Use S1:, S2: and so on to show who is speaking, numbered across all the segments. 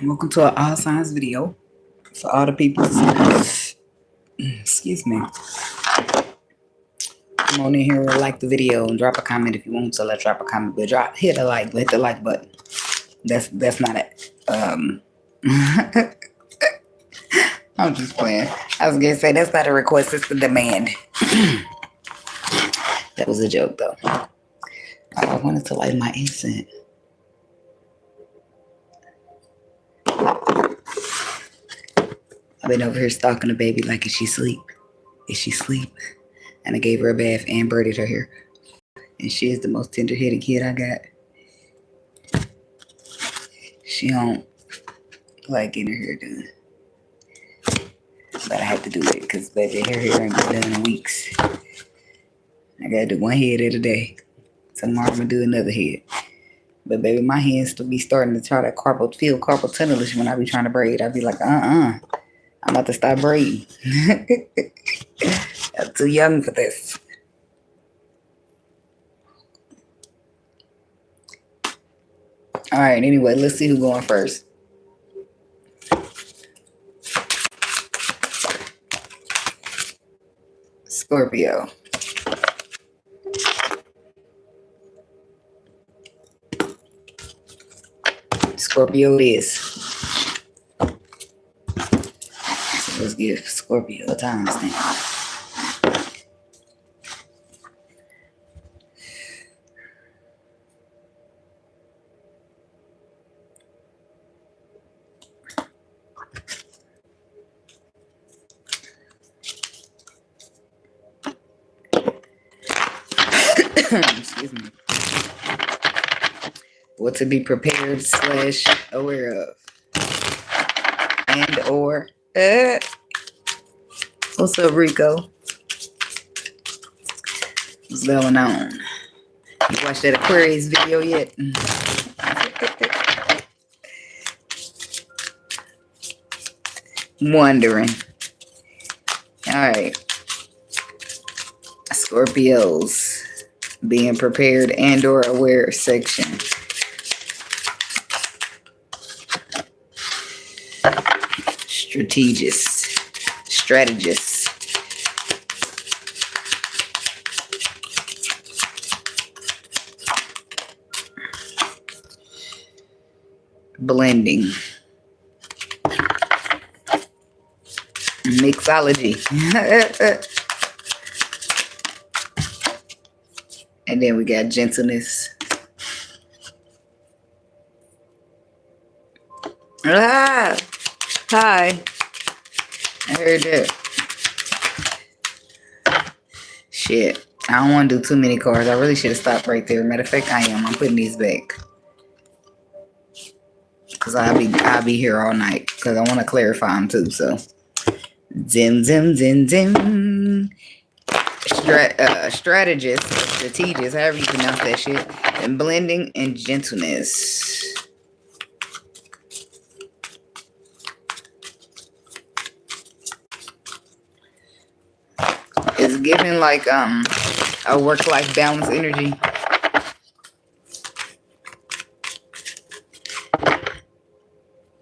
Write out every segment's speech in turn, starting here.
S1: Welcome to an all signs video for all the people. Excuse me. Come on in here and like the video and drop a comment if you want to. Let's drop a comment, but hit the like button. That's not it. I'm just playing. I was gonna say that's not a request, it's the demand. That was a joke though. I wanted to light my incense. I've been over here stalking the baby like, is she asleep? Is she asleep? And I gave her a bath and braided her hair. And she is the most tender-headed kid I got. She don't like getting her hair done. But I have to do it because baby, her hair ain't been done in weeks. I gotta do one head at a day. Tomorrow I'm gonna do another head. But baby, my hands still be starting to try to feel carpal tunnelish when I be trying to braid. I be like, I'm about to stop braiding. I'm too young for this. All right, anyway, let's see who's going first. Scorpio. Scorpio it is. So let's give Scorpio a time stamp. Excuse me. What to be prepared / aware of. And or what's up, Rico? What's going on? You watched that Aquarius video yet? Wondering. All right. Scorpios being prepared and or aware section. Strategist. Blending. Mixology. And then we got gentleness. Hi. I heard that. Shit. I don't want to do too many cards. I really should have stopped right there. Matter of fact, I'm putting these back. Because I'll be here all night. Because I want to clarify them too. So. Zim. Strategist, however you pronounce that shit. And blending and gentleness. It's giving like a work-life balance energy.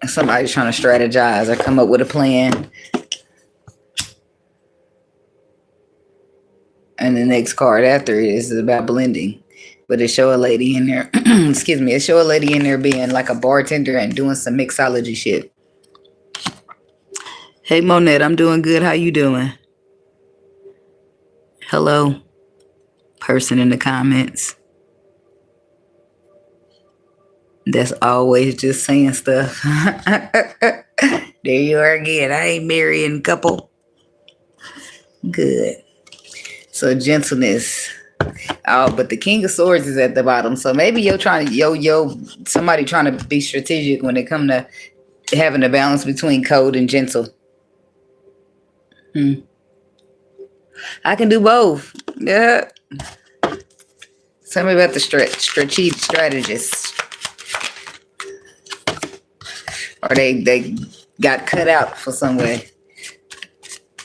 S1: Somebody's trying to strategize or come up with a plan. And the next card after it is about blending. But it show a lady in there. Excuse me. It show a lady in there being like a bartender and doing some mixology shit. Hey, Monette, I'm doing good. How you doing? Hello, person in the comments. That's always just saying stuff. There you are again. I ain't marrying couple. Good. So gentleness. Oh, but the King of Swords is at the bottom. So maybe somebody trying to be strategic when it come to having a balance between cold and gentle. I can do both. Yeah. Tell me about the strategic strategists. Or they got cut out for some way.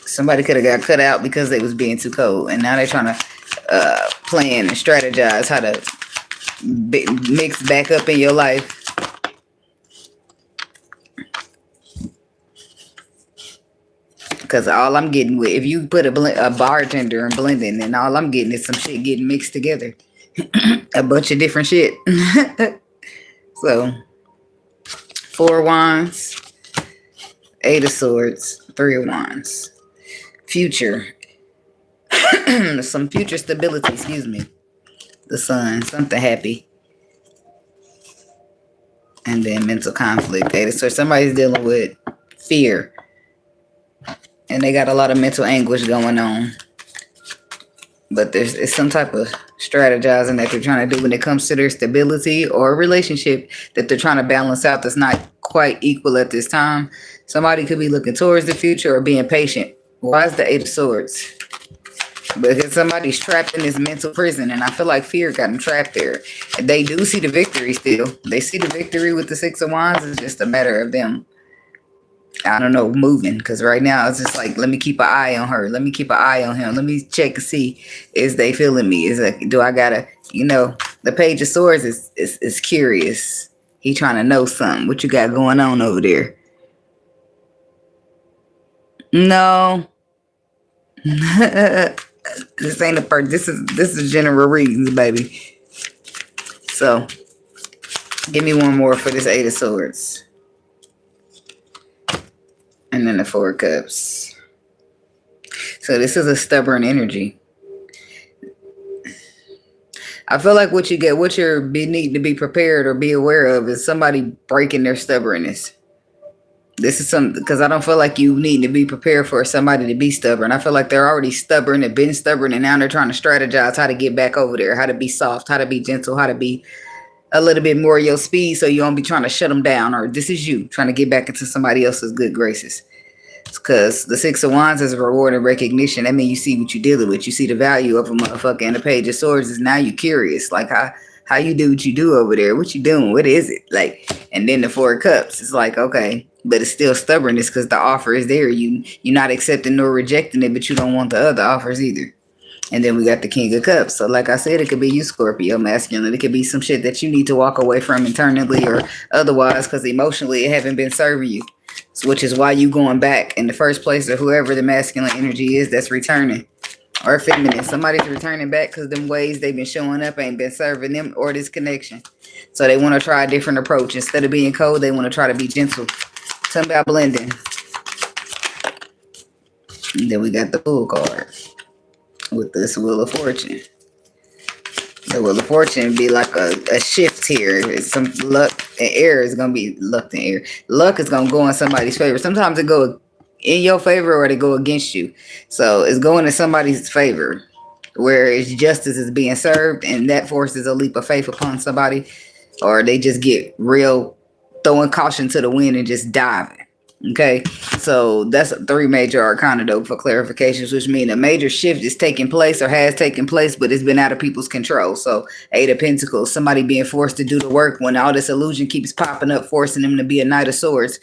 S1: Somebody could have got cut out because they was being too cold. And now they're trying to plan and strategize how to mix back up in your life. Because all I'm getting with, if you put a bartender and blending, and all I'm getting is some shit getting mixed together. A bunch of different shit. So, 4 of Wands, 8 of Swords, 3 of Wands. Future. Some future stability, excuse me. The Sun, something happy. And then mental conflict. 8 of Swords, somebody's dealing with fear. And they got a lot of mental anguish going on. But it's some type of strategizing that they're trying to do when it comes to their stability or relationship that they're trying to balance out that's not quite equal at this time. Somebody could be looking towards the future or being patient. Why is the 8 of Swords? Because somebody's trapped in this mental prison, and I feel like fear got them trapped there. They do see the victory still. They see the victory with the 6 of Wands. It's just a matter of them, I don't know, moving. Because right now it's just like, let me keep an eye on her. Let me keep an eye on him. Let me check and see, is they feeling me? Is like, do I gotta, the Page of Swords is curious. He trying to know something. What you got going on over there? No. This ain't a part. This is general readings, baby. So, give me one more for this 8 of Swords. And then the 4 of Cups. So this is a stubborn energy. I feel like what you need to be prepared or be aware of is somebody breaking their stubbornness. This is something, because I don't feel like you need to be prepared for somebody to be stubborn. I feel like they're already stubborn and been stubborn, and now they're trying to strategize how to get back over there, how to be soft, how to be gentle, how to be a little bit more your speed so you don't be trying to shut them down, or this is you trying to get back into somebody else's good graces. Because the 6 of Wands is a reward and recognition. That means you see what you're dealing with. You see the value of a motherfucker. And the Page of Swords is now you curious. Like how you do what you do over there. What you doing? What is it? Like, and then the 4 of Cups. It's like, okay, but it's still stubbornness because the offer is there. You're not accepting nor rejecting it, but you don't want the other offers either. And then we got the King of Cups. So like I said, it could be you, Scorpio, masculine. It could be some shit that you need to walk away from internally or otherwise because emotionally it haven't been serving you. Which is why you going back in the first place, or whoever the masculine energy is that's returning, or feminine. Somebody's returning back because them ways they've been showing up ain't been serving them or this connection. So they want to try a different approach. Instead of being cold, they want to try to be gentle. Something about blending. And then we got the Fool card with this Wheel of Fortune. The Wheel of Fortune be like a shift here. It's some luck and air is going to be luck and air. Luck is going to go in somebody's favor. Sometimes it go in your favor or they go against you. So it's going in somebody's favor, whereas justice is being served, and that forces a leap of faith upon somebody, or they just get real throwing caution to the wind and just diving. Okay, so that's 3 major arcana though for clarifications, which mean a major shift is taking place or has taken place, but it's been out of people's control. So 8 of Pentacles, somebody being forced to do the work when all this illusion keeps popping up, forcing them to be a Knight of Swords,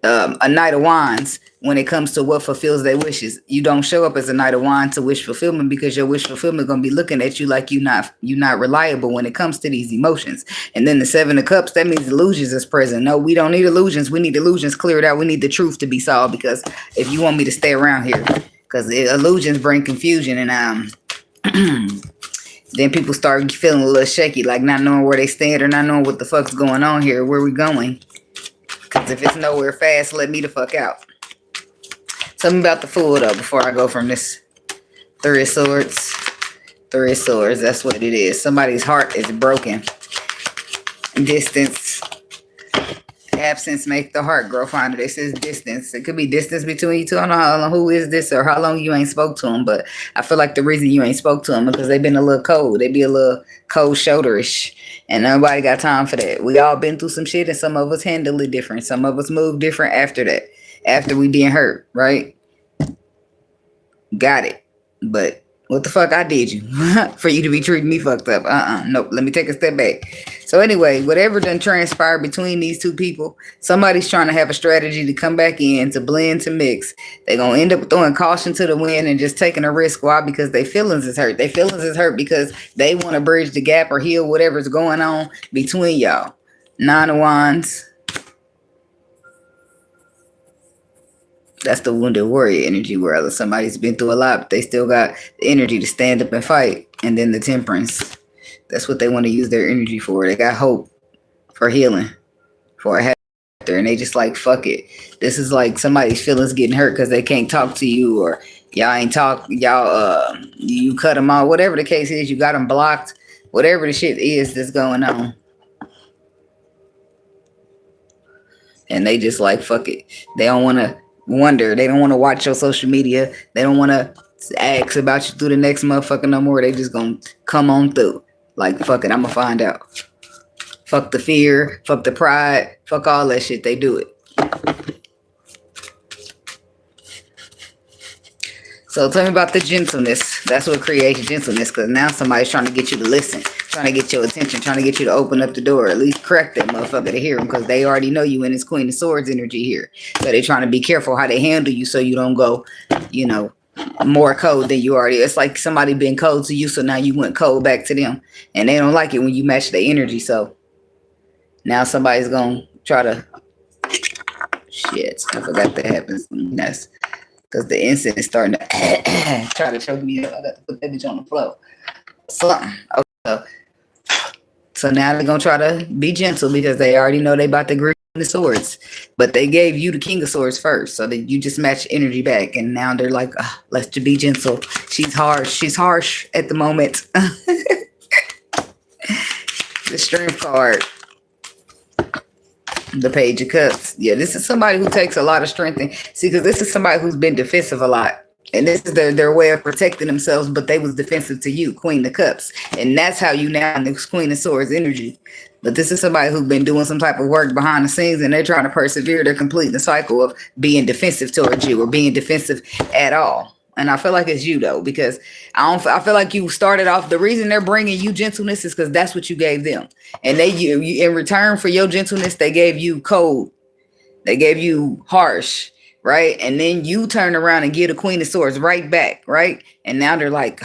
S1: a Knight of Wands. When it comes to what fulfills their wishes, you don't show up as a Knight of Wands to wish fulfillment because your wish fulfillment gonna be looking at you like you're not reliable when it comes to these emotions. And then the 7 of Cups, that means illusions is present. No, we don't need illusions. We need illusions cleared out. We need the truth to be solved, because if you want me to stay around here, because illusions bring confusion, and then people start feeling a little shaky, like not knowing where they stand or not knowing what the fuck's going on here, where we going. Because if it's nowhere fast, let me the fuck out. Something about the Fool though before I go from this 3 of Swords. 3 of Swords, that's what it is. Somebody's heart is broken. Distance. Absence make the heart grow fonder. This is distance. It could be distance between you two. I don't know how long, who is this or how long you ain't spoke to them, but I feel like the reason you ain't spoke to them is because they've been a little cold. They be a little cold shoulderish, and nobody got time for that. We all been through some shit, and some of us handle it different. Some of us move different after that, after we being hurt, right? Got it. But what the fuck I did you for you to be treating me fucked up? Nope. Let me take a step back. So anyway, whatever done transpired between these two people, somebody's trying to have a strategy to come back in, to blend, to mix. They're going to end up throwing caution to the wind and just taking a risk. Why? Because their feelings is hurt. Their feelings is hurt because they want to bridge the gap or heal whatever's going on between y'all. 9 of Wands. That's the wounded warrior energy, where somebody's been through a lot, but they still got the energy to stand up and fight. And then the temperance. That's what they want to use their energy for. They got hope for healing, for a after, and they just like, fuck it. This is like somebody's feelings getting hurt because they can't talk to you, or y'all ain't talk, you cut them off, whatever the case is, you got them blocked, whatever the shit is that's going on. And they just like, fuck it. They don't want to wonder. They don't want to watch your social media. They don't want to ask about you through the next motherfucker no more. They just gonna come on through. Like, fuck it, I'm gonna find out. Fuck the fear, fuck the pride, fuck all that shit. They do it. So tell me about the gentleness. That's what creates gentleness, because now somebody's trying to get you to listen, trying to get your attention, trying to get you to open up the door, at least correct that motherfucker to hear them, because they already know you in this Queen of Swords energy here. So they're trying to be careful how they handle you so you don't go, more cold than you already. It's like somebody been cold to you, so now you went cold back to them, and they don't like it when you match their energy. So now somebody's gonna try to, shit, I forgot that happens. That's because the incense is starting to try to choke me up. I got to put that bitch on the floor. Something. Okay. So now they're gonna try to be gentle because they already know they about to grip the swords, but they gave you the King of Swords first, so that you just match energy back. And now they're like, let's just be gentle. She's harsh at the moment. The Strength card, the Page of Cups. Yeah, this is somebody who takes a lot of strength. See, because this is somebody who's been defensive a lot. And this is their way of protecting themselves, but they was defensive to you, Queen of Cups. And that's how you now in this Queen of Swords energy. But this is somebody who's been doing some type of work behind the scenes, and they're trying to persevere. They're completing the cycle of being defensive towards you, or being defensive at all. And I feel like it's you, though, because I feel like you started off, the reason they're bringing you gentleness is because that's what you gave them. And you in return for your gentleness, they gave you cold. They gave you harsh. Right? And then you turn around and get a Queen of Swords right back, right? And now they're like,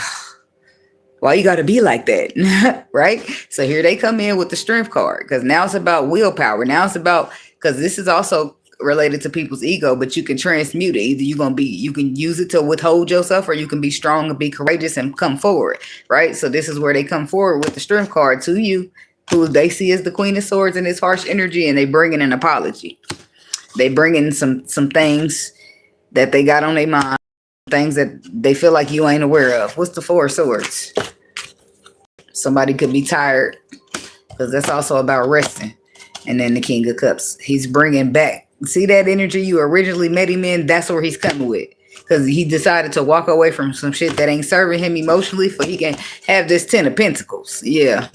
S1: why you got to be like that? Right? So here they come in with the Strength card, because now it's about willpower. Now it's about, because this is also related to people's ego, but you can transmute it. Either you can use it to withhold yourself, or you can be strong and be courageous and come forward, right? So this is where they come forward with the Strength card to you, who they see as the Queen of Swords in this harsh energy, and they bring in an apology. They bring in some things that they got on their mind, things that they feel like you ain't aware of. What's the Four of Swords? Somebody could be tired, because that's also about resting. And then the King of Cups. He's bringing back. See that energy you originally met him in? That's where he's coming with. Because he decided to walk away from some shit that ain't serving him emotionally, so he can have this 10 of Pentacles. Yeah,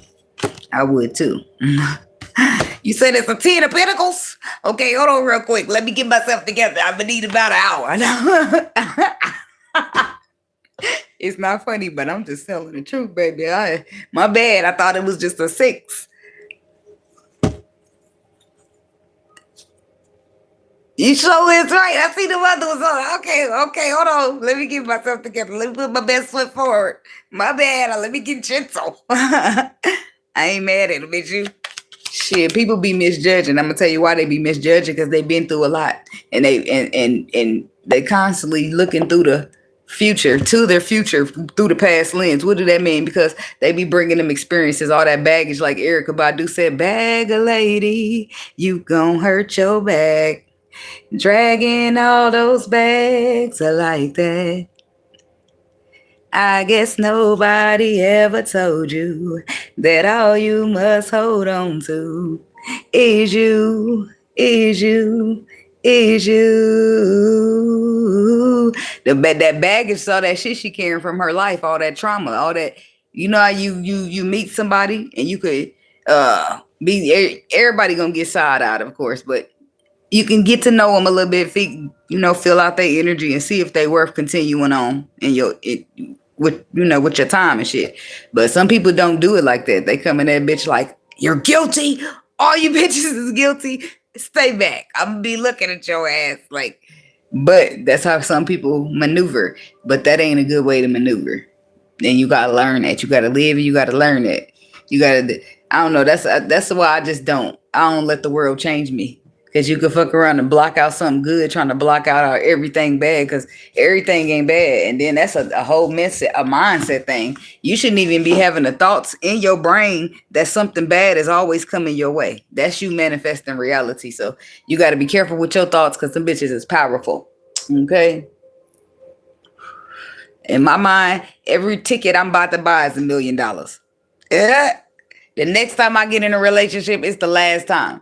S1: I would too. You said it's a 10 of Pentacles? Okay, hold on real quick. Let me get myself together. I'm going to need about an hour. It's not funny, but I'm just telling the truth, baby. My bad. I thought it was just a 6. You sure is right. I see the other was on. Okay, hold on. Let me get myself together. Let me put my best foot forward. My bad. Let me get gentle. I ain't mad at him, bitch. You. Shit, people be misjudging. I'm gonna tell you why they be misjudging, because they've been through a lot, and they constantly looking through the future, to their future through the past lens. What do that mean? Because they be bringing them experiences, all that baggage, like Erykah Badu said, "Bag a lady, you gon' hurt your back, dragging all those bags like that. I guess nobody ever told you that all you must hold on to is you, is you, is you." That baggage, all that shit she carrying from her life, all that trauma, all that, how you meet somebody and you could be, everybody gonna get side out, of course, but you can get to know them a little bit, fill out their energy and see if they worth continuing on with your time and shit. But some people don't do it like that. They come in that bitch like, you're guilty. All you bitches is guilty. Stay back. I'm gonna be looking at your ass like. But that's how some people maneuver. But that ain't a good way to maneuver. And you gotta learn that. You gotta live and you gotta learn that. You gotta. I don't know. That's why I don't let the world change me. Because you could fuck around and block out something good, trying to block out everything bad, because everything ain't bad. And then that's a whole a mindset thing. You shouldn't even be having the thoughts in your brain that something bad is always coming your way. That's you manifesting reality. So you got to be careful with your thoughts, because some bitches is powerful. Okay? In my mind, every ticket I'm about to buy is $1 million. Yeah. The next time I get in a relationship, it's the last time.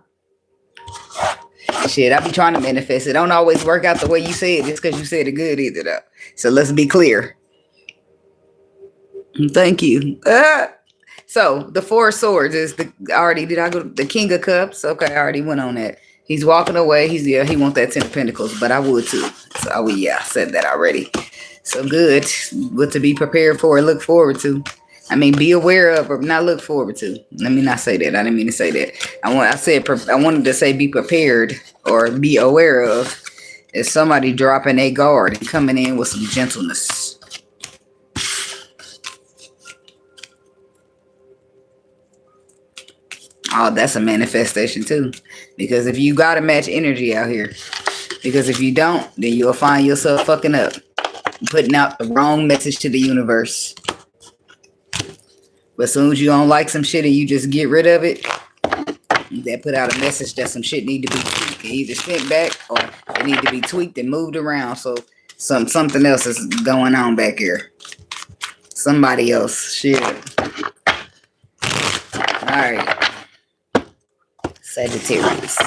S1: Shit, I be trying to manifest. It don't always work out the way you say it just because you said it good either, though. So let's be clear. Thank you. So the Four of Swords is the King of Cups? Okay, I already went on that. He's walking away. He wants that 10 of Pentacles, but I would too. So I said that already. So good to be prepared for and look forward to. I mean, be aware of, or not look forward to. Let me not say that. I didn't mean to say that. I wanted to say be prepared or be aware of is somebody dropping a guard and coming in with some gentleness. Oh, that's a manifestation too. Because if you got to match energy out here. Because if you don't, then you'll find yourself fucking up. Putting out the wrong message to the universe. But as soon as you don't like some shit and you just get rid of it, that put out a message that some shit need to be tweaked, either sent back or it need to be tweaked and moved around. So something else is going on back here. Somebody else. Shit. Alright. Sagittarius.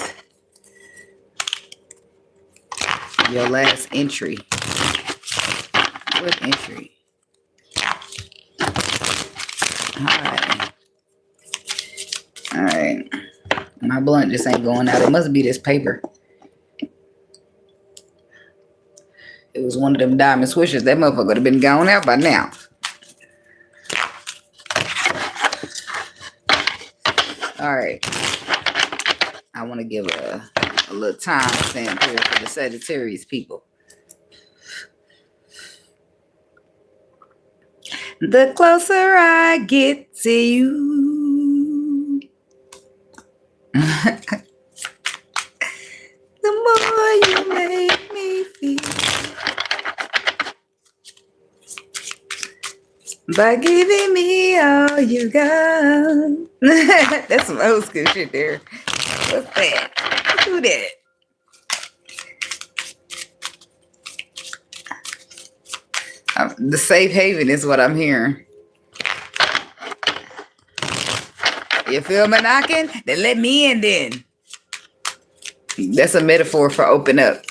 S1: Your last entry. What entry? All right. My blunt just ain't going out. It must be this paper. It was one of them diamond swishers. That motherfucker would have been gone out by now. All right. I want to give a little time stamp here for the Sagittarius people. The closer I get to you, the more you make me feel. By giving me all you got. That's some old school shit there. What's that? Who that? The safe haven is what I'm hearing. You feel me knocking? Then let me in then. That's a metaphor for open up.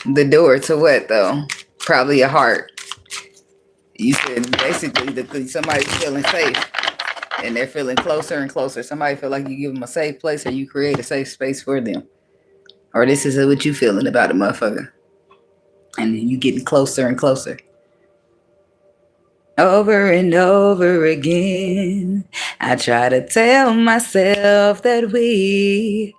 S1: The door to what though? Probably a heart. You said basically somebody's feeling safe. And they're feeling closer and closer. Somebody feel like you give them a safe place or you create a safe space for them. Or this is what you feeling about a motherfucker. And you getting closer and closer. Over and over again, I try to tell myself that we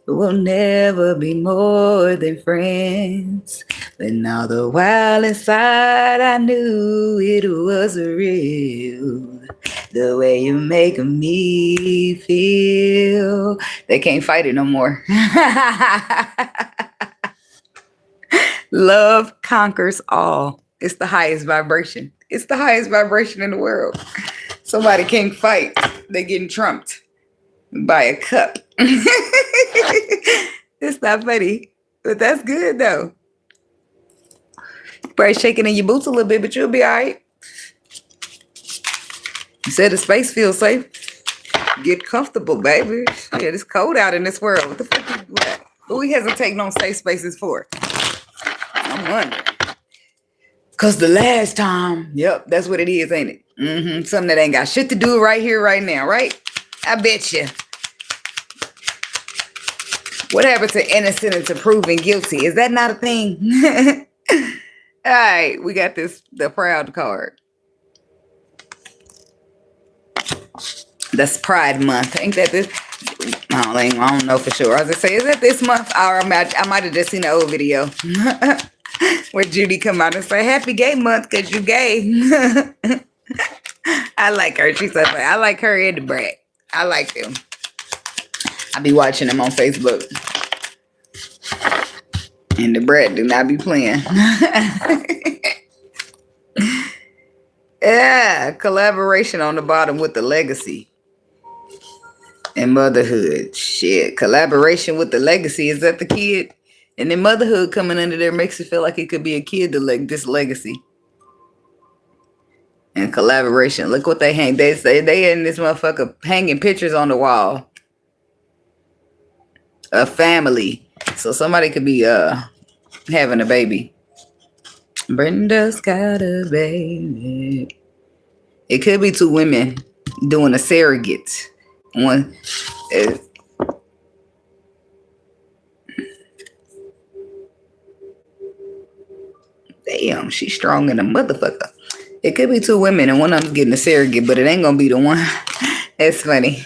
S1: will never be more than friends. But all the while inside, I knew it was real. The way you make me feel. They can't fight it no more. Love conquers all. It's the highest vibration. It's the highest vibration in the world. Somebody can't fight. They're getting trumped by a cup. It's not funny, but that's good though. Probably shaking in your boots a little bit, but you'll be all right. You said the space feels safe. Get comfortable, baby. Yeah, it's cold out in this world. What the fuck? Who we hesitating on safe spaces for? I'm wondering. Because the last time, yep, that's what it is, ain't it? Something that ain't got shit to do right here, right now, right? I bet you. What happened to innocent and to proven guilty? Is that not a thing? All right, we got the proud card. That's Pride Month. Ain't that this? I don't know for sure. I was gonna say, is that this month? Or I might have just seen the old video. Where Judy come out and say, happy gay month because you gay. I like her. She's like, I like her and the brat. I like them. I be watching them on Facebook. And the brat do not be playing. Yeah, collaboration on the bottom with the legacy and motherhood. Shit, collaboration with the legacy. Is that the kid? And then motherhood coming under there makes it feel like it could be a kid to this legacy. And collaboration. Look what they hang. They say they in this motherfucker hanging pictures on the wall. A family. So somebody could be having a baby. Brenda's got a baby. It could be two women doing a surrogate. One is damn, she's strong in a motherfucker. It could be two women and one of them's getting a surrogate, but it ain't gonna be the one. That's funny.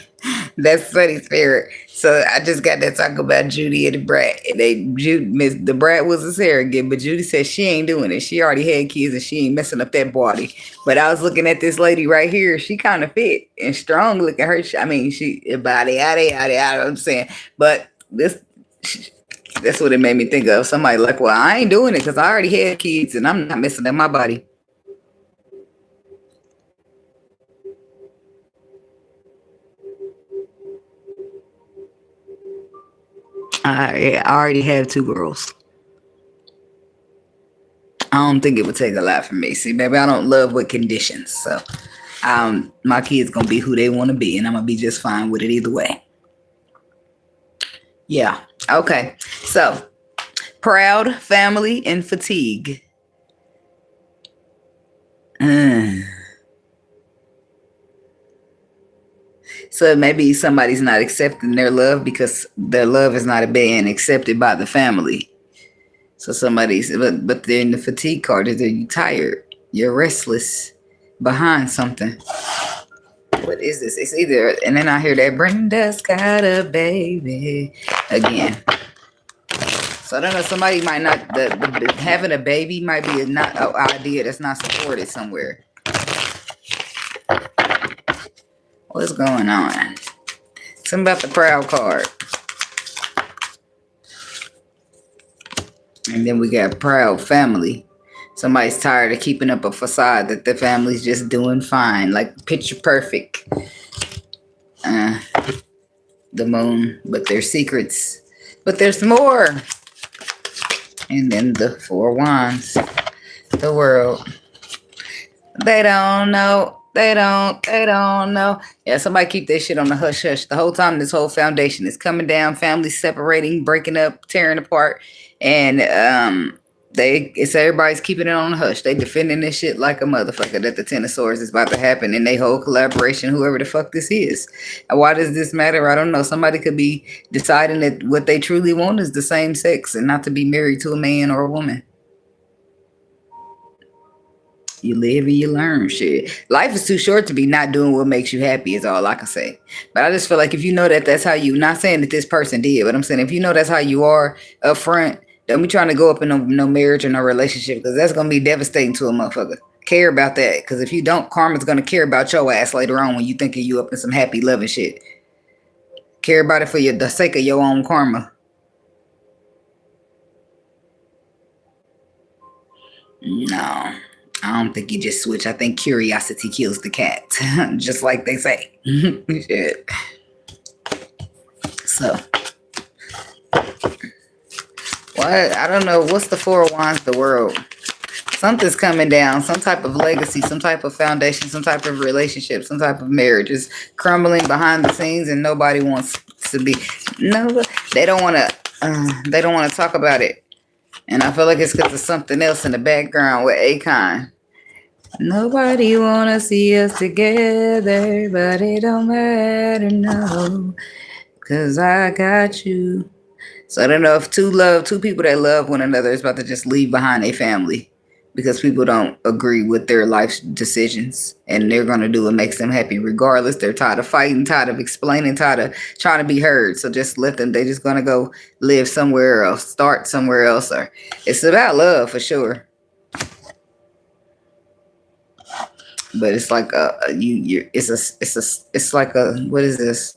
S1: That's funny, Spirit. So I just got to talk about Judy and the brat. The brat was a surrogate, but Judy said she ain't doing it. She already had kids and she ain't messing up that body. But I was looking at this lady right here. She kind of fit and strong. Look at her. I mean, she body, yada. I'm saying, but that's what it made me think of. Somebody like, well, I ain't doing it because I already had kids and I'm not messing up my body. I already have two girls. I don't think it would take a lot for me. See, baby, I don't love with conditions. So my kids gonna be who they want to be, and I'm gonna be just fine with it either way. Yeah. Okay. So proud, family, and fatigue. So maybe somebody's not accepting their love because their love is not being accepted by the family. So but then the fatigue card is that you're tired, you're restless, behind something. What is this? It's either, and then I hear that Brenda's got a baby again. So I don't know. Somebody might not having a baby might be an idea that's not supported somewhere. What's going on? Something about the proud card. And then we got proud family. Somebody's tired of keeping up a facade that the family's just doing fine, like picture perfect. The moon, but there's secrets. But there's more. And then the Four Wands. The world. They don't know. They don't know. Yeah, somebody keep that shit on the hush hush. The whole time this whole foundation is coming down, families separating, breaking up, tearing apart. And it's everybody's keeping it on the hush. They defending this shit like a motherfucker that the Ten of Swords is about to happen in they whole collaboration, whoever the fuck this is. And why does this matter? I don't know. Somebody could be deciding that what they truly want is the same sex and not to be married to a man or a woman. You live and you learn shit. Life is too short to be not doing what makes you happy is all I can say. But I just feel like if you know that that's how you, not saying that this person did, but I'm saying if you know that's how you are up front, don't be trying to go up in no marriage or no relationship because that's going to be devastating to a motherfucker. Care about that because if you don't, karma's going to care about your ass later on when you thinking you up in some happy loving shit. Care about it for the sake of your own karma. No. I don't think you just switch. I think curiosity kills the cat. Just like they say. Shit. So. What? I don't know. What's the Four of Wands, the world? Something's coming down. Some type of legacy. Some type of foundation. Some type of relationship. Some type of marriage is crumbling behind the scenes and nobody wants to be. No, they don't want to talk about it. And I feel like it's because of something else in the background with Akon. Nobody wanna see us together, but it don't matter, no, cause I got you. So I don't know if two people that love one another is about to just leave behind a family because people don't agree with their life decisions and they're gonna do what makes them happy regardless. They're tired of fighting, tired of explaining, tired of trying to be heard. So just let them, they just gonna go live somewhere else, start somewhere else. Or it's about love for sure. But it's like it's like a what is this?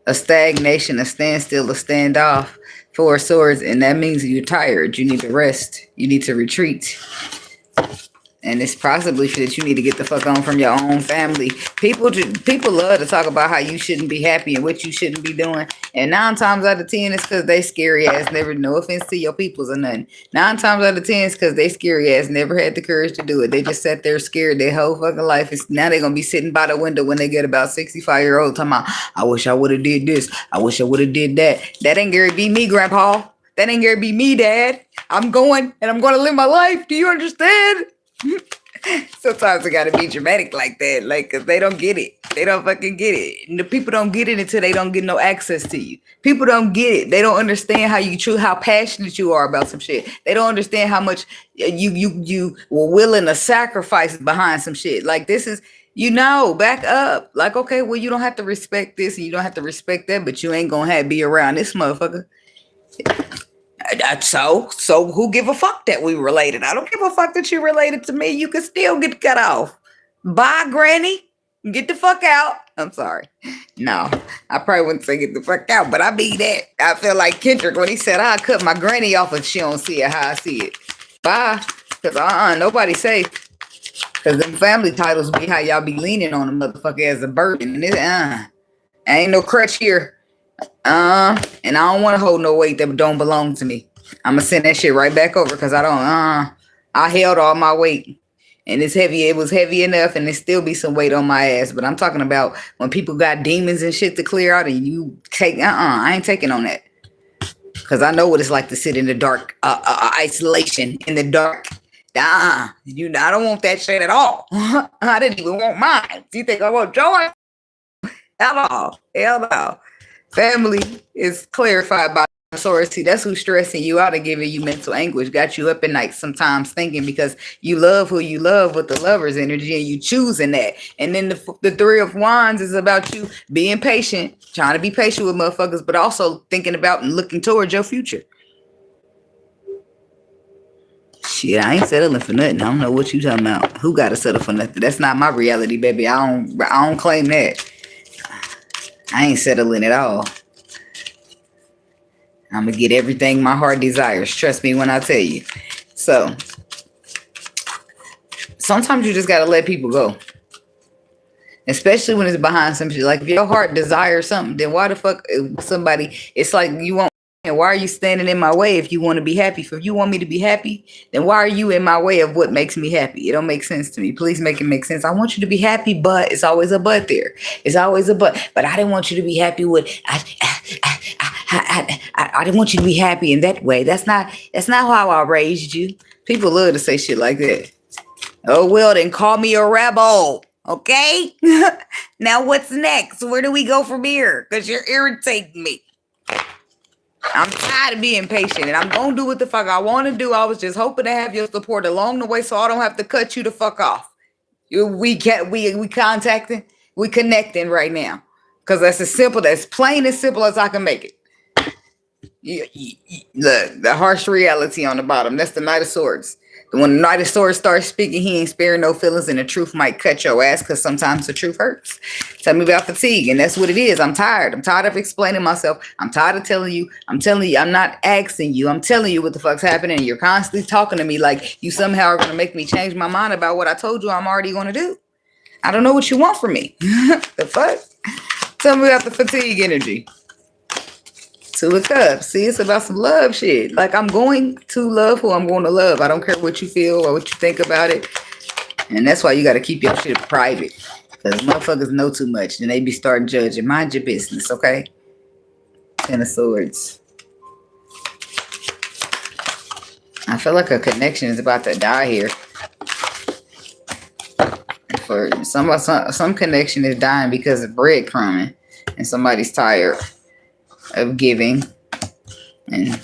S1: a stagnation, a standstill, a standoff. Four of Swords, and that means you're tired. You need to rest. You need to retreat. And it's possibly that you need to get the fuck on from your own family. People love to talk about how you shouldn't be happy and what you shouldn't be doing. And 9 times out of 10, it's because they scary ass never, no offense to your peoples or nothing. 9 times out of 10, it's because they scary ass never had the courage to do it. They just sat there scared their whole fucking life. Now they're going to be sitting by the window when they get about 65-year-old talking about, I wish I would have did this. I wish I would have did that. That ain't Gary be me, Grandpa. That ain't Gary be me, Dad. I'm going and I'm going to live my life. Do you understand? Sometimes it gotta be dramatic like that, like, cause they don't get it. They don't fucking get it. And the people don't get it until they don't get no access to you. People don't get it. They don't understand how passionate you are about some shit. They don't understand how much you were willing to sacrifice behind some shit. Like, this is, back up. Like, okay, well, you don't have to respect this and you don't have to respect that, but you ain't gonna be around this motherfucker. So who give a fuck that we related? I don't give a fuck that you related to me. You can still get cut off. Bye, Granny. Get the fuck out. I'm sorry. No, I probably wouldn't say get the fuck out, but I mean that. I feel like Kendrick when he said, I'll cut my granny off if she don't see it how I see it. Bye. Because nobody safe. Because them family titles be how y'all be leaning on a motherfucker as a burden. And it, ain't no crutch here. And I don't want to hold no weight that don't belong to me. I'm gonna send that shit right back over because I held all my weight and it's heavy. It was heavy enough and there still be some weight on my ass. But I'm talking about when people got demons and shit to clear out and you take, I ain't taking on that. Because I know what it's like to sit in the dark, isolation in the dark. I don't want that shit at all. I didn't even want mine. Do you think I want joy? Hell no. Family is clarified by authority. That's who's stressing you out and giving you mental anguish. Got you up at night sometimes thinking because you love who you love with the lover's energy and you choosing that. And then the Three of Wands is about you being patient, trying to be patient with motherfuckers, but also thinking about and looking towards your future. Shit, I ain't settling for nothing. I don't know what you talking about. Who got to settle for nothing? That's not my reality, baby. I don't claim that. I ain't settling at all. I'm going to get everything my heart desires. Trust me when I tell you. So, sometimes you just got to let people go. Especially when it's behind some shit. Like, if your heart desires something, then why the fuck somebody... It's like you won't... And why are you standing in my way if you want to be happy? If you want me to be happy, then why are you in my way of what makes me happy? It don't make sense to me. Please make it make sense. I want you to be happy, but it's always a but there. It's always a but. But I didn't want you to be happy with. I didn't want you to be happy in that way. That's not how I raised you. People love to say shit like that. Oh well, then call me a rebel. Okay. Now what's next? Where do we go from here? Because you're irritating me. I'm tired of being patient and I'm going to do what the fuck I want to do. I was just hoping to have your support along the way so I don't have to cut you the fuck off. We connecting right now. Because that's plain and simple as I can make it. Look, the harsh reality on the bottom. That's the Knight of Swords. When the Knight of Swords starts speaking, he ain't sparing no feelings and the truth might cut your ass because sometimes the truth hurts. Tell me about fatigue, and that's what it is. I'm tired. I'm tired of explaining myself. I'm tired of telling you. I'm telling you. I'm not asking you. I'm telling you what the fuck's happening. You're constantly talking to me like you somehow are going to make me change my mind about what I told you I'm already going to do. I don't know what you want from me. The fuck? Tell me about the fatigue energy. Two of Cups. See, it's about some love shit. Like, I'm going to love who I'm going to love. I don't care what you feel or what you think about it. And that's why you got to keep your shit private. Because motherfuckers know too much. And they be starting judging. Mind your business, okay? Ten of Swords. I feel like a connection is about to die here. For some connection is dying because of breadcrumbing. And somebody's tired of giving, and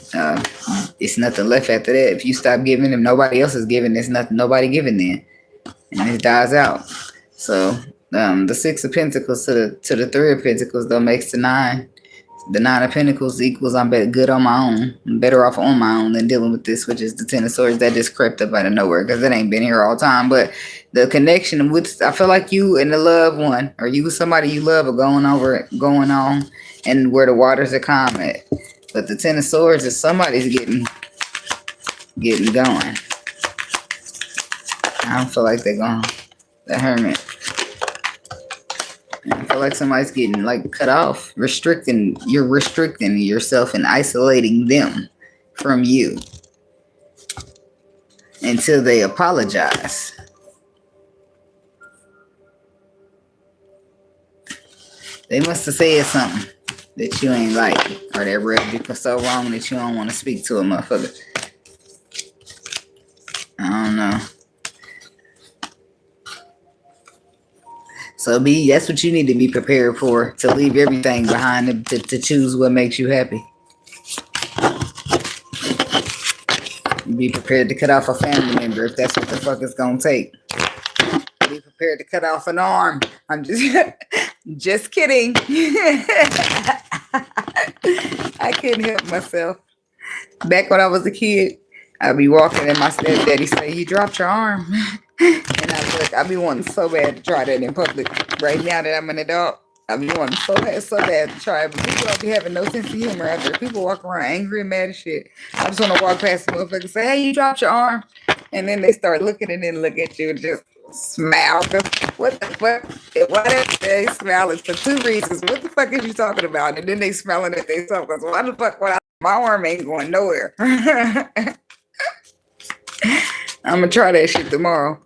S1: it's nothing left after that. If you stop giving, if nobody else is giving, there's nobody giving then, and it dies out. So the Six of Pentacles to the Three of Pentacles though makes the 9. The Nine of Pentacles equals I'm good on my own. I'm better off on my own than dealing with this, which is the Ten of Swords that just crept up out of nowhere because it ain't been here all the time. But the connection with, I feel like you and the loved one, or you with somebody you love, are going on, and where the waters are calm at. But the Ten of Swords is somebody's getting going. I don't feel like they're going. The Hermit. I feel like somebody's getting like cut off, you're restricting yourself and isolating them from you until they apologize. They must have said something that you ain't like, or they rubbed you so wrong that you don't want to speak to a motherfucker. I don't know. So that's what you need to be prepared for, to leave everything behind to choose what makes you happy. Be prepared to cut off a family member if that's what the fuck it's gonna take. Be prepared to cut off an arm. I'm just kidding. I couldn't help myself. Back when I was a kid, I'd be walking and my stepdaddy say, "You dropped your arm." And I be wanting so bad to try that in public. Right now that I'm an adult, I be wanting so bad to try it. But people don't be having no sense of humor out there. People walk around angry and mad as shit. I just want to walk past the motherfucker and say, "Hey, you dropped your arm." And then they start looking and then look at you and just smile. What the fuck? Why they smiling for two reasons. What the fuck is you talking about? And then they smiling at themselves. Because why the fuck my arm ain't going nowhere? I'm going to try that shit tomorrow.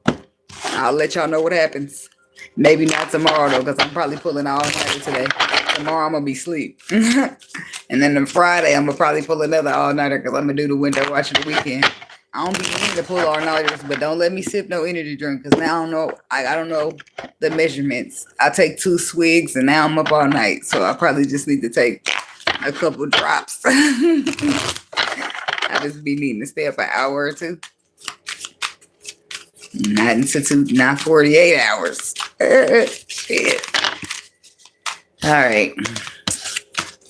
S1: I'll let y'all know what happens. Maybe not tomorrow, though, because I'm probably pulling all-nighter today. Tomorrow, I'm going to be asleep. And then on Friday, I'm going to probably pull another all-nighter because I'm going to do the window watch of the weekend. I don't be needing to pull all-nighters, but don't let me sip no energy drink because now I don't know the measurements. I take 2 swigs, and now I'm up all night. So I probably just need to take a couple drops. I just be needing to stay up an hour or two. Not 48 hours. Shit. All right.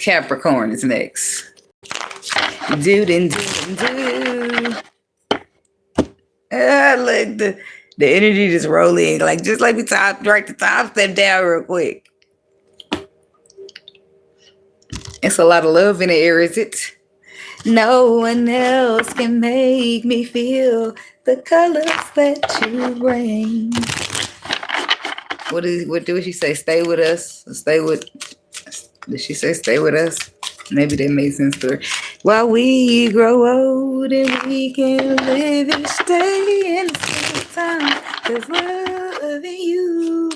S1: Capricorn is next. Look, the energy just rolling. Just like we top step down real quick. It's a lot of love in the air, is it? No one else can make me feel the colors that you bring. What did she say? Stay with us. Did she say stay with us? Maybe that made sense to her. While we grow old and we can live each day in the same time. 'Cause loving you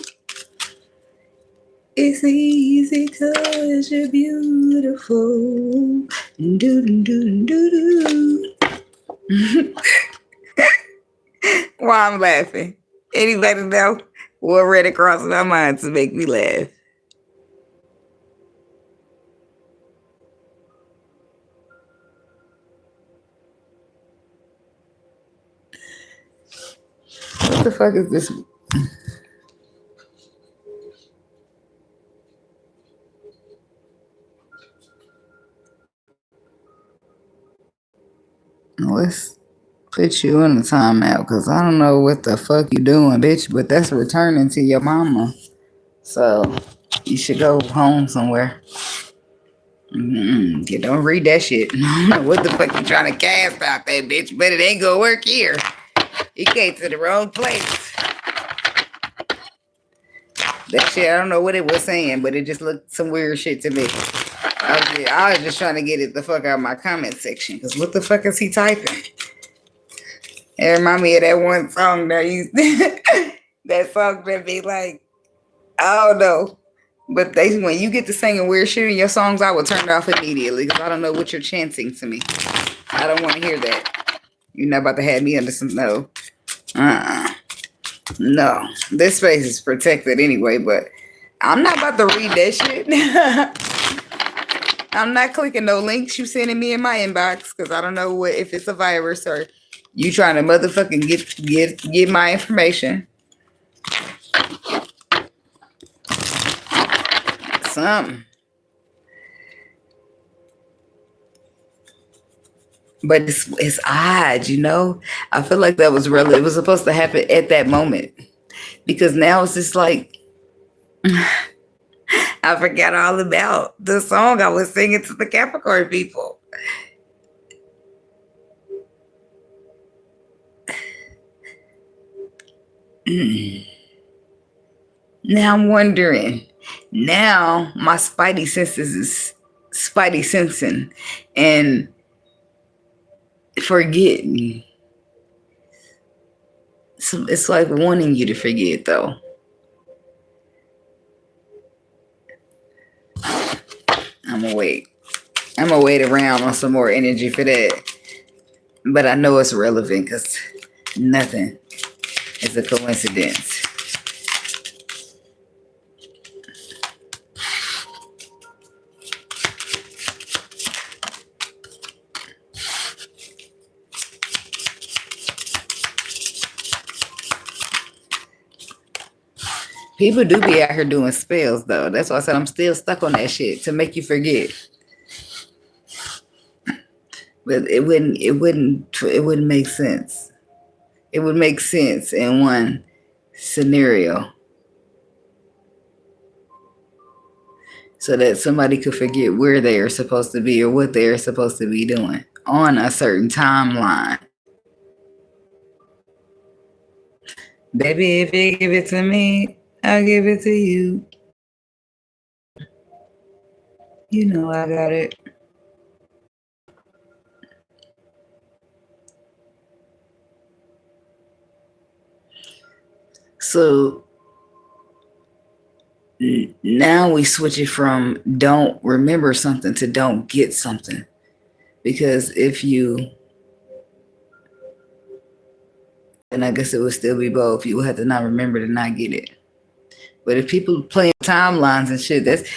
S1: is easy 'cause you're beautiful. Why I'm laughing? Anybody know what read across my mind to make me laugh? What the fuck is this? Let's put you in the timeout because I don't know what the fuck you doing, bitch. But that's returning to your mama. So you should go home somewhere. You don't read that shit. I don't know what the fuck you trying to cast out there, bitch. But it ain't gonna work here. You came to the wrong place. That shit, I don't know what it was saying, but it just looked some weird shit to me. I was just trying to get it the fuck out of my comment section. Because what the fuck is he typing? It remind me of that one song that that song that be like, I don't know. But when you get to singing weird shit in your songs, I will turn it off immediately. Because I don't know what you're chanting to me. I don't want to hear that. You're not about to have me under some, no. No. This space is protected anyway, but I'm not about to read that shit. I'm not clicking no links you sending me in my inbox because I don't know if it's a virus or you trying to motherfucking get my information. Something. But it's odd, you know. I feel like that was really it was supposed to happen at that moment because now it's just like I forgot all about the song I was singing to the Capricorn people. Now I'm wondering. Now my spidey senses is spidey sensing and forgetting. So it's like wanting you to forget though. I'm gonna wait. I'm gonna wait around on some more energy for that. But I know it's relevant because nothing is a coincidence. People do be out here doing spells though. That's why I said I'm still stuck on that shit to make you forget. But it wouldn't make sense. It would make sense in one scenario. So that somebody could forget where they are supposed to be or what they are supposed to be doing on a certain timeline. Baby, if you give it to me, I'll give it to you. You know I got it. So now we switch it from don't remember something to don't get something. Because if you, and I guess it would still be both, you would have to not remember to not get it. But if people playing timelines and shit, that's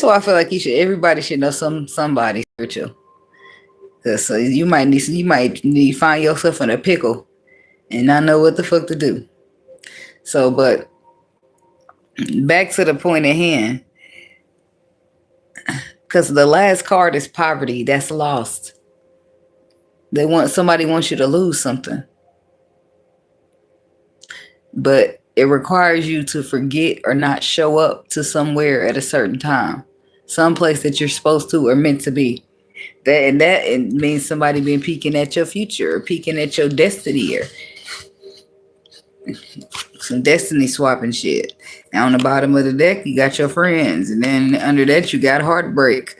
S1: why I feel like everybody should know somebody spiritual. Cause so you might need to find yourself in a pickle and not know what the fuck to do. So, but back to the point at hand, because the last card is poverty. That's lost. Somebody wants you to lose something, but it requires you to forget or not show up to somewhere at a certain time, someplace that you're supposed to or meant to be. That it means somebody been peeking at your future or peeking at your destiny or some destiny swapping shit. Now on the bottom of the deck, you got your friends, and then under that you got heartbreak.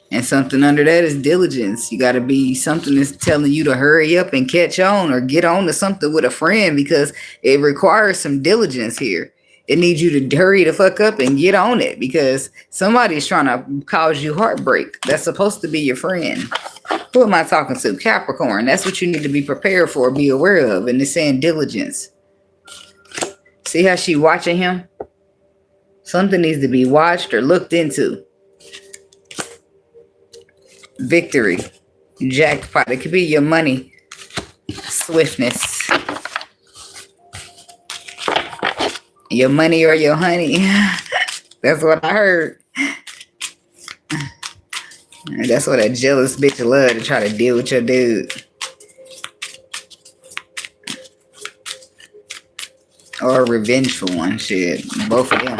S1: And something under that is diligence. You got to be something that's telling you to hurry up and catch on or get on to something with a friend because it requires some diligence here. It needs you to hurry the fuck up and get on it because somebody's trying to cause you heartbreak. That's supposed to be your friend. Who am I talking to? Capricorn. That's what you need to be prepared for, be aware of. And it's saying diligence. See how she watching him? Something needs to be watched or looked into. Victory. Jackpot. It could be your money. Swiftness. Your money or your honey. That's what I heard. That's what a jealous bitch love to try to deal with your dude. Or a revengeful one. Shit. Both of them.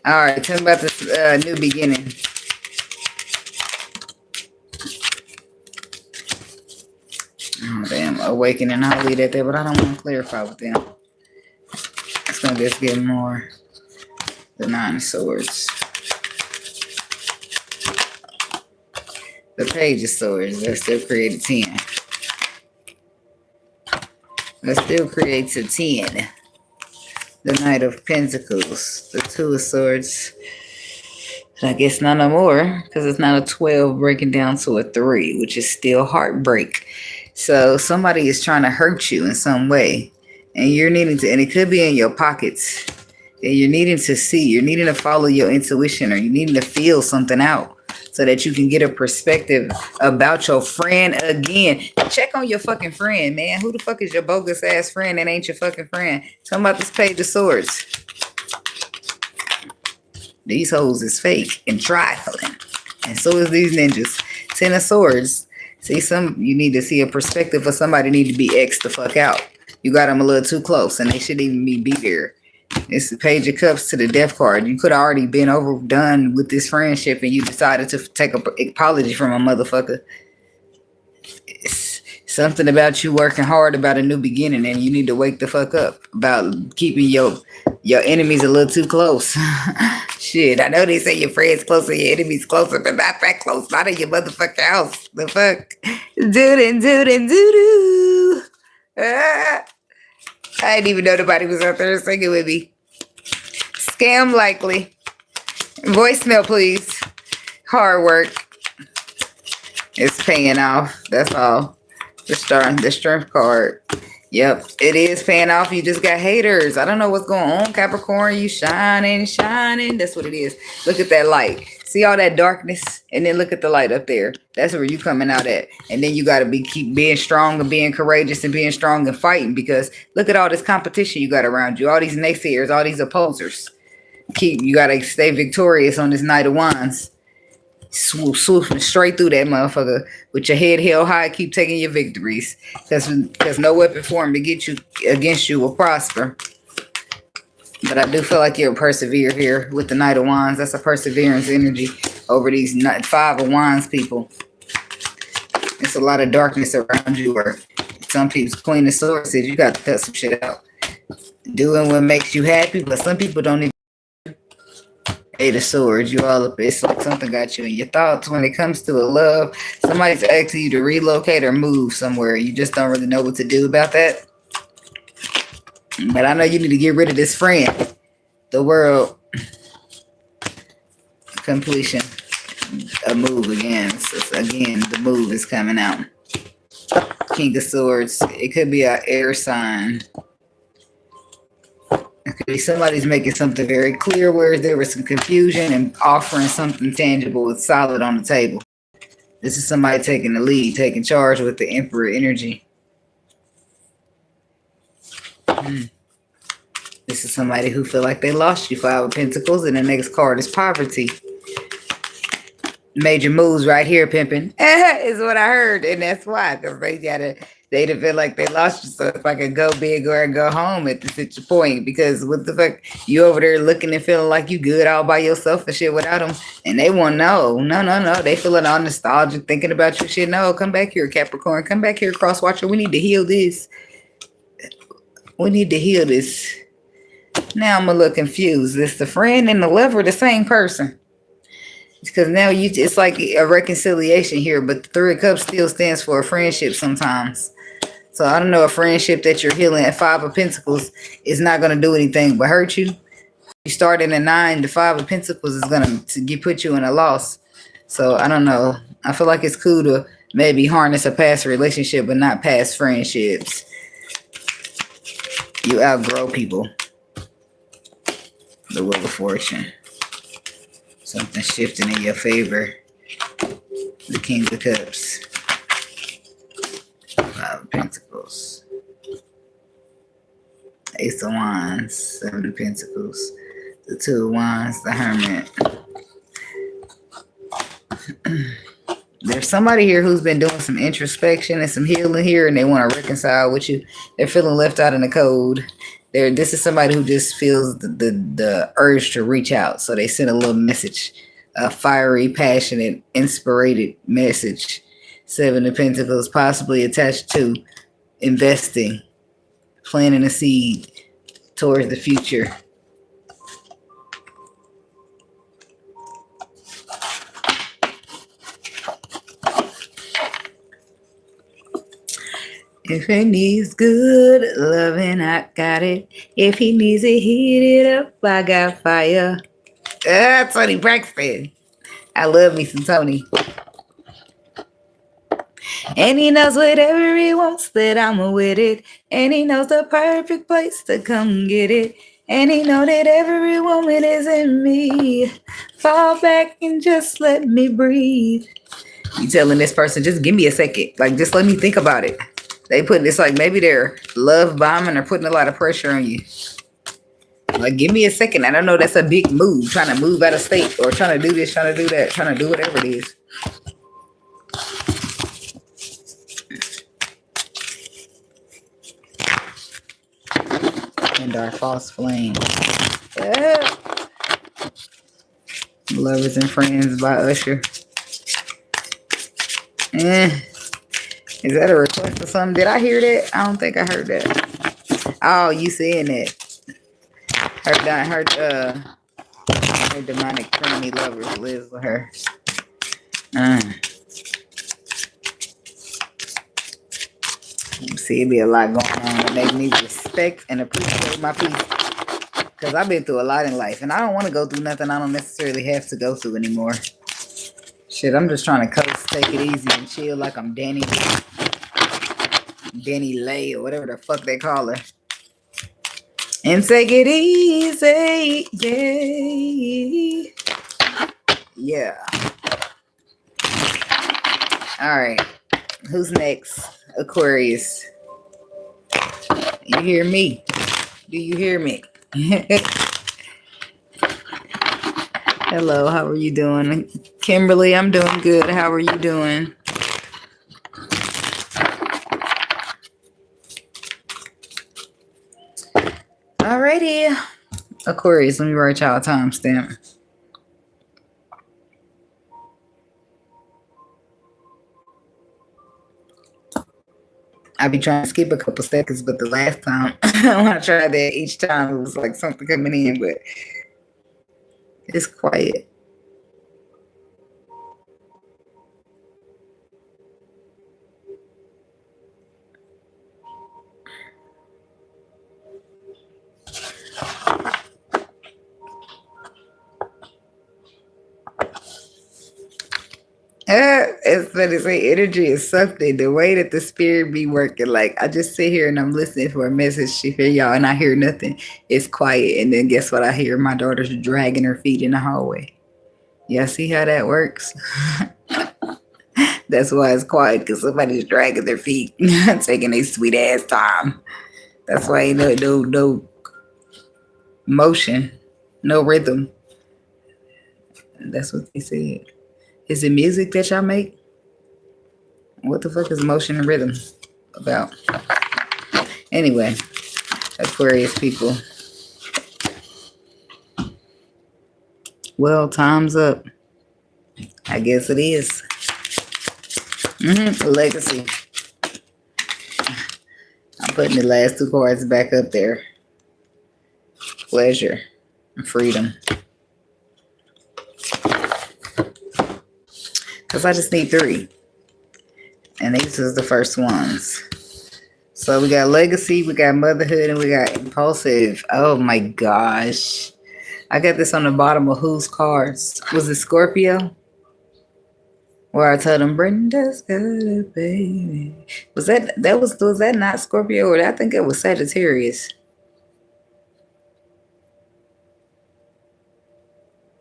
S1: Alright, tell me about this new beginning. Oh, damn. Awakening. I'll leave that there, but I don't want to clarify with them. It's going to just get more. The Nine of Swords. The Page of Swords. That still creates a 10. That still creates a 10. The Knight of Pentacles. The Two of Swords. I guess not no more. Because it's not a 12 breaking down to a 3. Which is still heartbreak. So somebody is trying to hurt you in some way. And you're needing to, and it could be in your pockets. And you're needing to see, you're needing to follow your intuition, or you're needing to feel something out so that you can get a perspective about your friend again. Check on your fucking friend, man. Who the fuck is your bogus ass friend that ain't your fucking friend? Talking about this Page of Swords. These hoes is fake and trifling. And so is these ninjas. Ten of Swords. See, you need to see a perspective of somebody need to be X the fuck out. You got them a little too close, and they shouldn't even be there. It's the Page of Cups to the Death card. You could have already been overdone with this friendship, and you decided to take an apology from a motherfucker. It's something about you working hard about a new beginning, and you need to wake the fuck up about keeping your enemies a little too close. Shit, I know they say your friends closer, your enemies closer, but not that close. Not in your motherfucking house. The fuck? Doo-doo. Ah. I didn't even know nobody was out there singing with me. Scam likely. Voicemail, please. Hard work. It's paying off. That's all. The strength card. Yep, it is paying off. You just got haters. I don't know what's going on, Capricorn. You shining. That's what it is. Look at that light. See all that darkness? And then look at the light up there. That's where you coming out at. And then you got to keep being strong and being courageous and being strong and fighting, because look at all this competition you got around you. All these naysayers, all these opposers. You got to stay victorious on this Knight of Wands. Swooping straight through that motherfucker with your head held high. Keep taking your victories, because no weapon formed against you will prosper. But I do feel like you'll persevere here with the Knight of Wands. That's a perseverance energy over these Five of Wands people. It's a lot of darkness around you, or some people's Queen of Swords says you got to cut some shit out. Doing what makes you happy, but some people don't even. Eight of Swords, you all up. It's like something got you in your thoughts when it comes to a love. Somebody's asking you to relocate or move somewhere. You just don't really know what to do about that. But I know you need to get rid of this friend. The world. Completion. A move again. So again, the move is coming out. King of Swords. It could be an air sign. It could be somebody's making something very clear, whereas there was some confusion, and offering something tangible and solid on the table. This is somebody taking the lead, taking charge with the Emperor energy. This is somebody who feel like they lost you. Five of Pentacles, and the next card is poverty. Major moves right here, pimping, is what I heard, and that's why, because they feel like they lost you. So if I could go big or go home at the point, because what the fuck, you over there looking and feeling like you good all by yourself and shit without them, and they want no. They feeling all nostalgic, thinking about your shit. No, come back here, Capricorn. Come back here, Crosswatcher. We need to heal this. Now I'm a little confused. Is the friend and the lover the same person? Because now it's like a reconciliation here, but the Three of Cups still stands for a friendship sometimes. So I don't know, a friendship that you're healing at Five of Pentacles is not going to do anything but hurt you. You start in a 9, the Five of Pentacles is going to put you in a loss. So I don't know. I feel like it's cool to maybe harness a past relationship, but not past friendships. You outgrow people. The Wheel of Fortune. Something shifting in your favor. The King of Cups. Five of Pentacles. Ace of Wands. Seven of Pentacles. The Two of Wands. The Hermit. There's somebody here who's been doing some introspection and some healing here, and they want to reconcile with you. They're feeling left out in the cold. This is somebody who just feels the urge to reach out. So they send a little message, a fiery, passionate, inspirated message. Seven of Pentacles, possibly attached to investing, planting a seed towards the future. If he needs good loving, I got it. If he needs it, heat it up, I got fire. Tony Braxton. I love me some Tony. And he knows whatever he wants, that I'm with it. And he knows the perfect place to come get it. And he know that every woman is in me. Fall back and just let me breathe. You telling this person, just give me a second. Like, just let me think about it. They putting this like maybe they're love bombing or putting a lot of pressure on you. Like, give me a second. I don't know. That's a big move. Trying to move out of state or trying to do this, trying to do that, trying to do whatever it is. and our false flame. Yeah. Lovers and Friends by Usher. Is that a request or something? Did I hear that? I don't think I heard that. Oh, you saying that? Her demonic friendly lovers lives with her. See, it be a lot going on that make me respect and appreciate my peace. Because I've been through a lot in life, and I don't want to go through nothing I don't necessarily have to go through anymore. Shit, I'm just trying to coast, take it easy, and chill like I'm Danny Lay, or whatever the fuck they call her. And take it easy, yeah. All right, who's next? Aquarius. You hear me? Do you hear me? Hello, how are you doing? Kimberly, I'm doing good. How are you doing? Alrighty. Aquarius, let me write y'all a timestamp. I be trying to skip a couple seconds, but the last time when I tried that, each time it was like something coming in, but it's quiet. It's funny, say energy is something. The way that the spirit be working, like I just sit here and I'm listening for a message to hear y'all, and I hear nothing. It's quiet, and then guess what? I hear my daughter's dragging her feet in the hallway. Y'all see how that works? That's why it's quiet, because somebody's dragging their feet, taking a sweet ass time. That's why ain't no motion, no rhythm. That's what they said. Is it music that y'all make? What the fuck is motion and rhythm about? Anyway, Aquarius people. Well, time's up. I guess it is. Legacy. I'm putting the last two cards back up there. Pleasure and freedom. Because I just need 3. And these is the first ones. So we got legacy, we got motherhood, and we got impulsive. Oh my gosh. I got this on the bottom of whose cards? Was it Scorpio? Where I told him, Brenda's got a baby. Was that not Scorpio? Or I think it was Sagittarius.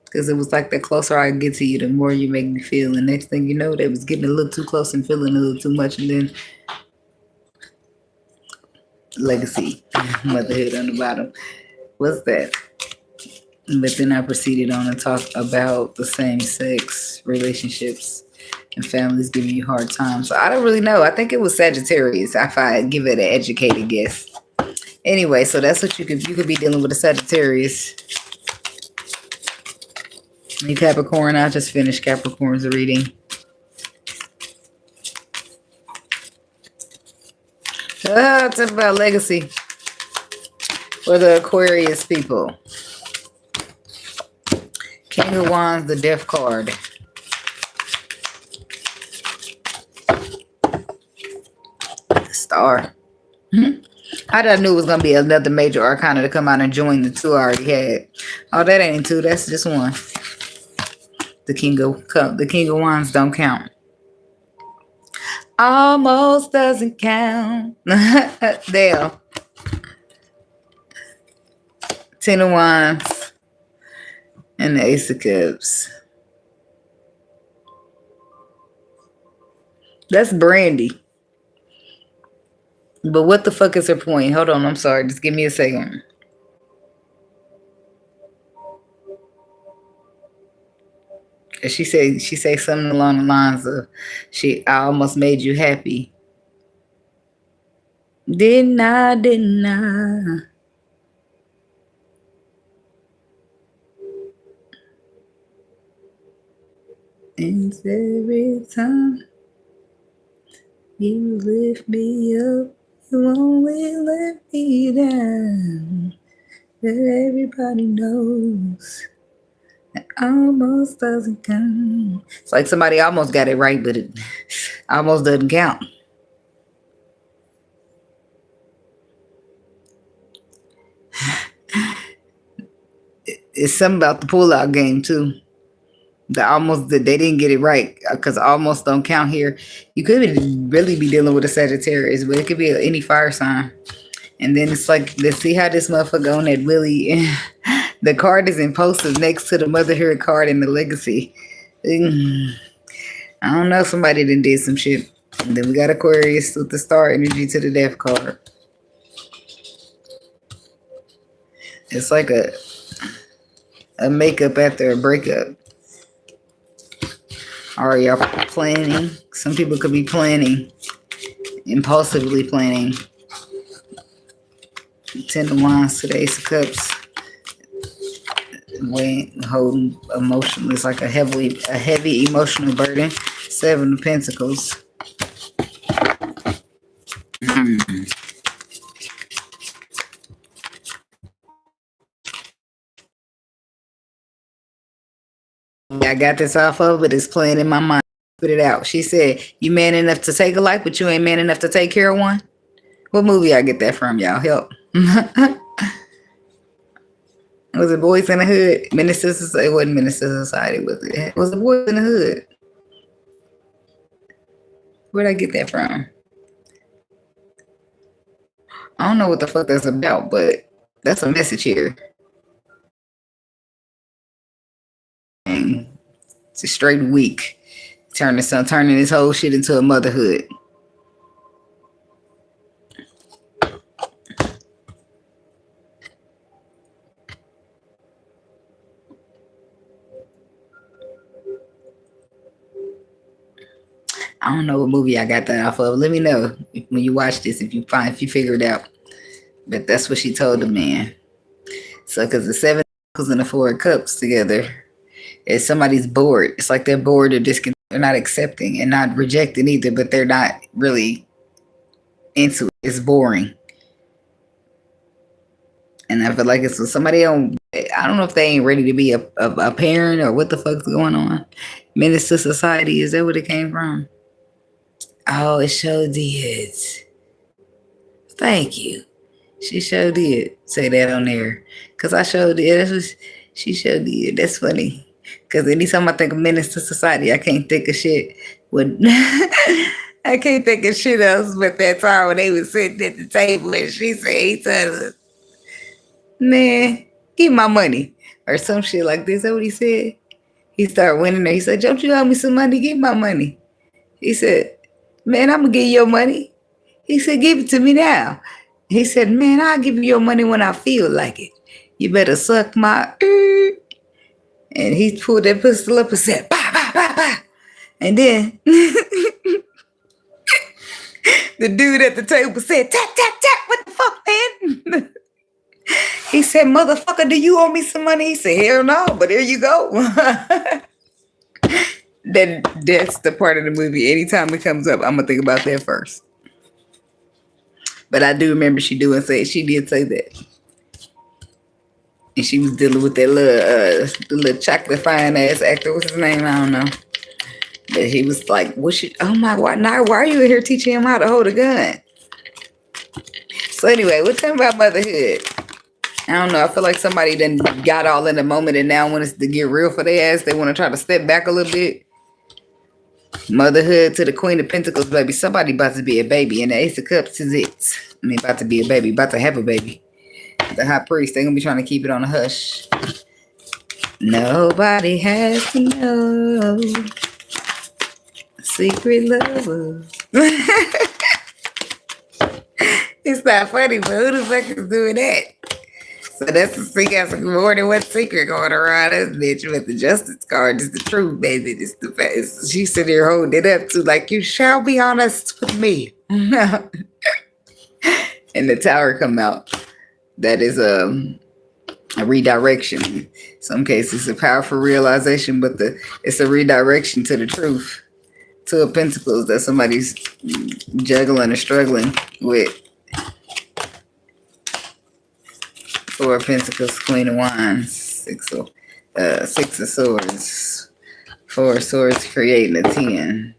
S1: Because it was like the closer I get to you, the more you make me feel. And next thing you know, they was getting a little too close and feeling a little too much. And then legacy, motherhood on the bottom. What's that? But then I proceeded on to talk about the same-sex relationships and families giving you hard time. So I don't really know. I think it was Sagittarius, if I give it an educated guess. Anyway, so that's what you could be dealing with a Sagittarius. Me Capricorn, I just finished Capricorn's reading. Talk about legacy for the Aquarius people. King of Wands, the Death card. The Star. How did I knew it was going to be another major arcana to come out and join the 2 I already had? Oh, that ain't 2. That's just 1. The King of Wands don't count. Almost doesn't count. There. 10 of Wands. And the Ace of Cups. That's Brandy. But what the fuck is her point? Hold on, I'm sorry. Just give me a second. She say something along the lines of, I almost made you happy. Didn't I? And every time you lift me up, you only let me down. But everybody knows that almost doesn't count. It's like somebody almost got it right, but it almost doesn't count. It's something about the pull-out game too. They didn't get it right because almost don't count here. You could really be dealing with a Sagittarius, but it could be any fire sign. And then it's like, let's see how this motherfucker on that Willie. The card is impulsive next to the motherhood card and the legacy. I don't know. Somebody did some shit. And then we got Aquarius with the star energy to the death card. It's like a makeup after a breakup. Are y'all planning? Some people could be planning, impulsively planning. 10 of Wands to the Ace of Cups. Holding emotional. It's like a heavy emotional burden. 7 of Pentacles. I got this off of, but it's playing in my mind. Put it out. She said, "You man enough to take a life, but you ain't man enough to take care of one." What movie I get that from, y'all? Help. Was it Boys in the Hood? Minister Society. It wasn't Minister Society, was it? It was the Boys in the Hood. Where'd I get that from? I don't know what the fuck that's about, but that's a message here. And it's a straight week. Turning this whole shit into a motherhood. I don't know what movie I got that off of. Let me know when you watch this if you figure it out. But that's what she told the man. So, because the 7 and the 4 of Cups together, is somebody's bored. It's like they're bored or discontent. They're not accepting and not rejecting either, but they're not really into it. It's boring. And I feel like it's with somebody on. I don't know if they ain't ready to be a parent or what the fuck's going on. Menace to society. Is that what it came from? Oh, it sure did. Thank you. She sure did say that on there. Because I sure did. That's what she sure did. That's funny. Because anytime I think of menace to society, I can't think of shit. I can't think of shit else but that time when they was sitting at the table and she said each other, "Man, give my money." Or some shit like this. Is that what he said? He started winning there. He said, "Don't you owe me some money? Give my money." He said, "Man, I'm going to give you your money." He said, "Give it to me now." He said, "Man, I'll give you your money when I feel like it. You better suck my..." And he pulled that pistol up and said, "Bah, bah, bah, bah." And then the dude at the table said, "Tap, tap, tap. What the fuck, man?" He said, "Motherfucker, do you owe me some money?" He said, "Hell no, but here you go." That's the part of the movie. Anytime it comes up, I'm going to think about that first. But I do remember she did say that. And she was dealing with that little chocolate fine ass actor. What's his name? I don't know. But he was like, "Oh my, why are you in here teaching him how to hold a gun?" So anyway, what's talking about motherhood? I don't know. I feel like somebody then got all in the moment and now when it's to get real for their ass, they want to try to step back a little bit. Motherhood to the Queen of Pentacles, baby. Somebody about to be a baby. And the Ace of Cups is it. I mean, about to be a baby. About to have a baby. The High Priest, they're going to be trying to keep it on a hush. Nobody has to know. Secret lover. It's not funny, but who the fuck is doing that? So that's the secret. More than one secret going around this bitch with the Justice card. It's the truth, baby. It's the best. She sitting there holding it up to like, "You shall be honest with me." And the Tower come out. That is a redirection. In some cases, it's a powerful realization, but it's a redirection to the truth. Two of Pentacles that somebody's juggling or struggling with. Four of Pentacles, Queen of Wands, Six of Swords, Four of Swords, creating a 10.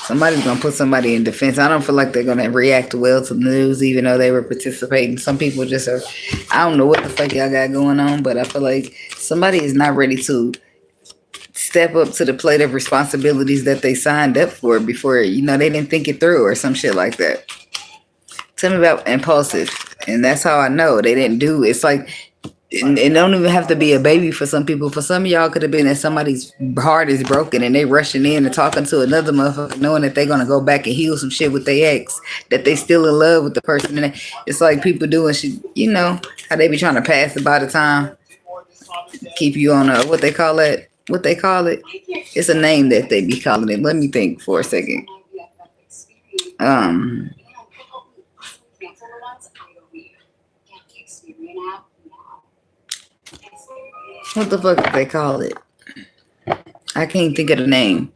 S1: Somebody's going to put somebody in defense. I don't feel like they're going to react well to the news, even though they were participating. Some people just are, I don't know what the fuck y'all got going on, but I feel like somebody is not ready to step up to the plate of responsibilities that they signed up for before, they didn't think it through or some shit like that. Tell me about impulsive. And that's how I know they didn't do it. It's like, it don't even have to be a baby for some people. For some of y'all, could have been that somebody's heart is broken and they rushing in and talking to another motherfucker, knowing that they're gonna go back and heal some shit with their ex, that they still in love with the person. And it's like people doing shit, how they be trying to pass it by the time, keep you on a what they call it. It's a name that they be calling it. Let me think for a second. What the fuck do they call it? I can't think of the name.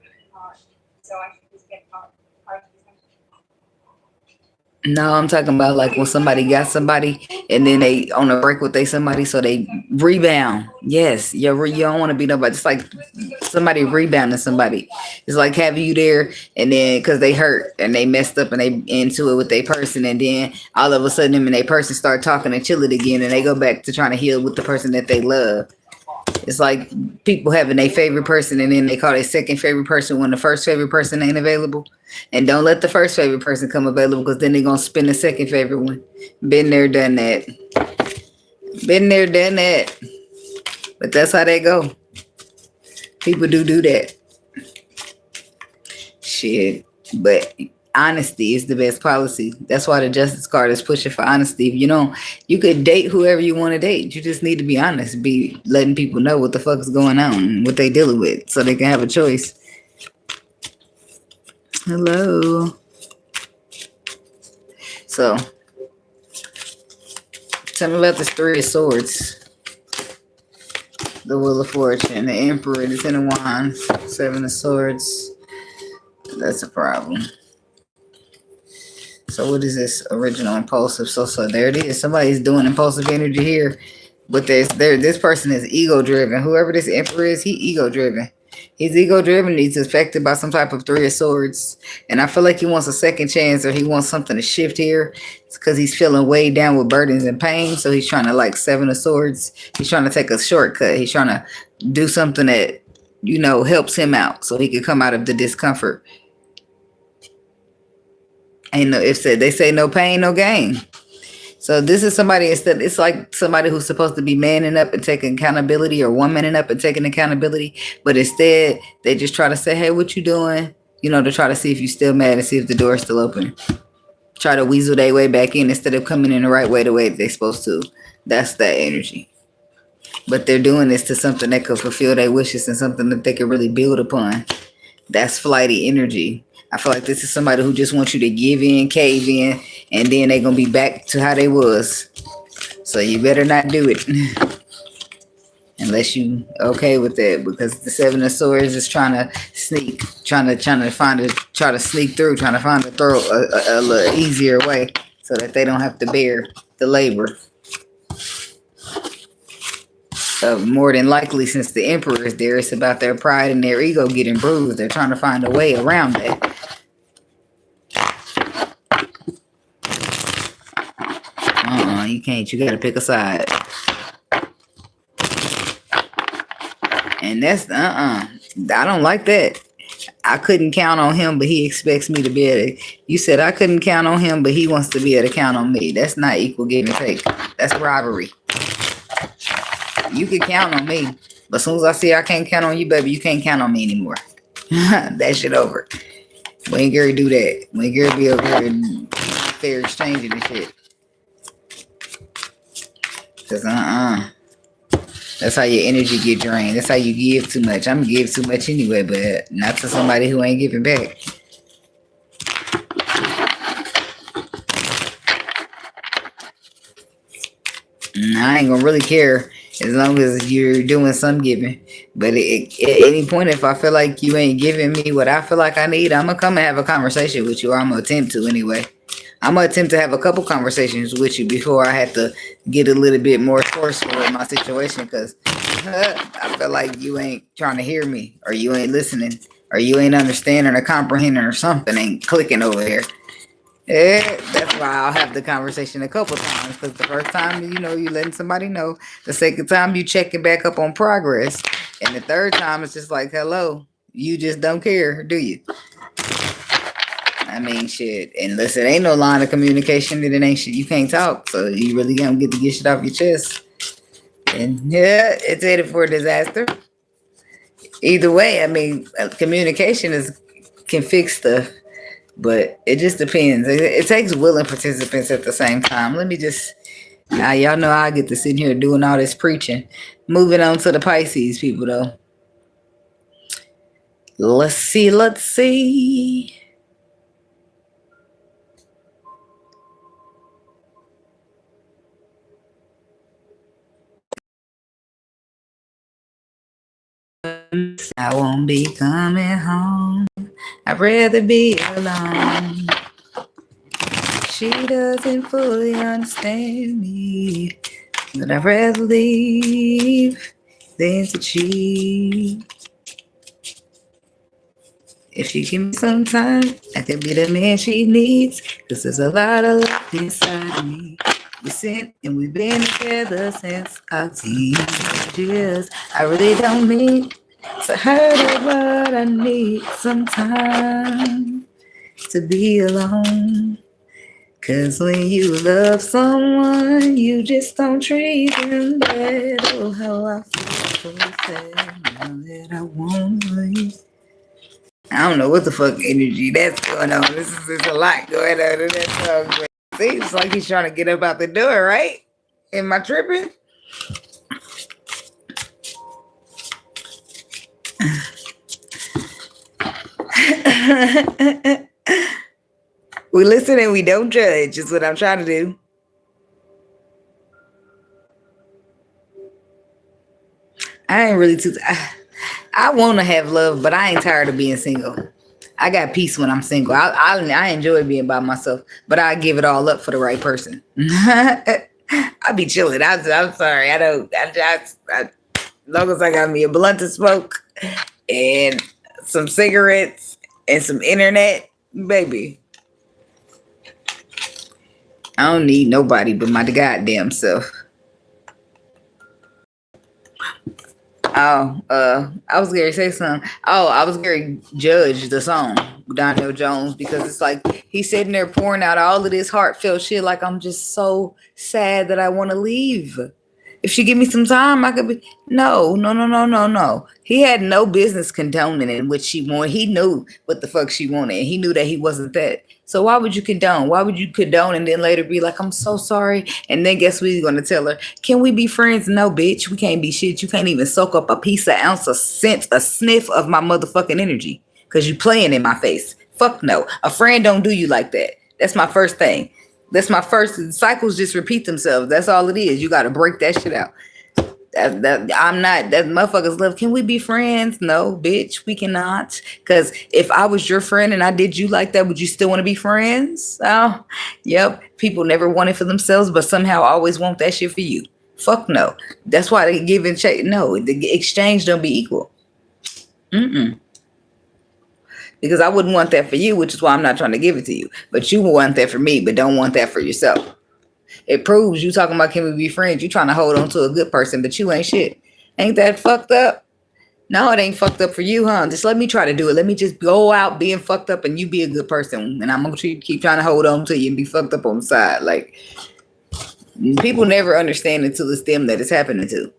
S1: No, I'm talking about like when somebody got somebody and then they on a break with somebody, so they rebound. Yes, you don't want to be nobody. It's like somebody rebounding somebody. It's like having you there and then because they hurt and they messed up and they into it with their person, and then all of a sudden them and their person start talking and chill it again, and they go back to trying to heal with the person that they love. It's like people having their favorite person and then they call their second favorite person when the first favorite person ain't available. And don't let the first favorite person come available, because then they're going to spin the second favorite one. Been there, done that. Been there, done that. But that's how they go. People do that. Shit. But honesty is the best policy. That's why the Justice card is pushing for honesty. You could date whoever you want to date. You just need to be honest. Be letting people know what the fuck is going on, what they dealing with, so they can have a choice. Hello. So, tell me about this Three of Swords. The Wheel of Fortune, the Emperor, the Ten of Wands, Seven of Swords. That's a problem. So what is this? Original impulsive. So there it is. Somebody's doing impulsive energy here. But this person is ego driven. Whoever this Emperor is, he ego driven. He's ego driven. He's affected by some type of Three of Swords. And I feel like he wants a second chance, or he wants something to shift here. It's because he's feeling weighed down with burdens and pain. So he's trying to, like Seven of Swords, he's trying to take a shortcut. He's trying to do something that, helps him out so he can come out of the discomfort. And if they say no pain, no gain. So this is somebody, it's like somebody who's supposed to be manning up and taking accountability, or womaning up and taking accountability. But instead, they just try to say, hey, what you doing? To try to see if you're still mad and see if the door is still open. Try to weasel their way back in instead of coming in the right way, the way they're supposed to. That's that energy. But they're doing this to something that could fulfill their wishes and something that they could really build upon. That's flighty energy. I feel like this is somebody who just wants you to give in, cave in, and then they're going to be back to how they was. So you better not do it. Unless you okay with that, because the Seven of Swords is trying to sneak, trying to sneak through, trying to find a little easier way so that they don't have to bear the labor. More than likely, since the Emperor is there, it's about their pride and their ego getting bruised. They're trying to find a way around that. You can't. You got to pick a side. And that's, I don't like that. I couldn't count on him, but he expects me to be able to. You said I couldn't count on him, but he wants to be able to count on me. That's not equal give and take. That's robbery. You can count on me, but as soon as I see I can't count on you, baby, you can't count on me anymore. That shit over. We ain't gonna do that. We ain't gonna be over here and fair exchanging and shit. Cause that's how your energy get drained. That's how you give too much. I'm gonna give too much anyway, but not to somebody who ain't giving back. I ain't gonna really care as long as you're doing some giving. But at any point, if I feel like you ain't giving me what I feel like I need, I'm gonna come and have a conversation with you, or I'm gonna attempt to anyway. I'm gonna attempt to have a couple conversations with you before I have to get a little bit more forceful in my situation, because I feel like you ain't trying to hear me, or you ain't listening, or you ain't understanding or comprehending, or something ain't clicking over here. Yeah, that's why I'll have the conversation a couple times, because the first time, you letting somebody know. The second time, you checking back up on progress. And the third time, it's just like, hello, you just don't care, do you? I mean, shit. Unless it ain't no line of communication, then it ain't shit. You can't talk, so you really gonna get to get shit off your chest. And yeah, it's headed for a disaster. Either way, I mean, communication can fix stuff. But it just depends. It takes willing participants at the same time. Let me just, now y'all know I get to sit here doing all this preaching. Moving on to the Pisces people, though. Let's see. I won't be coming home. I'd rather be alone. She doesn't fully understand me, but I'd rather leave than to cheat. If she give me some time, I could be the man she needs, cause there's a lot of love inside of me. We sit and we've been together since our teenage years. I really don't need to hurt her, but I need some time to be alone. Cause when you love someone, you just don't treat them bad. Oh, how I feel so sad now that I won't leave. I don't know what the fuck energy that's going on. This is a lot going on in that song. Seems like he's trying to get up out the door, right? Am I tripping? We listen and we don't judge, is what I'm trying to do. I ain't really too. I want to have love, but I ain't tired of being single. I got peace when I'm single. I enjoy being by myself, but I give it all up for the right person. I be chilling. I'm sorry. I don't. As long as I got me a blunt to smoke and some cigarettes and some internet, baby, I don't need nobody but my goddamn self. Oh, I was gonna say something. Oh, I was gonna judge the song, Donnell Jones, because it's like he's sitting there pouring out all of this heartfelt shit. Like, I'm just so sad that I want to leave. If she give me some time, I could be. No. He had no business condoning in what she wanted. He knew what the fuck she wanted. And he knew that he wasn't that. So why would you condone? Why would you condone and then later be like, I'm so sorry? And then guess what he's gonna tell her? Can we be friends? No, bitch. We can't be shit. You can't even soak up a piece of ounce, a scent, a sniff of my motherfucking energy. Cause you playing in my face. Fuck no. A friend don't do you like that. That's my first thing. That's my first. Cycles just repeat themselves. That's all it is. You got to break that shit out. I'm not. That motherfuckers love. Can we be friends? No, bitch, we cannot. Because if I was your friend and I did you like that, would you still want to be friends? Oh, yep. People never want it for themselves, but somehow always want that shit for you. Fuck no. That's why they give and take. No, the exchange don't be equal. Because I wouldn't want that for you, which is why I'm not trying to give it to you. But you want that for me, but don't want that for yourself. It proves you talking about can we be friends. You trying to hold on to a good person, but you ain't shit. Ain't that fucked up? No, it ain't fucked up for you, huh? Just let me try to do it. Let me just go out being fucked up and you be a good person. And I'm going to keep trying to hold on to you and be fucked up on the side. Like, people never understand until it's them that it's happening to.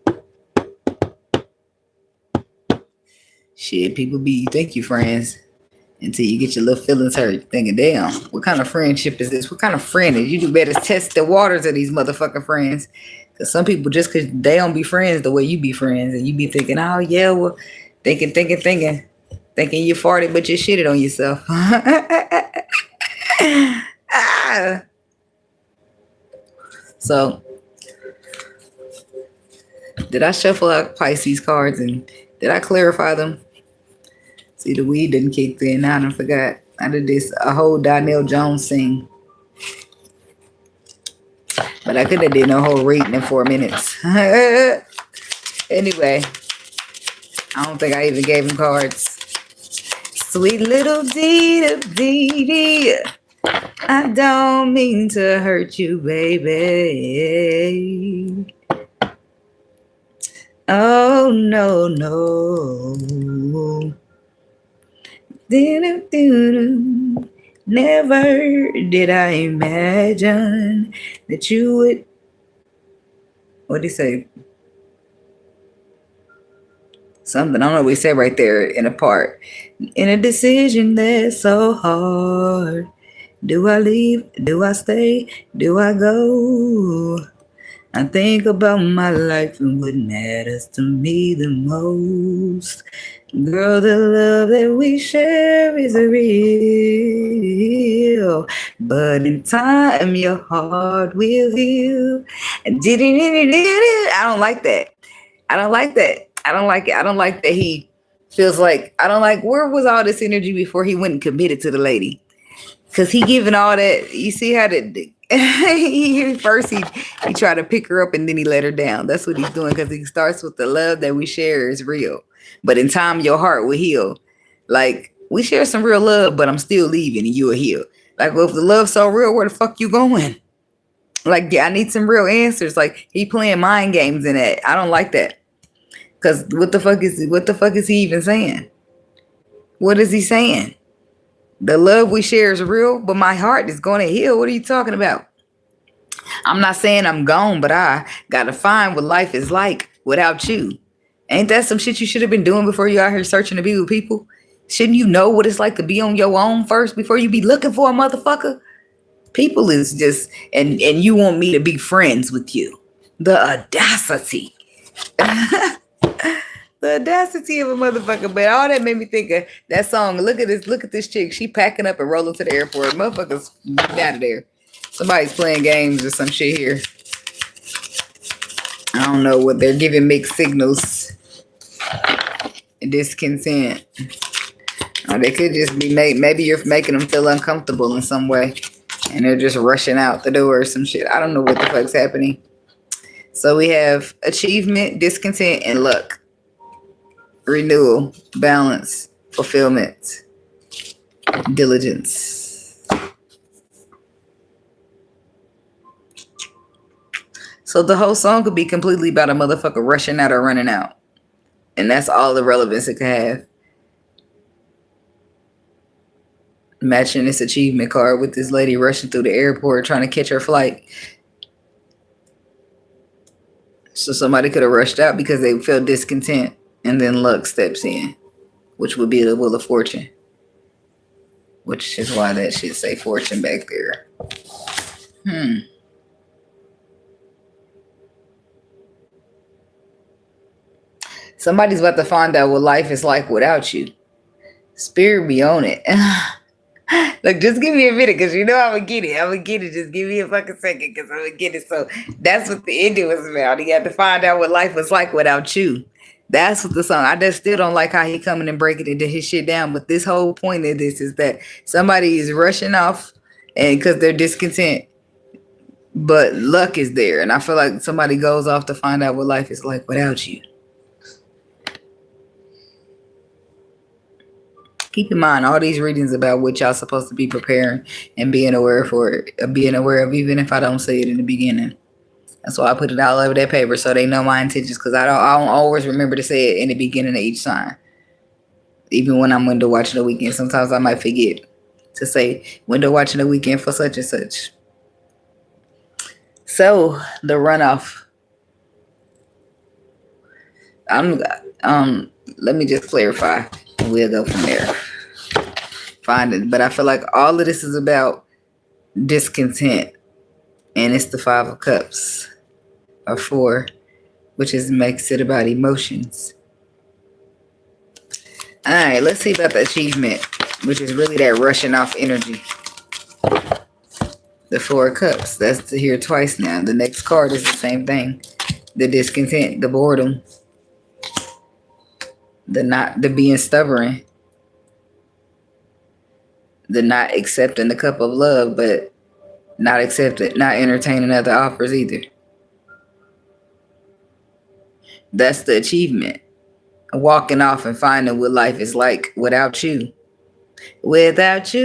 S1: Shit, people be, think you friends until you get your little feelings hurt, thinking, damn, what kind of friendship is this? What kind of friend is you? Do better test the waters of these motherfucking friends. Because some people, just because they don't be friends the way you be friends, and you be thinking, oh yeah, well, thinking you farted, but you shitted on yourself. So Did I shuffle out Pisces cards and did I clarify them? See, the weed didn't kick in. I done forgot. I did this a whole Donnell Jones thing. But I could have did a whole reading in 4 minutes. Anyway, I don't think I even gave him cards. Sweet little dee dee. I don't mean to hurt you, baby. Oh, no, no. Never did I imagine that you would. What did he say? Something. I don't know what he said right there in a part. In a decision that's so hard. Do I leave? Do I stay? Do I go? I think about my life and what matters to me the most. Girl, the love that we share is real. But in time, your heart will heal. I don't like that. I don't like that. I don't like it. I don't like that he feels like, I don't like, where was all this energy before he went and committed to the lady? Because he giving all that, you see how that, first he tried to pick her up and then he let her down. That's what he's doing, because he starts with the love that we share is real. But in time, your heart will heal. Like, we share some real love, but I'm still leaving and you will heal. Like, well, if the love's so real, where the fuck you going? Like, yeah, I need some real answers. Like, he playing mind games in that. I don't like that. Because what the fuck is he even saying? What is he saying? The love we share is real, but my heart is going to heal. What are you talking about? I'm not saying I'm gone, but I got to find what life is like without you. Ain't that some shit you should have been doing before you out here searching to be with people? Shouldn't you know what it's like to be on your own first before you be looking for a motherfucker? People is just, and you want me to be friends with you. The audacity. The audacity of a motherfucker. But all that made me think of that song. Look at this chick. She packing up and rolling to the airport. Motherfuckers out of there. Somebody's playing games or some shit here. I don't know what they're giving mixed signals. Discontent. Or they could just be maybe you're making them feel uncomfortable in some way. And they're just rushing out the door or some shit. I don't know what the fuck's happening. So we have achievement, discontent, and luck. Renewal, balance, fulfillment, diligence. So the whole song could be completely about a motherfucker rushing out or running out. And that's all the relevance it could have. Matching this achievement card with this lady rushing through the airport trying to catch her flight. So somebody could have rushed out because they felt discontent. And then luck steps in, which would be the wheel of fortune. Which is why that should say fortune back there. Somebody's about to find out what life is like without you. Spirit be on it. Look, just give me a minute, because you know I'm going to get it. I'm going to get it. Just give me a fucking second, because I'm going to get it. So that's what the ending was about. He had to find out what life was like without you. That's what the song. I just still don't like how he coming and breaking into his shit down. But this whole point of this is that somebody is rushing off and because they're discontent. But luck is there. And I feel like somebody goes off to find out what life is like without you. Keep in mind, all these readings about what y'all supposed to be preparing and being aware for it, being aware of, even if I don't say it in the beginning. That's why I put it all over that paper so they know my intentions, because I don't always remember to say it in the beginning of each sign. Even when I'm window watching the weekend, sometimes I might forget to say window watching the weekend for such and such. So the runoff. Let me just clarify. We'll go from there. Find it. But I feel like all of this is about discontent. And it's the 5 of Cups. Or 4. Which makes it about emotions. Alright, let's see about the achievement. Which is really that rushing off energy. The 4 of Cups. That's here twice now. The next card is the same thing. the discontent, the boredom, the being stubborn, the not accepting the cup of love, but not entertaining other offers either. That's the achievement. Walking off and finding what life is like without you. Without you.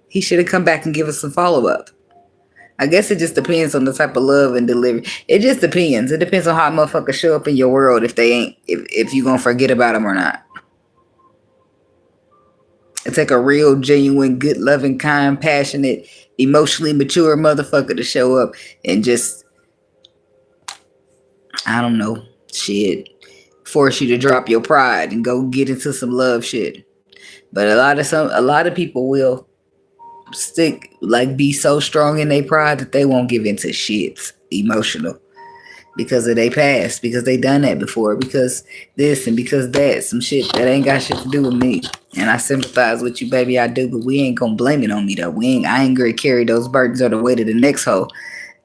S1: He should have come back and give us some follow-up. I guess it just depends on the type of love and delivery. It just depends. It depends on how motherfuckers show up in your world if you gonna forget about them or not. It take a real, genuine, good, loving, kind, passionate, emotionally mature motherfucker to show up and just, I don't know, shit, force you to drop your pride and go get into some love shit. But a lot of people will be so strong in their pride that they won't give into shit emotional because of their past, because they done that before, because this and because that, some shit that ain't got shit to do with me. And I sympathize with you, baby, I do, but we ain't gonna blame it on me though. I ain't gonna carry those burdens or the weight of the next hoe.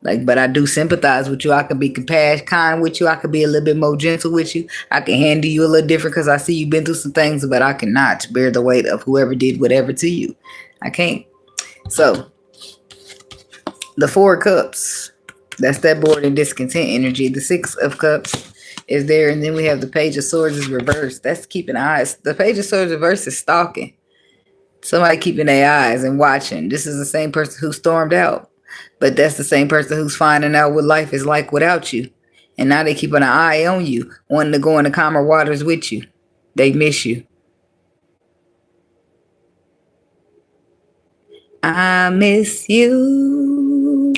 S1: But I do sympathize with you. I can be kind with you. I could be a little bit more gentle with you. I can handle you a little different because I see you've been through some things, but I cannot bear the weight of whoever did whatever to you. I can't. So, the 4 of Cups, that's that bored and discontent energy. The 6 of Cups is there, and then we have the Page of Swords is reversed. That's keeping eyes. The Page of Swords reversed is stalking. Somebody keeping their eyes and watching. This is the same person who stormed out, but that's the same person who's finding out what life is like without you. And now they keeping an eye on you, wanting to go into calmer waters with you. They miss you. I miss you.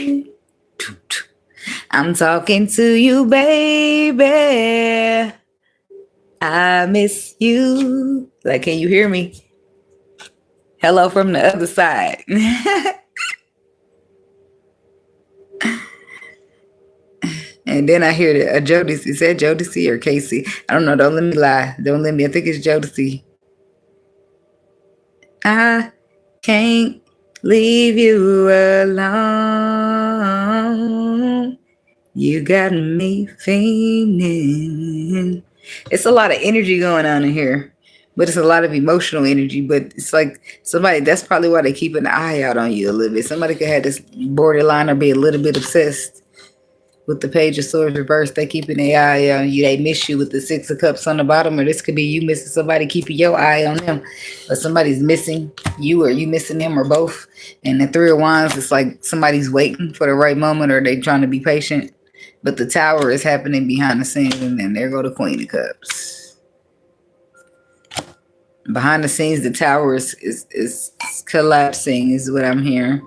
S1: I'm talking to you, baby. I miss you. Like, can you hear me? Hello from the other side. And then I hear a Jodeci. Is that Jodeci or Casey? I don't know. Don't let me lie. Don't let me. I think it's Jodeci. I can't leave you alone. You got me fiending. It's a lot of energy going on in here, but it's a lot of emotional energy. But it's like somebody, that's probably why they keep an eye out on you a little bit. Somebody could have this borderline or be a little bit obsessed with the Page of Swords reversed. They keeping their eye on you. They miss you with the 6 of Cups on the bottom, or this could be you missing somebody, keeping your eye on them, or somebody's missing you, or you missing them, or both. And the 3 of Wands, it's like somebody's waiting for the right moment, or they trying to be patient. But the Tower is happening behind the scenes, and then there go the Queen of Cups. Behind the scenes, the Tower is collapsing, is what I'm hearing.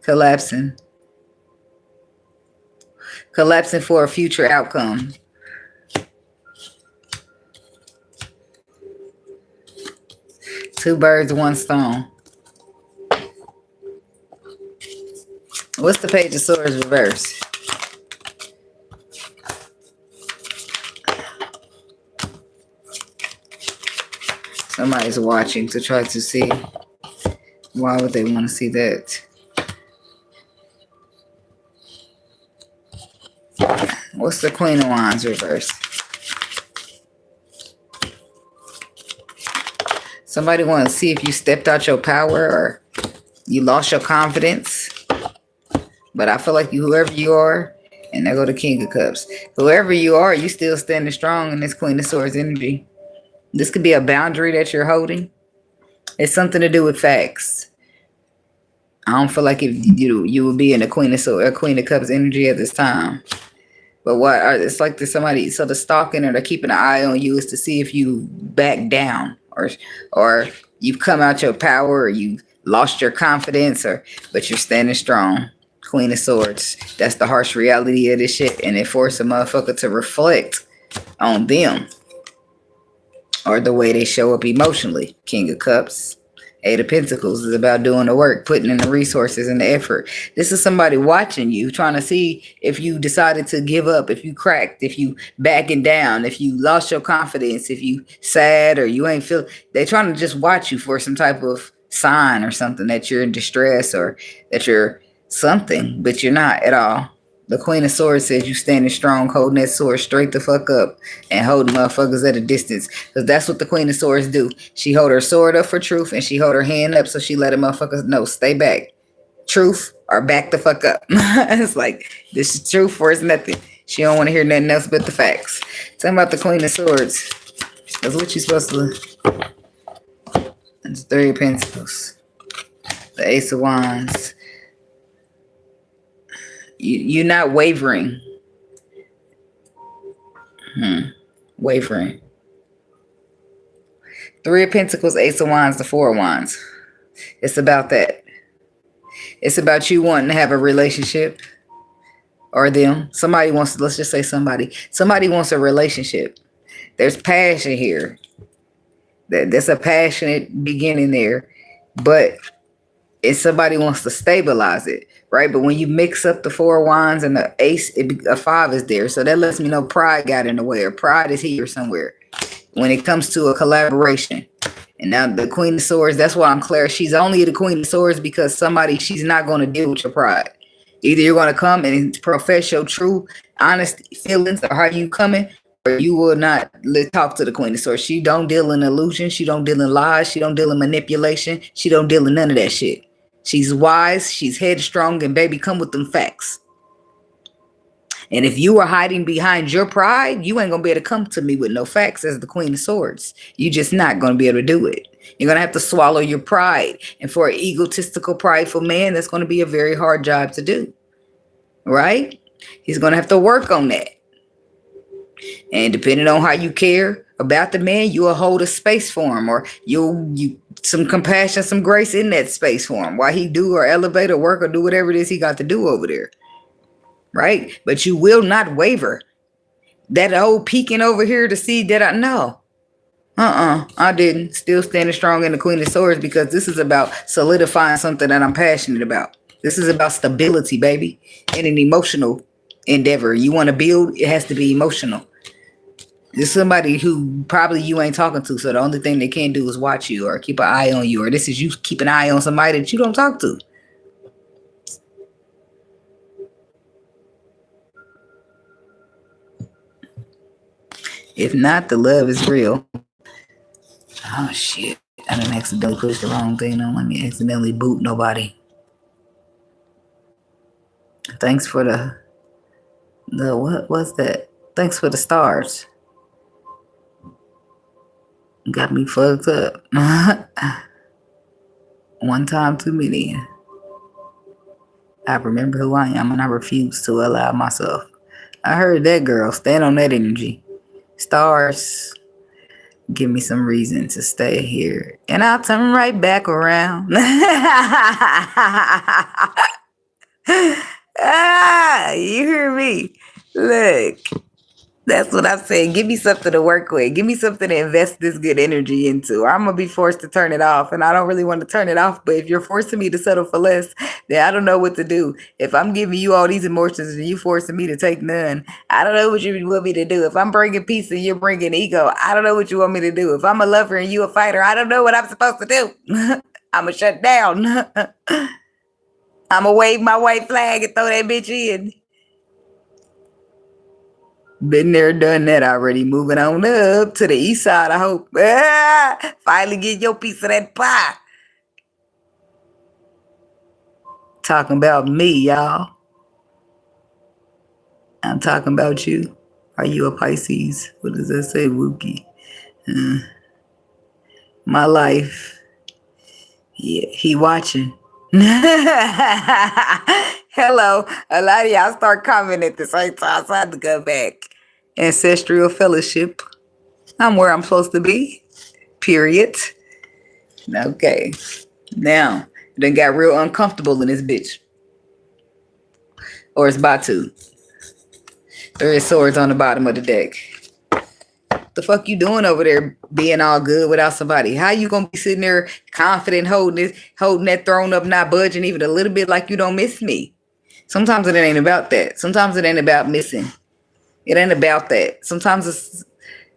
S1: Collapsing for a future outcome. Two birds, one stone. What's the Page of Swords reverse? Somebody's watching to try to see. Why would they want to see that? What's the Queen of Wands reverse? Somebody want to see if you stepped out your power or you lost your confidence. But I feel like whoever you are, and there go the King of Cups. Whoever you are, you still standing strong in this Queen of Swords energy. This could be a boundary that you're holding. It's something to do with facts. I don't feel like if you would be in the Queen of Swords or Queen of Cups energy at this time. But it's like there's somebody, so the stalking or they're keeping an eye on you is to see if you back down or you've come out your power or you lost your confidence but you're standing strong. Queen of Swords. That's the harsh reality of this shit, and it forces a motherfucker to reflect on them or the way they show up emotionally. King of Cups. 8 of Pentacles is about doing the work, putting in the resources and the effort. This is somebody watching you, trying to see if you decided to give up, if you cracked, if you backing down, if you lost your confidence, if you sad or you ain't feel. They're trying to just watch you for some type of sign or something that you're in distress or that you're something, but you're not at all. The Queen of Swords says you standing strong, holding that sword straight the fuck up and holding motherfuckers at a distance. Because that's what the Queen of Swords do. She hold her sword up for truth and she hold her hand up so she let a motherfuckers know, stay back. Truth or back the fuck up. It's like, this is truth or it's nothing. She don't want to hear nothing else but the facts. Talking about the Queen of Swords. That's what you're supposed to do. It's 3 of Pentacles. The Ace of Wands. You're not wavering. Wavering. 3 of Pentacles, Ace of Wands, the 4 of Wands. It's about that. It's about you wanting to have a relationship. Or them. Somebody wants, let's just say somebody. Somebody wants a relationship. There's passion here. There's a passionate beginning there. But if somebody wants to stabilize it, right? But when you mix up the 4 of Wands and the Ace, a 5 is there. So that lets me know pride got in the way, or pride is here somewhere when it comes to a collaboration. And now the Queen of Swords, that's why I'm clear. She's only the Queen of Swords because she's not going to deal with your pride. Either you're going to come and profess your true, honest feelings or how you coming, or you will not talk to the Queen of Swords. She don't deal in illusion. She don't deal in lies. She don't deal in manipulation. She don't deal in none of that shit. She's wise, she's headstrong, and baby, come with them facts. And if you are hiding behind your pride, you ain't going to be able to come to me with no facts as the Queen of Swords. You're just not going to be able to do it. You're going to have to swallow your pride. And for an egotistical, prideful man, that's going to be a very hard job to do. Right? He's going to have to work on that. And depending on how you care about the man, you will hold a space for him, or you some compassion, some grace in that space for him while he do or elevate or work or do whatever it is he got to do over there. Right? But you will not waver. That old peeking over here to see that I know. I didn't. Still standing strong in the Queen of Swords because this is about solidifying something that I'm passionate about. This is about stability, baby, in an emotional endeavor. You want to build, it has to be emotional. There's somebody who probably you ain't talking to, so the only thing they can do is watch you or keep an eye on you, or this is you keep an eye on somebody that you don't talk to. If not, the love is real. Oh, shit. I didn't accidentally push the wrong thing on. Let me accidentally boot nobody. Thanks for the what was that? Thanks for the stars. Got me fucked up. One time too many. I remember who I am and I refuse to allow myself. I heard that, girl. Stand on that energy. Stars, give me some reason to stay here. And I'll turn right back around. You hear me? Look. That's what I'm saying. Give me something to work with. Give me something to invest this good energy into. I'm going to be forced to turn it off. And I don't really want to turn it off. But if you're forcing me to settle for less, then I don't know what to do. If I'm giving you all these emotions and you forcing me to take none, I don't know what you want me to do. If I'm bringing peace and you're bringing ego, I don't know what you want me to do. If I'm a lover and you a fighter, I don't know what I'm supposed to do. I'm going to shut down. I'm going to wave my white flag and throw that bitch in. Been there, done that already. Moving on up to the east side, I hope. Finally get your piece of that pie. Talking about me, y'all. I'm talking about you. Are you a Pisces? What does that say, Wookie? My life. Yeah, he watching. Hello. A lot of y'all start commenting at the same time, so I had to go back. Ancestral fellowship. I'm where I'm supposed to be. Period. Okay. Now, done got real uncomfortable in this bitch. Or it's about to. There is swords on the bottom of the deck. The fuck you doing over there being all good without somebody? How you gonna be sitting there confident holding that throne up, not budging even a little bit like you don't miss me? Sometimes it ain't about that. Sometimes it ain't about missing. It ain't about that. Sometimes it's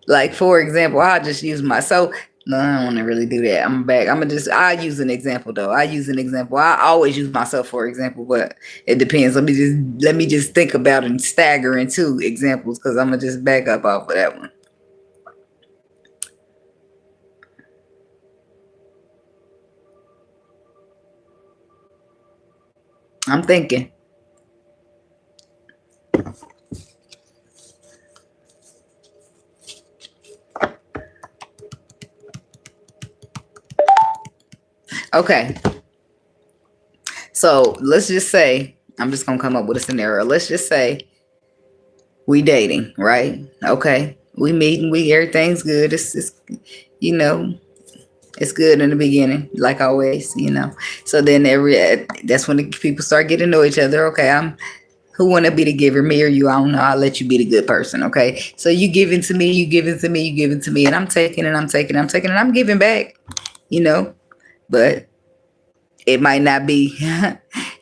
S1: like, for example, I'll just use so No, I don't want to really do that. I'm back. I use an example though. I use an example. I always use myself for example, but it depends. Let me just think about and stagger into examples because I'm gonna just back up off of that one. I'm thinking. Okay. So let's just say I'm just gonna come up with a scenario. Let's just say we dating, right? Okay. We meeting, we everything's good. It's you know, it's good in the beginning, like always, So then that's when the people start getting to know each other. Okay, who want to be the giver, me or you? I don't know. I'll let you be the good person. Okay, so you giving to me, you giving to me, you giving to me, and I'm taking and I'm taking, I'm taking, and I'm giving back. But it might not be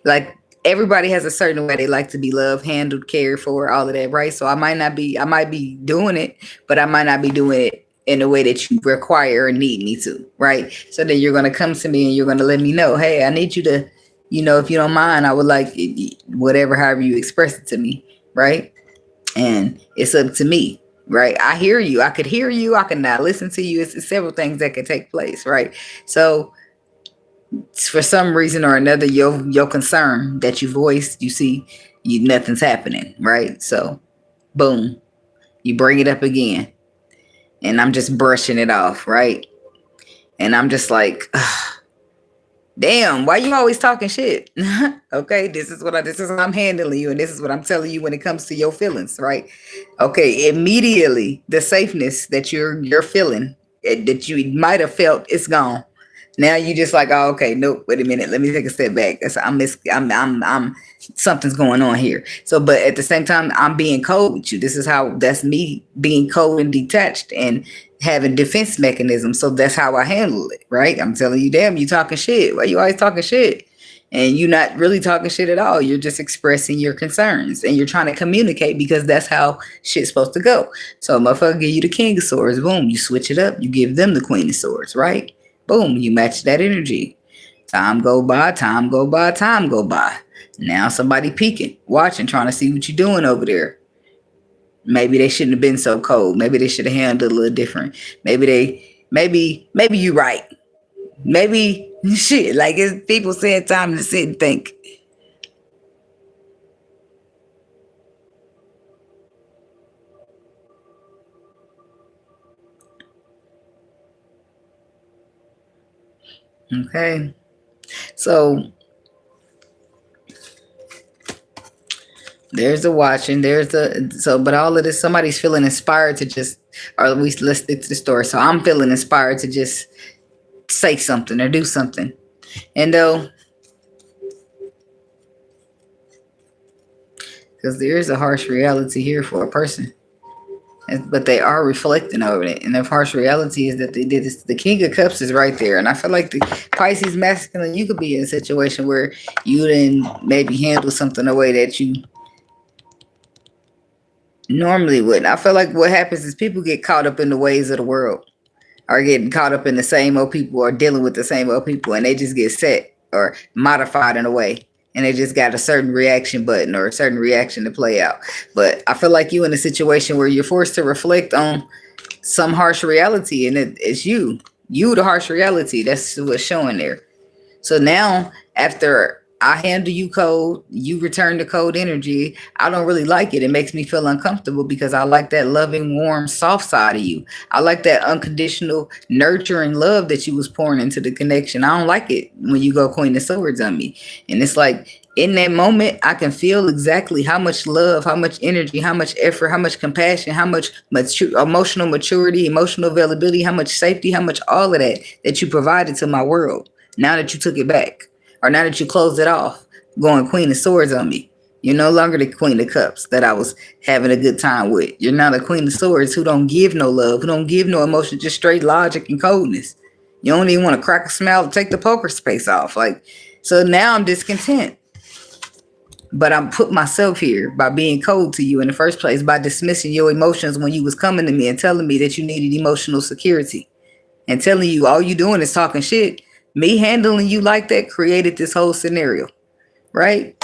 S1: like everybody has a certain way they like to be loved, handled, cared for, all of that, right? So I might be doing it, but I might not be doing it in a way that you require or need me to, right? So then you're gonna come to me and you're gonna let me know, hey, I need you to, if you don't mind, I would like whatever, however you express it to me, right? And it's up to me, right? I hear you. I could hear you. I could not listen to you. It's several things that could take place, right? So for some reason or another, your concern that you voiced, you see, nothing's happening, right? So, boom, you bring it up again, and I'm just brushing it off, right? And I'm just like, damn, why you always talking shit? Okay, this is how I'm handling you, and this is what I'm telling you when it comes to your feelings, right? Okay, immediately the safeness that you're feeling, that you might have felt, it's gone. Now you just like, oh, okay, nope, wait a minute, let me take a step back. I'm something's going on here. So, but at the same time, I'm being cold with you. That's me being cold and detached and having defense mechanisms. So that's how I handle it, right? I'm telling you, damn, you talking shit. Why you always talking shit? And you're not really talking shit at all. You're just expressing your concerns and you're trying to communicate because that's how shit's supposed to go. So motherfucker give you the King of Swords, boom, you switch it up, you give them the Queen of Swords, right? Boom, you match that energy. Time go by, time go by, time go by. Now somebody peeking, watching, trying to see what you're doing over there. Maybe they shouldn't have been so cold. Maybe they should have handled it a little different. Maybe you're right. Maybe shit, like it's people saying time to sit and think. Okay. So there's the watching, but all of this, somebody's feeling inspired to just, or at least let's stick to the story. So I'm feeling inspired to just say something or do something. And though, because there is a harsh reality here for a person, but they are reflecting over it. And the harsh reality is that they did this. The King of Cups is right there. And I feel like the Pisces masculine, you could be in a situation where you didn't maybe handle something the way that you normally wouldn't. I feel like what happens is people get caught up in the ways of the world, or getting caught up in the same old people, or dealing with the same old people, and they just get set or modified in a way, and they just got a certain reaction button or a certain reaction to play out. But I feel like you in a situation where you're forced to reflect on some harsh reality, and it's you the harsh reality. That's what's showing there. So now, after I handle you cold, you return the cold energy, I don't really like it. It makes me feel uncomfortable because I like that loving, warm, soft side of you. I like that unconditional, nurturing love that you was pouring into the connection. I don't like it when you go Queen of Swords on me. And it's like, in that moment, I can feel exactly how much love, how much energy, how much effort, how much compassion, how much emotional maturity, emotional availability, how much safety, how much all of that you provided to my world. Now that you took it back, or now that you closed it off, going Queen of Swords on me. You're no longer the Queen of Cups that I was having a good time with. You're now the Queen of Swords who don't give no love, who don't give no emotion, just straight logic and coldness. You don't even want to crack a smile to take the poker face off. So now I'm discontent. But I'm put myself here by being cold to you in the first place, by dismissing your emotions when you was coming to me and telling me that you needed emotional security and telling you all you doing is talking shit, me handling you like that created this whole scenario, right?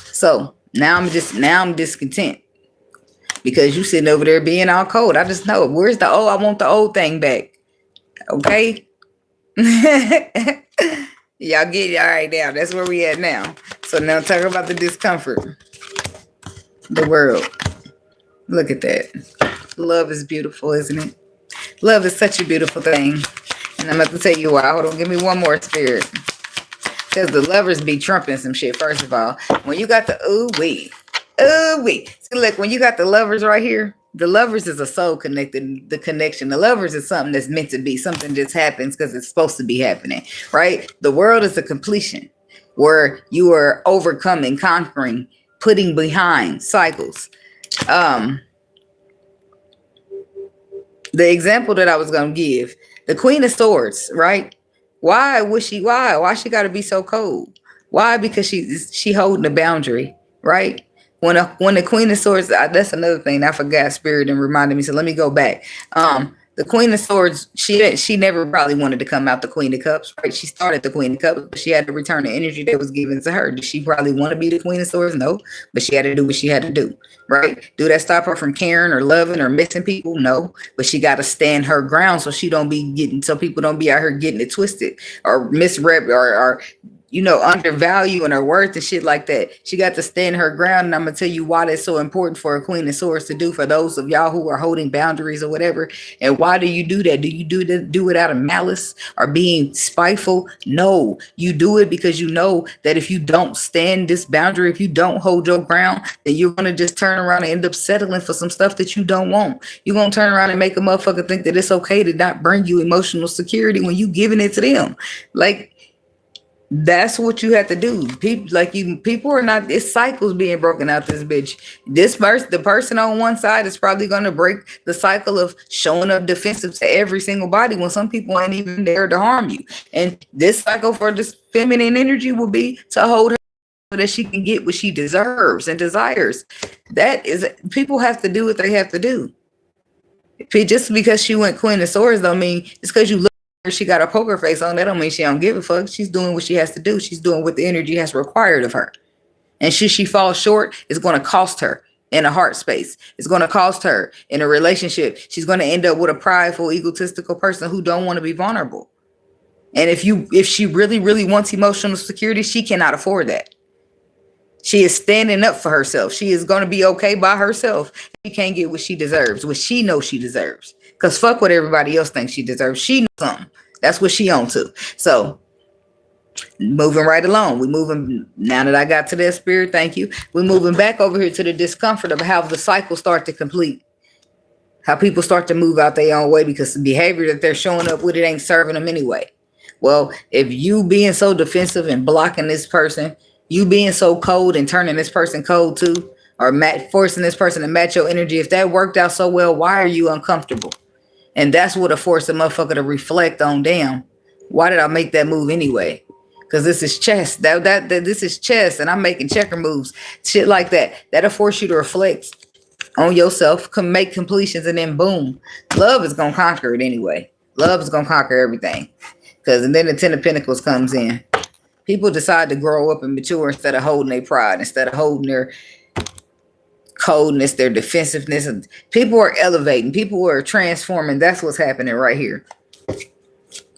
S1: So now I'm discontent because you sitting over there being all cold. I just know, where's the old? I want the old thing back. Okay. Y'all get it all right now. That's where we at now. So now talk about the discomfort. The world. Look at that. Love is beautiful, isn't it? Love is such a beautiful thing. And I'm about to tell you why. Hold on, give me one more, Spirit. Because the lovers be trumping some shit, first of all. When you got the ooh-wee. Ooh-wee. See, look, when you got the lovers right here, the lovers is a soul connected, the connection. The lovers is something that's meant to be, something just happens because it's supposed to be happening, right? The world is a completion where you are overcoming, conquering, putting behind cycles. The example that I was going to give, the Queen of Swords, right? Why she got to be so cold? Why? Because she holding a boundary, right? When the Queen of Swords, that's another thing I forgot. Spirit and reminded me. So let me go back. The Queen of Swords, she never probably wanted to come out the Queen of Cups, right? She started the Queen of Cups, but she had to return the energy that was given to her. Did she probably want to be the Queen of Swords? No, but she had to do what she had to do, right? Do that stop her from caring or loving or missing people? No, but she got to stand her ground so so people don't be out here getting it twisted or misrep or undervaluing her worth and shit like that. She got to stand her ground, and I'm gonna tell you why that's so important for a Queen of Swords to do, for those of y'all who are holding boundaries or whatever. And why do you do that? Do you do it out of malice or being spiteful? No, you do it because you know that if you don't stand this boundary, if you don't hold your ground, then you're gonna just turn around and end up settling for some stuff that you don't want. You're gonna turn around and make a motherfucker think that it's okay to not bring you emotional security when you giving it to them. Like, that's what you have to do. People are not. It's cycles being broken out this bitch. The person on one side is probably going to break the cycle of showing up defensive to every single body when some people ain't even there to harm you. And this cycle for this feminine energy will be to hold her so that she can get what she deserves and desires. That is, people have to do what they have to do. Just because she went Queen of Swords don't mean it's because you look. She got a poker face on, that don't mean she don't give a fuck. She's doing what she has to do. She's doing what the energy has required of her. And should she fall short, it's going to cost her in a heart space. It's going to cost her in a relationship. She's going to end up with a prideful, egotistical person who don't want to be vulnerable. And if she really, really wants emotional security, she cannot afford that. She is standing up for herself. She is going to be okay by herself. She can't get what she deserves, what she knows she deserves. Because fuck what everybody else thinks she deserves. She knows something. That's what she on to. So, moving right along. We moving, now that I got to that, Spirit, thank you. We're moving back over here to the discomfort of how the cycle start to complete. How people start to move out their own way because the behavior that they're showing up with, it ain't serving them anyway. Well, if you being so defensive and blocking this person, you being so cold and turning this person cold too, or forcing this person to match your energy, if that worked out so well, why are you uncomfortable? And that's what forced a motherfucker to reflect on, damn, why did I make that move anyway? Because this is chess. This is chess, and I'm making checker moves. Shit like that. That'll force you to reflect on yourself, make completions, and then boom. Love is going to conquer it anyway. Love is going to conquer everything. And then the Ten of Pentacles comes in. People decide to grow up and mature instead of holding their pride, instead of holding their coldness, their defensiveness. People are elevating. People are transforming. That's what's happening right here.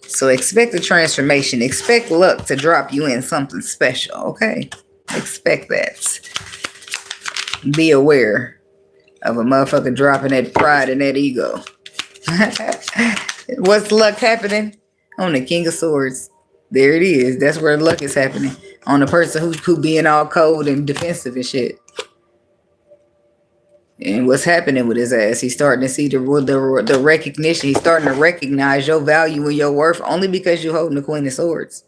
S1: So expect a transformation. Expect luck to drop you in something special. Okay? Expect that. Be aware of a motherfucker dropping that pride and that ego. What's luck happening? On the King of Swords. There it is. That's where luck is happening. On the person who being all cold and defensive and shit. And what's happening with his ass? He's starting to see the recognition. He's starting to recognize your value and your worth only because you're holding the Queen of Swords.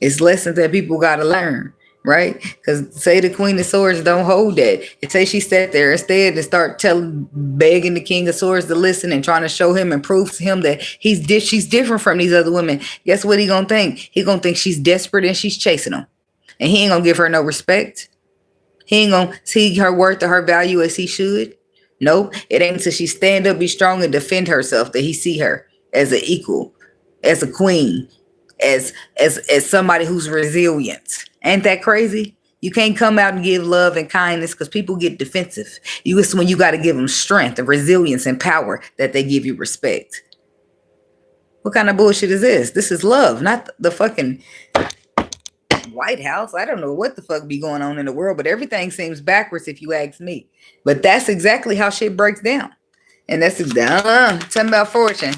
S1: It's lessons that people got to learn, right? Because say the Queen of Swords don't hold that. It say she sat there instead to start begging the King of Swords to listen and trying to show him and prove to him that she's different from these other women. Guess what he gonna think? He gonna think she's desperate and she's chasing him. And he ain't gonna give her no respect. He ain't gonna see her worth or her value as he should, Nope. It ain't until she stand up, be strong, and defend herself that he see her as an equal, as a queen, as somebody who's resilient. Ain't that crazy? You can't come out and give love and kindness because people get defensive. It's when you got to give them strength and resilience and power that they give you respect. What kind of bullshit is this? This is love, not the fucking White House. I don't know what the fuck be going on in the world, but everything seems backwards if you ask me. But that's exactly how shit breaks down. And that's talking about fortune.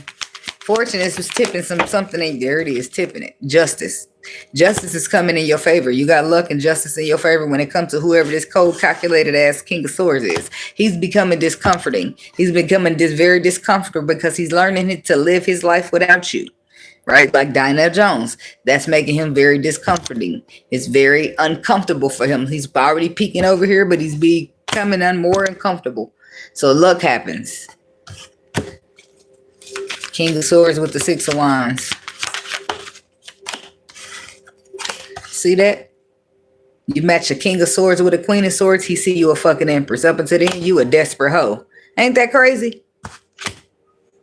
S1: Fortune is just tipping something in there. It is tipping it. Justice. Justice is coming in your favor. You got luck and justice in your favor when it comes to whoever this cold calculated ass King of Swords is. He's becoming discomforting. He's becoming very discomfortable because he's learning to live his life without you. Right? Like Dinah Jones. That's making him very discomforting. It's very uncomfortable for him. He's already peeking over here, but he's becoming more uncomfortable. So luck happens. King of Swords with the Six of Wands. See that? You match a King of Swords with a Queen of Swords, he see you a fucking Empress. Up until then, you a desperate hoe. Ain't that crazy?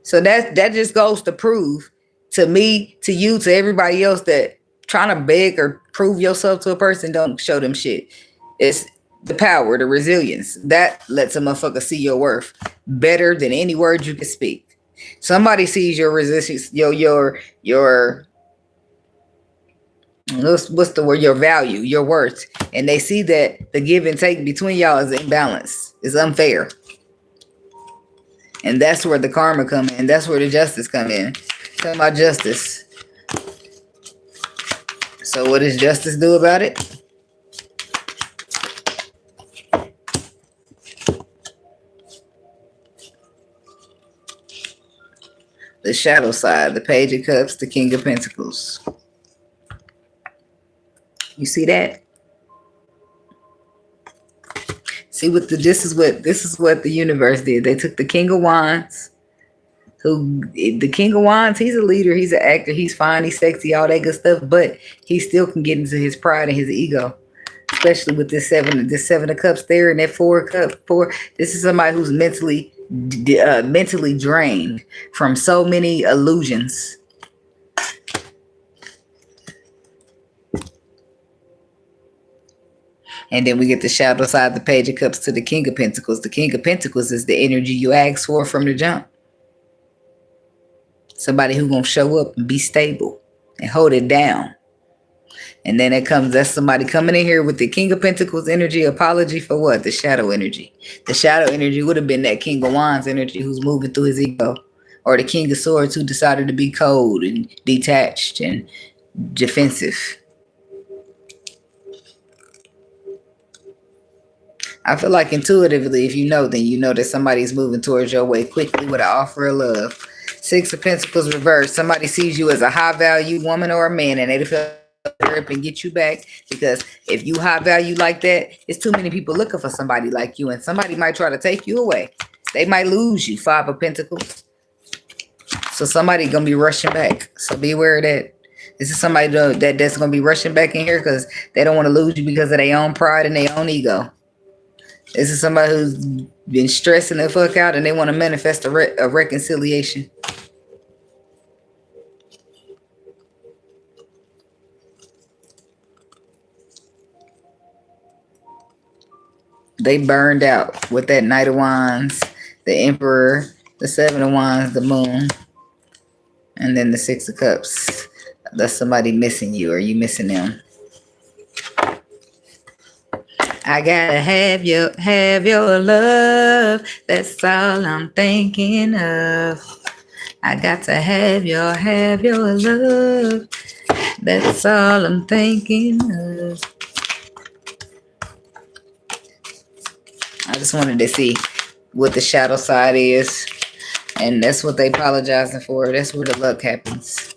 S1: So that just goes to prove to me, to you, to everybody else that trying to beg or prove yourself to a person, don't show them shit. It's the power, the resilience. That lets a motherfucker see your worth better than any word you can speak. Somebody sees your resistance, your what's the word? Your value, your worth, and they see that the give and take between y'all is imbalanced, is unfair, and that's where the karma come in. That's where the justice come in. Talking about justice. So what does justice do about it? The shadow side, the Page of Cups, the King of Pentacles. You see that? See what this is what the universe did. They took the King of Wands, the King of Wands, he's a leader, he's an actor, he's fine, he's sexy, all that good stuff, but he still can get into his pride and his ego. Especially with this seven of cups there and that four. This is somebody who's mentally drained from so many illusions. And then we get the shadow side, the Page of Cups to the King of Pentacles. The King of Pentacles is the energy you asked for from the jump. Somebody who's gonna show up and be stable and hold it down. And then that's somebody coming in here with the King of Pentacles energy. Apology for what? The shadow energy. The shadow energy would have been that King of Wands energy who's moving through his ego. Or the King of Swords who decided to be cold and detached and defensive. I feel like intuitively, if you know, then you know that somebody's moving towards your way quickly with an offer of love. Six of Pentacles reversed. Somebody sees you as a high value woman or a man and they feel up and get you back, because if you high value like that, it's too many people looking for somebody like you, and somebody might try to take you away. They might lose you. Five of Pentacles. So somebody gonna be rushing back. So be aware of that. This is somebody that's gonna be rushing back in here because they don't want to lose you because of their own pride and their own ego. This is somebody who's been stressing the fuck out and they want to manifest a reconciliation. They burned out with that Knight of Wands, the Emperor, the Seven of Wands, the Moon, and then the Six of Cups. That's somebody missing you, or you missing them. I gotta have your love. That's all I'm thinking of. I got to have your love. That's all I'm thinking of. I just wanted to see what the shadow side is. And that's what they apologizing for. That's where the luck happens.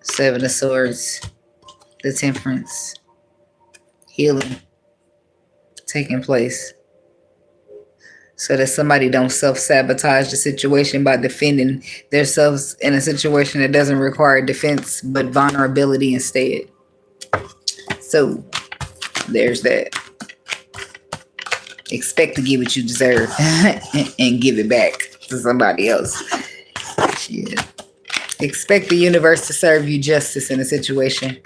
S1: Seven of Swords. The Temperance. Healing. Taking place. So that somebody don't self-sabotage the situation by defending themselves in a situation that doesn't require defense, but vulnerability instead. So, there's that. Expect to get what you deserve and give it back to somebody else. Shit. Expect the universe to serve you justice in a situation.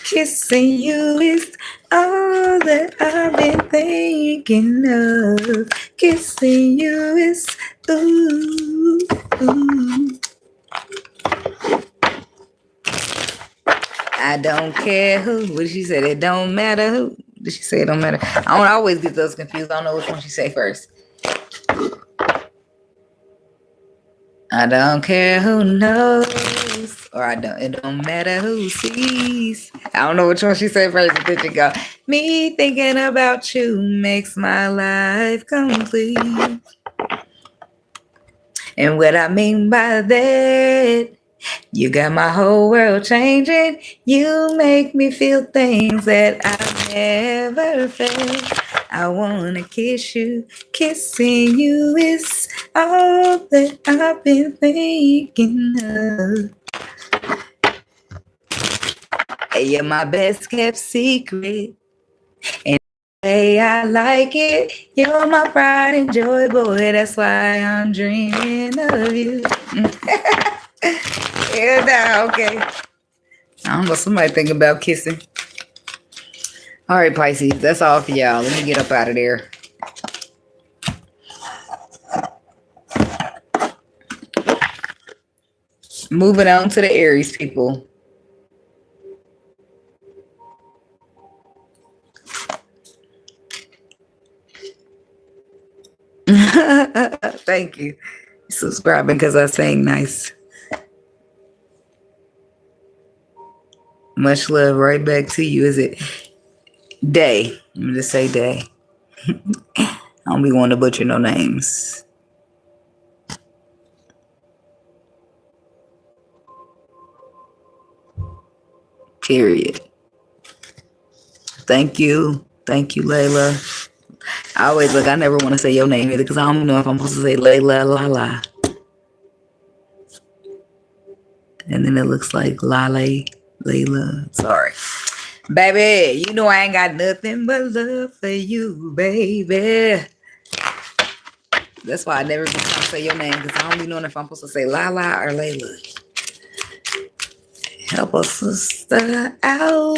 S1: Kissing you is all that I've been thinking of. Kissing you is ooh, ooh. I don't care who. What did she say? It don't matter who. Did she say it don't matter? I don't always get those confused. I don't know which one she say first. I don't care who knows, or it don't matter who sees. I don't know which one she said first, but then she go, me thinking about you makes my life complete. And what I mean by that, you got my whole world changing. You make me feel things that I've never felt. I wanna kiss you. Kissing you is all that I've been thinking of. Hey, you're my best kept secret. And the way I like it, you're my pride and joy, boy. That's why I'm dreaming of you. Yeah, nah, okay. I don't know, somebody thinking about kissing. All right, Pisces, that's all for y'all. Let me get up out of there. Moving on to the Aries people. Thank you. Subscribing because I sang nice. Much love right back to you. Is it Day? Let me just say Day. I don't be wanting to butcher no names. Period. Thank you. Thank you, Layla. I always look, I never want to say your name either because I don't know if I'm supposed to say Layla, Lala. And then it looks like Lale, Layla. Sorry. Baby, you know I ain't got nothing but love for you, baby. That's why I never be trying to say your name because I don't be knowing if I'm supposed to say Lala or Layla. Help a sister out.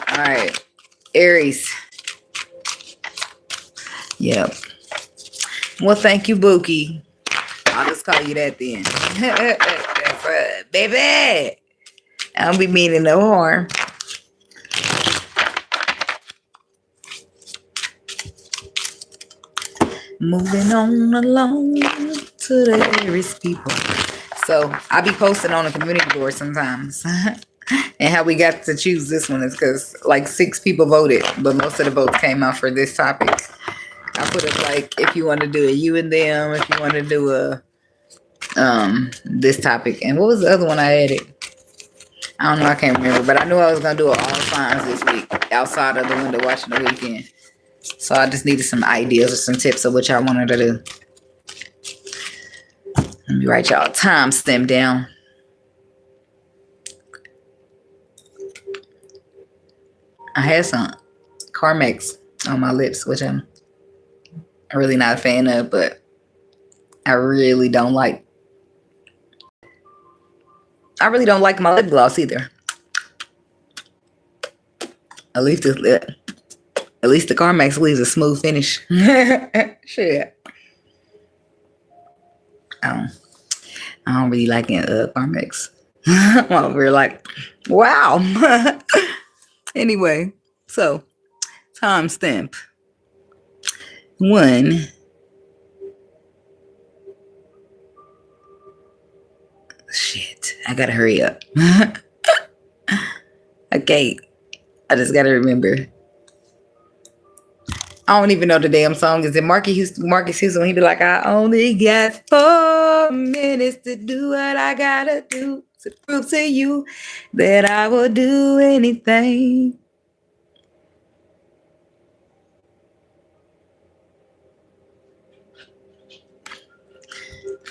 S1: All right, Aries. Yep. Well, thank you, Bookie. I'll just call you that then. That's right, baby. I don't be meaning no harm. Moving on along to the Aries people. So I be posting on the community board sometimes. And how we got to choose this one is because like 6 people voted, but most of the votes came out for this topic. I put it like if you want to do a you and them, if you want to do a this topic. And what was the other one I added? I don't know, I can't remember, but I knew I was gonna do it all signs this week outside of the window watching the weekend. So I just needed some ideas or some tips of what y'all wanted to do. Let me write y'all timestamp down. I had some Carmex on my lips, which I'm really not a fan of, but I really don't like. I really don't like my lip gloss either. At least the Carmex leaves a smooth finish. Shit. I don't really like Carmex. I'm over like, wow. Anyway, so timestamp 1. Shit, I gotta hurry up. Okay, I just gotta remember. I don't even know the damn song. Is it Marcus Houston? When he be like, I only got 4 minutes to do what I gotta do. to prove to you that I will do anything.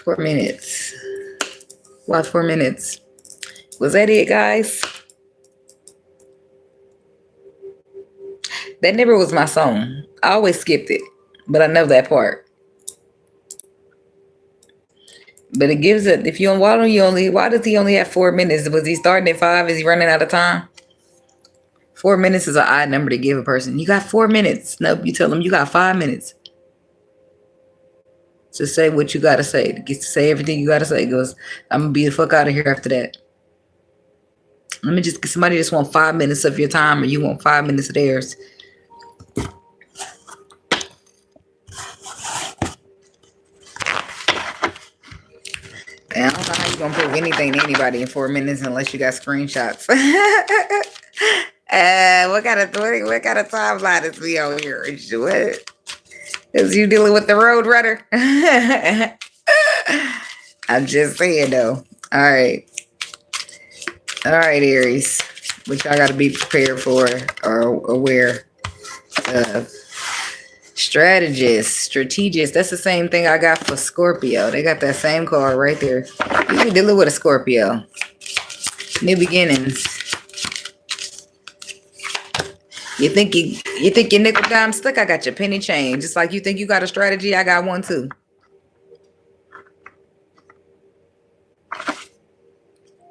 S1: Four minutes. Why 4 minutes? Was that it, guys? That never was my song. I always skipped it, but I know that part. But it gives it. If you why does he only have 4 minutes? Was he starting at 5? Is he running out of time? 4 minutes is an odd number to give a person. You got 4 minutes. Nope, you tell them you got 5 minutes to say what you got to say. To say everything you got to say. Goes, I'm gonna be the fuck out of here after that. Let me just. Somebody just want 5 minutes of your time, or you want 5 minutes of theirs. And I don't know how you're gonna prove anything to anybody in 4 minutes unless you got screenshots. What kind of timeline is we on here? What? Is you dealing with the road runner? I'm just saying though. All right, Aries. Which I gotta be prepared for or aware of. Strategist. That's the same thing I got for Scorpio. They got that same card right there. You're dealing with a Scorpio. New beginnings. You think your nickel dime stuck? I got your penny chain. Just like you think you got a strategy, I got one too.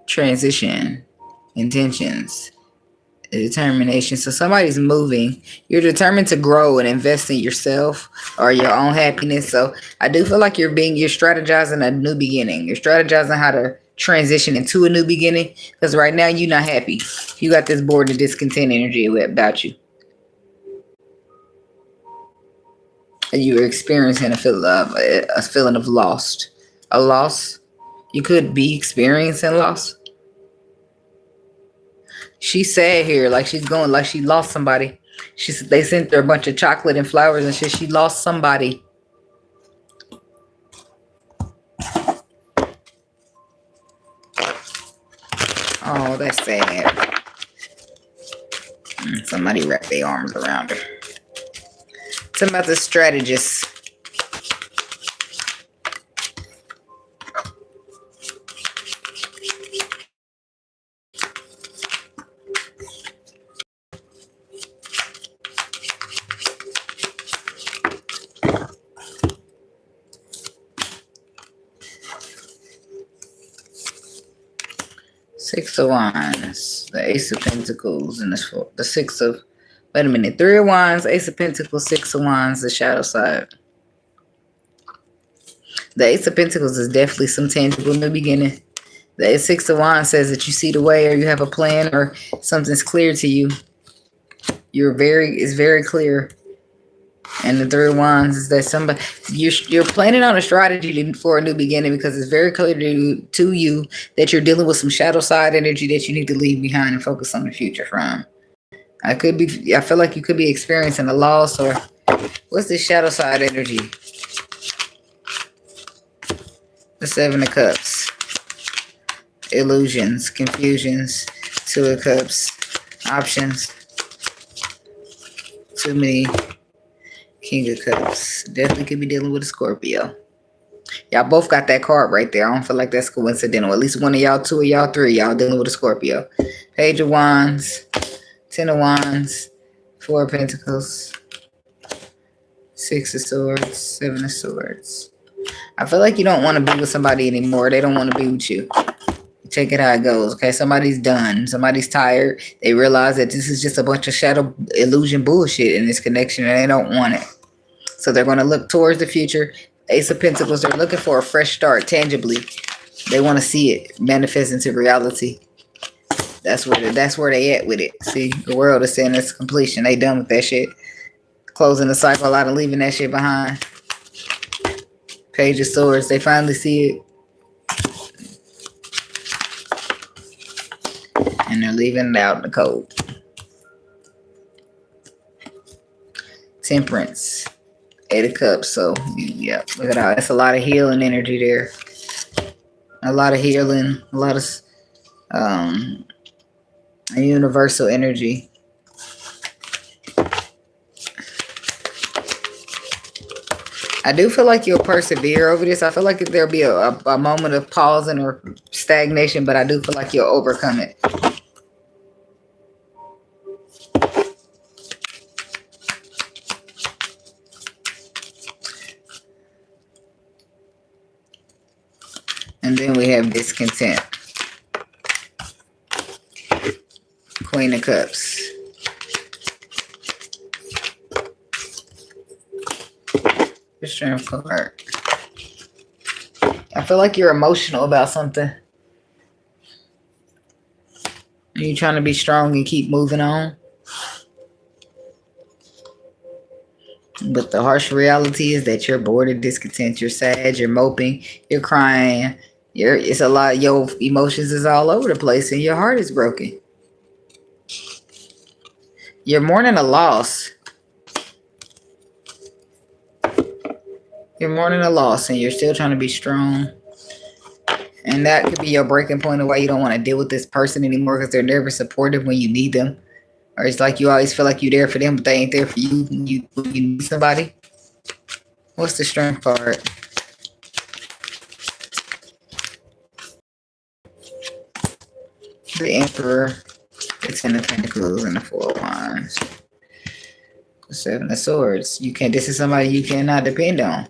S1: Transition. Intentions. Determination. So somebody's moving. You're determined to grow and invest in yourself or your own happiness. So I do feel like you're strategizing a new beginning. You're strategizing how to transition into a new beginning, because right now you're not happy. You got this bored and discontent energy about you. And you are experiencing a feeling of lost. A loss. You could be experiencing loss. She said here, like she's going, like she lost somebody. She said they sent her a bunch of chocolate and flowers and shit. She lost somebody. Oh, that's sad. Somebody wrapped their arms around her. Talking about the strategist. Six of Wands, the Ace of Pentacles, and the Six of, wait a minute, Three of Wands, Ace of Pentacles, Six of Wands, the shadow side. The Ace of Pentacles is definitely some tangible new beginning. The Six of Wands says that you see the way, or you have a plan, or something's clear to you. It's very clear. And the Three of Wands is that somebody you're planning on a strategy for a new beginning, because it's very clear to you that you're dealing with some shadow side energy that you need to leave behind and focus on the future from. I feel like you could be experiencing a loss, or what's this shadow side energy? The Seven of Cups. Illusions, confusions, Two of Cups, options. Too many. King of Cups. Definitely could be dealing with a Scorpio. Y'all both got that card right there. I don't feel like that's coincidental. At least one of y'all, two of y'all, three y'all dealing with a Scorpio. Page of Wands. Ten of Wands. Four of Pentacles. Six of Swords. Seven of Swords. I feel like you don't want to be with somebody anymore. They don't want to be with you. Check it how it goes. Okay, somebody's done. Somebody's tired. They realize that this is just a bunch of shadow illusion bullshit in this connection, and they don't want it. So they're going to look towards the future. Ace of Pentacles, they're looking for a fresh start tangibly. They want to see it manifest into reality. That's where they at with it. See, the world is saying it's completion. They done with that shit. Closing the cycle out and leaving that shit behind. Page of Swords, they finally see it. And they're leaving it out in the cold. Temperance. Eight of Cups. So, yeah, look at that. That's a lot of healing energy there. A lot of healing. A lot of A universal energy. I do feel like you'll persevere over this. I feel like there'll be a moment of pausing or stagnation, but I do feel like you'll overcome it. And then we have discontent. Queen of Cups. The Strength card. I feel like you're emotional about something. Are you trying to be strong and keep moving on? But the harsh reality is that you're bored and discontent. You're sad. You're moping. You're crying. It's a lot. Your emotions is all over the place, and your heart is broken. You're mourning a loss. You're mourning a loss, and you're still trying to be strong. And that could be your breaking point of why you don't want to deal with this person anymore, because they're never supportive when you need them. Or it's like you always feel like you're there for them, but they ain't there for you when you need somebody. What's the Strength card? The Emperor. The Ten of Pentacles and the Four of Wands. The Seven of Swords. This is somebody you cannot depend on.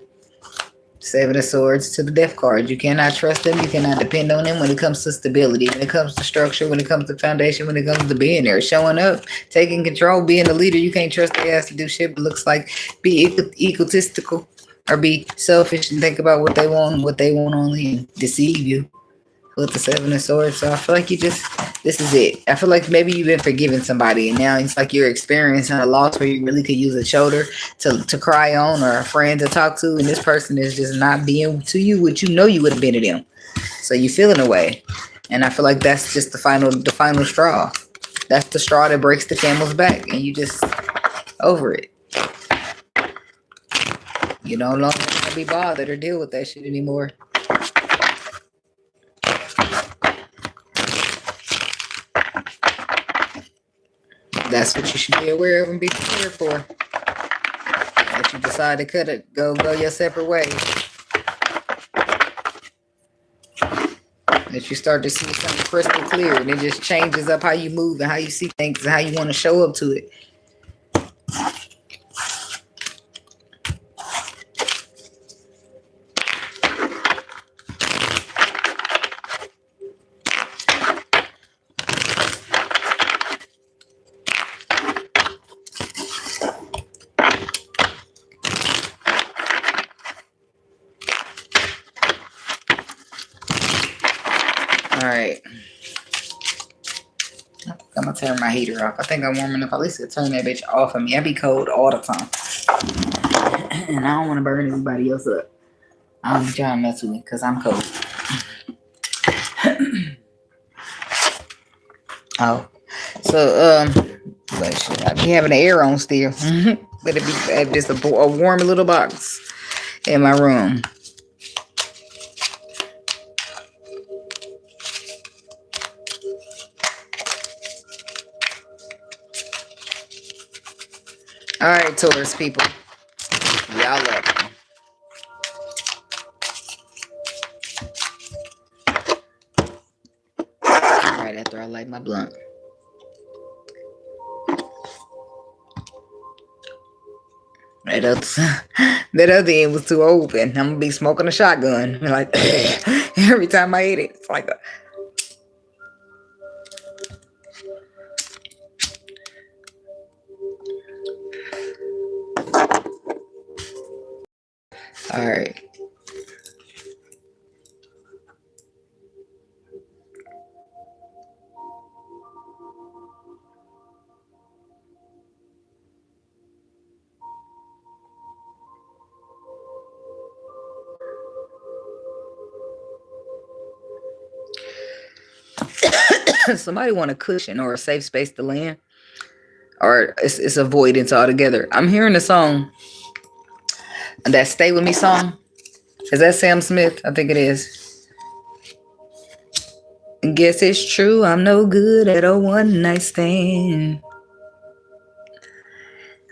S1: Seven of Swords to the Death card. You cannot trust them. You cannot depend on them when it comes to stability, when it comes to structure, when it comes to foundation, when it comes to being there, showing up, taking control, being the leader. You can't trust their ass to do shit, but looks like be egotistical or be selfish and think about what they want only, and deceive you with the Seven of Swords. So I feel like this is it. I feel like maybe you've been forgiving somebody, and now it's like you're experiencing a loss where you really could use a shoulder to cry on, or a friend to talk to, and this person is just not being to you what you know you would have been to them. So you feeling away, and I feel like that's just the final straw. That's the straw that breaks the camel's back, and you just over it. You don't longer want to be bothered or deal with that shit anymore. That's what you should be aware of and be prepared for. That you decide to cut it, go your separate ways. That you start to see something crystal clear, and it just changes up how you move and how you see things and how you want to show up to it. Alright. I'm gonna turn my heater off. I think I'm warm enough. At least turn that bitch off of me. I be cold all the time. And I don't want to burn anybody else up. I'm trying to mess with me because I'm cold. Oh. So, I be having the air on still. But it be just a warm little box in my room. All right, Taurus people. Y'all up. Right after I light my blunt. That other end was too open. I'm gonna be smoking a shotgun. Like every time I eat it, it's like all right. Somebody want a cushion or a safe space to land, or it's avoidance altogether. I'm hearing a song, that "Stay With Me" song. Is that Sam Smith? I think it is. Guess it's true, I'm no good at a one night stand.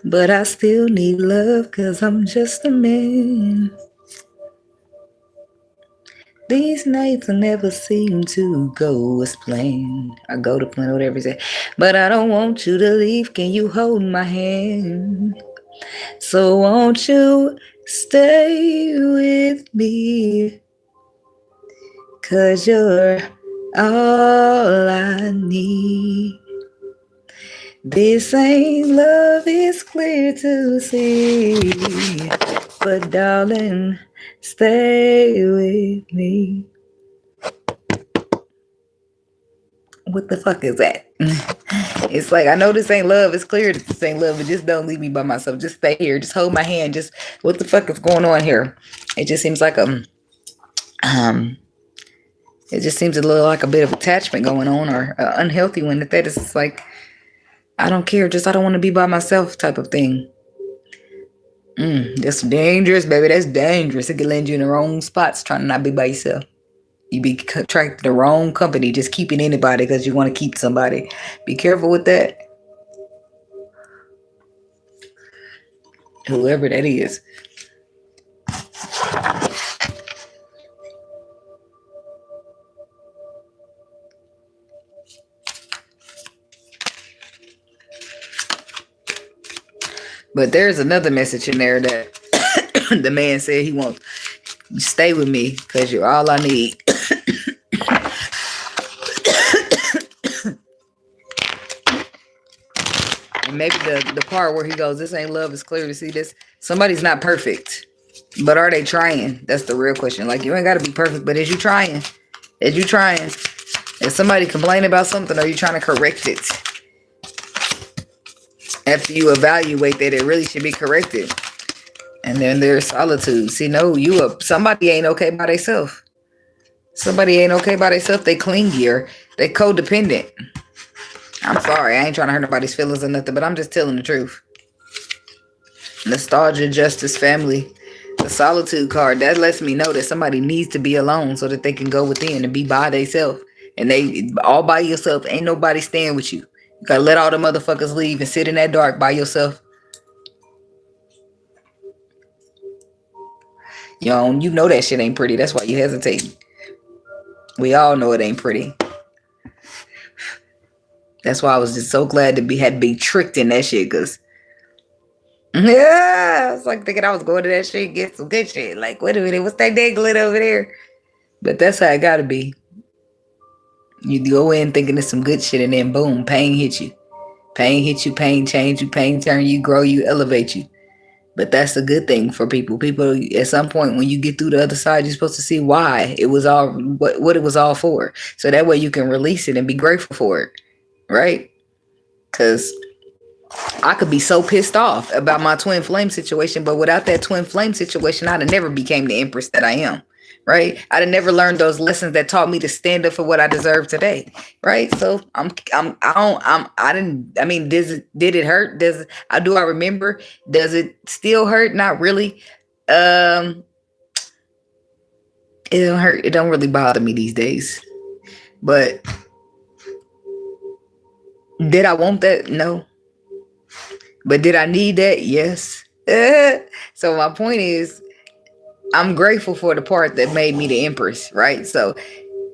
S1: But I still need love, 'cause I'm just a man. These nights never seem to go as planned. I go to plan, whatever you say. But I don't want you to leave. Can you hold my hand? So won't you stay with me? 'Cause you're all I need. This ain't love, it's clear to see. But darling, stay with me. What the fuck is that? It's like, I know this ain't love. It's clear that this ain't love, but just don't leave me by myself. Just stay here. Just hold my hand. Just, what the fuck is going on here? It just seems like it just seems a little like a bit of attachment going on, or an unhealthy one. That is like, I don't care. Just, I don't want to be by myself type of thing. That's dangerous, baby. That's dangerous. It can land you in the wrong spots trying to not be by yourself. You be attracting the wrong company, just keeping anybody because you want to keep somebody. Be careful with that. Whoever that is. But there's another message in there that the man said he wants. Stay with me because you're all I need. And maybe the part where he goes, this ain't love, is clear to see this. Somebody's not perfect, but are they trying? That's the real question. Like, you ain't got to be perfect, but is you trying? Is you trying? Is somebody complaining about something, or are you trying to correct it? After you evaluate that it really should be corrected. And then there's solitude. See, no, somebody ain't okay by themselves. Somebody ain't okay by themselves. They clingy, or they codependent. I'm sorry, I ain't trying to hurt nobody's feelings or nothing, but I'm just telling the truth. Nostalgia, justice, family. The solitude card, that lets me know that somebody needs to be alone so that they can go within and be by themselves. And they all by yourself. Ain't nobody staying with you. You gotta let all the motherfuckers leave and sit in that dark by yourself. You know that shit ain't pretty. That's why you hesitate. We all know it ain't pretty. That's why I was just so glad to had been tricked in that shit, because yeah, I was like thinking I was going to that shit and get some good shit. Like, wait a minute, what's that dangling over there? But that's how it gotta be. You go in thinking it's some good shit, and then boom, pain hit you. Pain hit you, pain change you, pain turn you, grow you, elevate you. But that's a good thing for people. People, at some point, when you get through the other side, you're supposed to see why it was all, what it was all for. So that way you can release it and be grateful for it. Right? Because I could be so pissed off about my twin flame situation, but without that twin flame situation, I'd have never became the empress that I am. Right? I'd have never learned those lessons that taught me to stand up for what I deserve today. Right? So did it hurt? Do I remember? Does it still hurt? Not really. It don't hurt. It don't really bother me these days. But did I want that? No. But did I need that? Yes. So my point is, I'm grateful for the part that made me the empress, right? So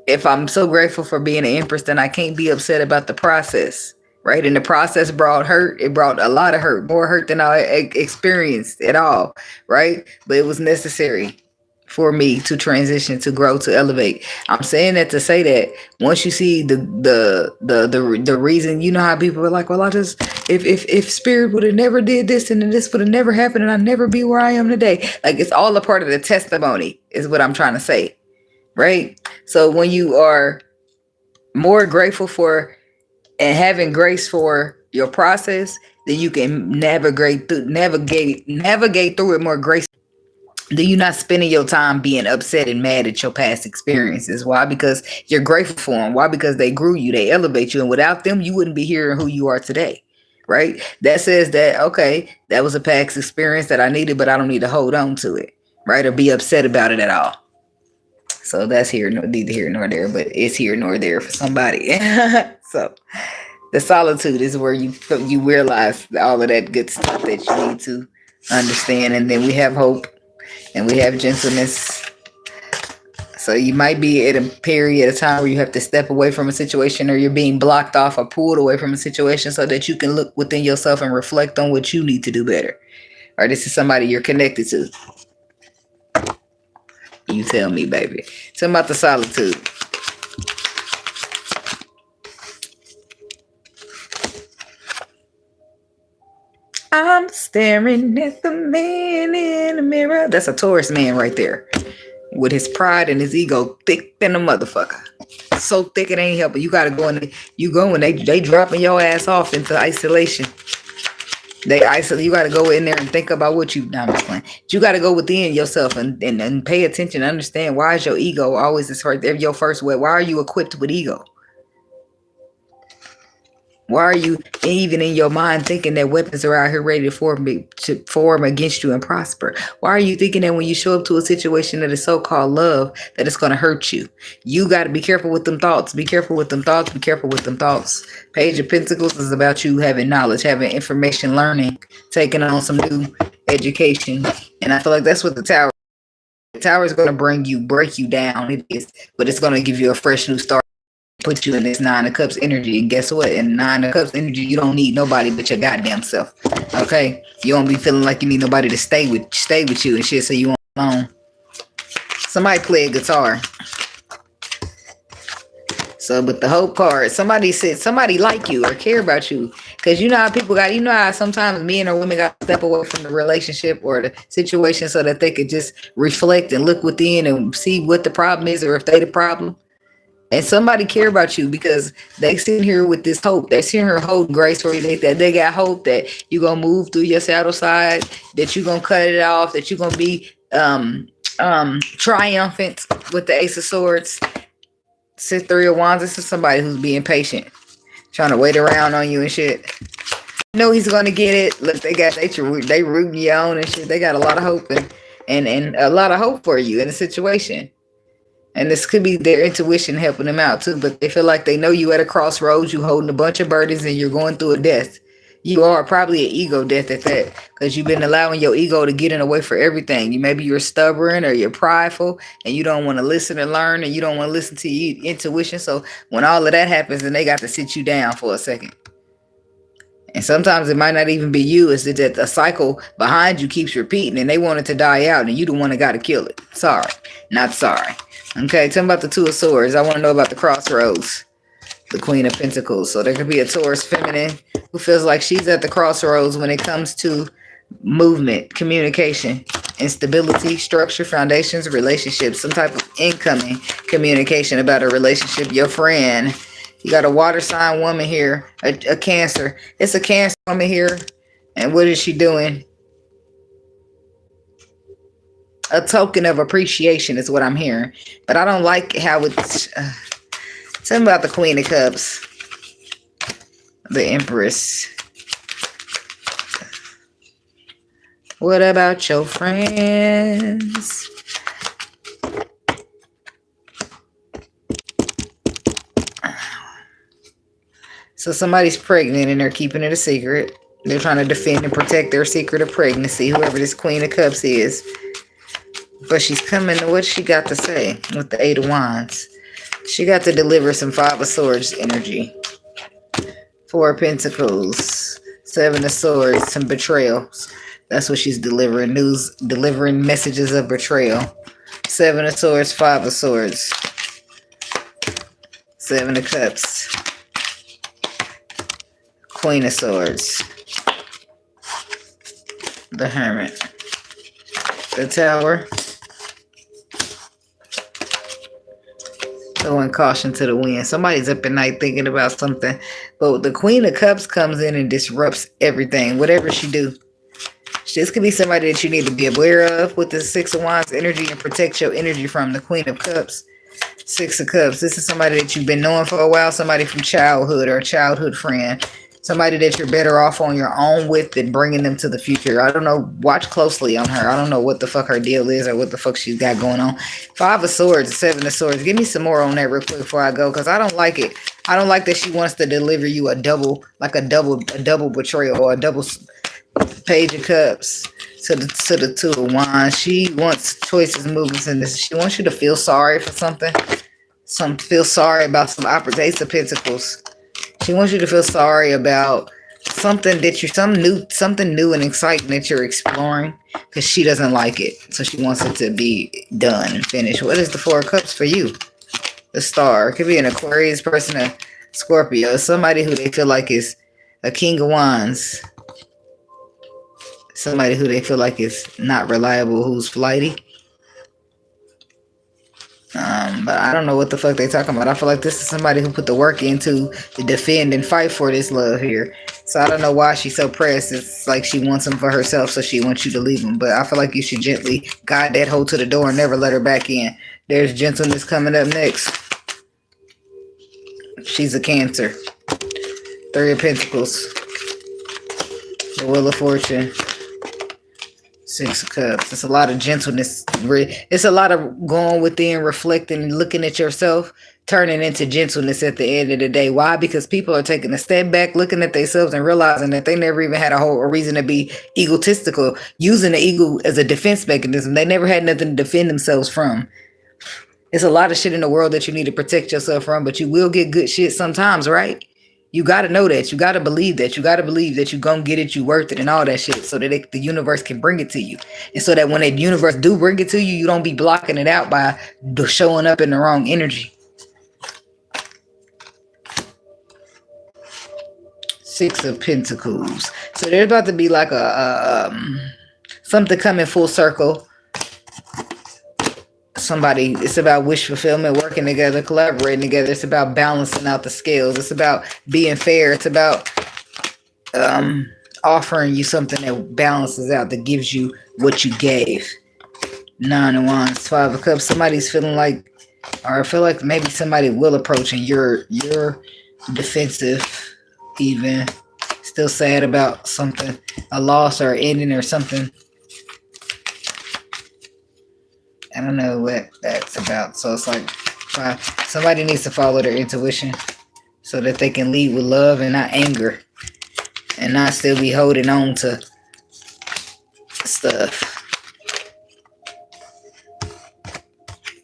S1: if I'm so grateful for being an empress, then I can't be upset about the process, right? And the process brought hurt. It brought a lot of hurt, more hurt than I experienced at all, right? But it was necessary for me to transition, to grow, to elevate. I'm saying that to say that once you see the reason, you know how people are like, well, if spirit would have never did this, and then this would have never happened, and I'd never be where I am today. Like, it's all a part of the testimony, is what I'm trying to say. Right? So when you are more grateful for and having grace for your process, then you can navigate through it more gracefully. Then you're not spending your time being upset and mad at your past experiences. Why? Because you're grateful for them. Why? Because they grew you, they elevate you, and without them, you wouldn't be here who you are today. Right? That says that, okay, that was a past experience that I needed, but I don't need to hold on to it, right? Or be upset about it at all. So that's neither here nor there, but it's here nor there for somebody. So the solitude is where you realize all of that good stuff that you need to understand, and then we have hope and we have gentleness. So you might be at a period of time where you have to step away from a situation, or you're being blocked off or pulled away from a situation, so that you can look within yourself and reflect on what you need to do better. Or this is somebody you're connected to. You tell me, baby. Tell me about the solitude. I'm staring at the man in the mirror. That's a Taurus man right there. With his pride and his ego thick than a motherfucker. So thick it ain't helping. You gotta go in. You go and they dropping your ass off into isolation. They isolate. You gotta go in there and think about what you. I'm just playing. You gotta go within yourself and pay attention. Understand why is your ego always this right there? Your first way. Why are you equipped with ego? Why are you even in your mind thinking that weapons are out here ready to form against you and prosper? Why are you thinking that when you show up to a situation that is so-called love, that it's going to hurt you? You got to be careful with them thoughts. Be careful with them thoughts. Be careful with them thoughts. Page of Pentacles is about you having knowledge, having information, learning, taking on some new education. And I feel like that's what the Tower is going to break you down. It is, but it's going to give you a fresh new start. Put you in this Nine of Cups energy, and guess what? In Nine of Cups energy, you don't need nobody but your goddamn self. Okay, you don't be feeling like you need nobody to stay with you and shit. So you alone. Somebody play a guitar. So, but the hope card, somebody said somebody like you or care about you, because you know how people got. You know how sometimes men or women got to step away from the relationship or the situation so that they could just reflect and look within and see what the problem is, or if they the problem. And somebody care about you because they sitting here with this hope. They sitting here holding grace for you. They got hope that you're going to move through your shadow side, that you're going to cut it off, that you're going to be triumphant with the Ace of Swords. Three of Wands. This is somebody who's being patient, trying to wait around on you and shit. You know he's going to get it. Look, they rooting you on and shit. They got a lot of hope and a lot of hope for you in the situation. And this could be their intuition helping them out too. But they feel like they know you at a crossroads. You holding a bunch of burdens and you're going through a death. You are probably an ego death at that, because you've been allowing your ego to get in the way for everything. Maybe you're stubborn or you're prideful and you don't want to listen and learn, and you don't want to listen to your intuition. So when all of that happens, then they got to sit you down for a second. And sometimes it might not even be you. It's that the cycle behind you keeps repeating and they want it to die out, and you the one that got to kill it. Sorry, not sorry. Okay, tell me about the Two of Swords. I want to know about the crossroads. The Queen of Pentacles. So there could be a Taurus feminine who feels like she's at the crossroads when it comes to movement, communication, instability, structure, foundations, relationships, some type of incoming communication about a relationship. Your friend. You got a water sign woman here, a Cancer. It's a Cancer woman here. And what is she doing? A token of appreciation is what I'm hearing. But I don't like how it's... Tell me about the Queen of Cups. The Empress. What about your friends? So somebody's pregnant and they're keeping it a secret. They're trying to defend and protect their secret of pregnancy, whoever this Queen of Cups is. But she's coming. What's she got to say with the Eight of Wands? She got to deliver some Five of Swords energy. Four of Pentacles. Seven of Swords. Some betrayals. That's what she's delivering. Delivering messages of betrayal. Seven of Swords. Five of Swords. Seven of Cups. Queen of Swords. The Hermit. The Tower. Throwing caution to the wind. Somebody's up at night thinking about something. But the Queen of Cups comes in and disrupts everything. Whatever she do. This could be somebody that you need to be aware of with the Six of Wands energy and protect your energy from. The Queen of Cups. Six of Cups. This is somebody that you've been knowing for a while. Somebody from childhood or a childhood friend. Somebody that you're better off on your own with than bringing them to the future. I don't know. Watch closely on her. I don't know what the fuck her deal is or what the fuck she's got going on. 5 of Swords, 7 of Swords. Give me some more on that real quick before I go, because I don't like it. I don't like that she wants to deliver you a double betrayal or a double Page of Cups to the 2 of Wands. She wants choices, movements in this. She wants you to feel sorry for something. Feel sorry about some Ace of Pentacles. She wants you to feel sorry about something that something new and exciting that you're exploring, because she doesn't like it. So she wants it to be done and finished. What is the 4 of Cups for you? The Star. It could be an Aquarius person, a Scorpio, somebody who they feel like is a King of Wands. Somebody who they feel like is not reliable, who's flighty. But I don't know what the fuck they talking about. I feel like this is somebody who put the work into to defend and fight for this love here. So I don't know why she's so pressed. It's like she wants him for herself, so she wants you to leave him. But I feel like you should gently guide that hoe to the door and never let her back in. There's gentleness coming up next. She's a Cancer. 3 of Pentacles. The Wheel of Fortune. 6 of Cups. It's a lot of gentleness. It's a lot of going within, reflecting, and looking at yourself, turning into gentleness at the end of the day. Why? Because people are taking a step back, looking at themselves and realizing that they never even had a reason to be egotistical, using the ego as a defense mechanism. They never had nothing to defend themselves from. It's a lot of shit in the world that you need to protect yourself from, but you will get good shit sometimes, right? You got to know that. You got to believe that. You got to believe that you're going to get it, you worth it, and all that shit, so that the universe can bring it to you. And so that when the universe do bring it to you, you don't be blocking it out by showing up in the wrong energy. 6 of Pentacles. So there's about to be like something coming full circle. It's about wish fulfillment, working together, collaborating together. It's about balancing out the scales. It's about being fair. It's about offering you something that balances out, that gives you what you gave. 9 of Wands, 5 of Cups. Somebody's feeling like, or I feel like maybe somebody will approach and you're defensive, even still sad about something, a loss or ending or something. I don't know what that's about. So it's like somebody needs to follow their intuition so that they can lead with love and not anger, and not still be holding on to stuff.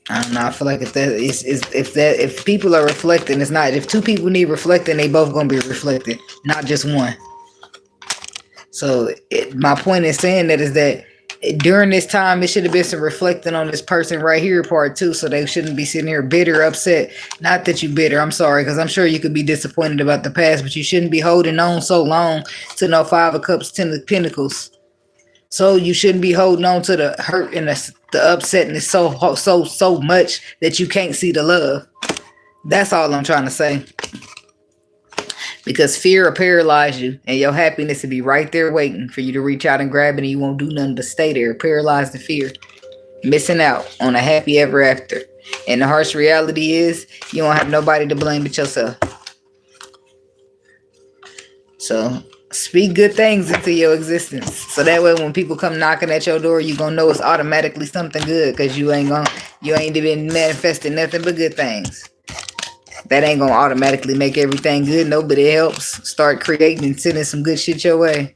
S1: I don't know. I feel like if people are reflecting, it's not. If 2 people need reflecting, they both gonna be reflected, not just one. So my point in saying that is that during this time, it should have been some reflecting on this person right here, part 2. So they shouldn't be sitting here bitter, upset. Not that you bitter, I'm sorry, because I'm sure you could be disappointed about the past, but you shouldn't be holding on so long to no 5 of Cups, 10 of Pentacles. So you shouldn't be holding on to the hurt and the upset, and it's so much that you can't see the love. That's all I'm trying to say. Because fear will paralyze you, and your happiness will be right there waiting for you to reach out and grab it, and you won't do nothing but stay there, paralyzed in fear, missing out on a happy ever after. And the harsh reality is you don't have nobody to blame but yourself. So speak good things into your existence, so that way when people come knocking at your door, you gonna know it's automatically something good, because you ain't been manifesting nothing but good things. That ain't gonna automatically make everything good. Nobody helps. Start creating and sending some good shit your way.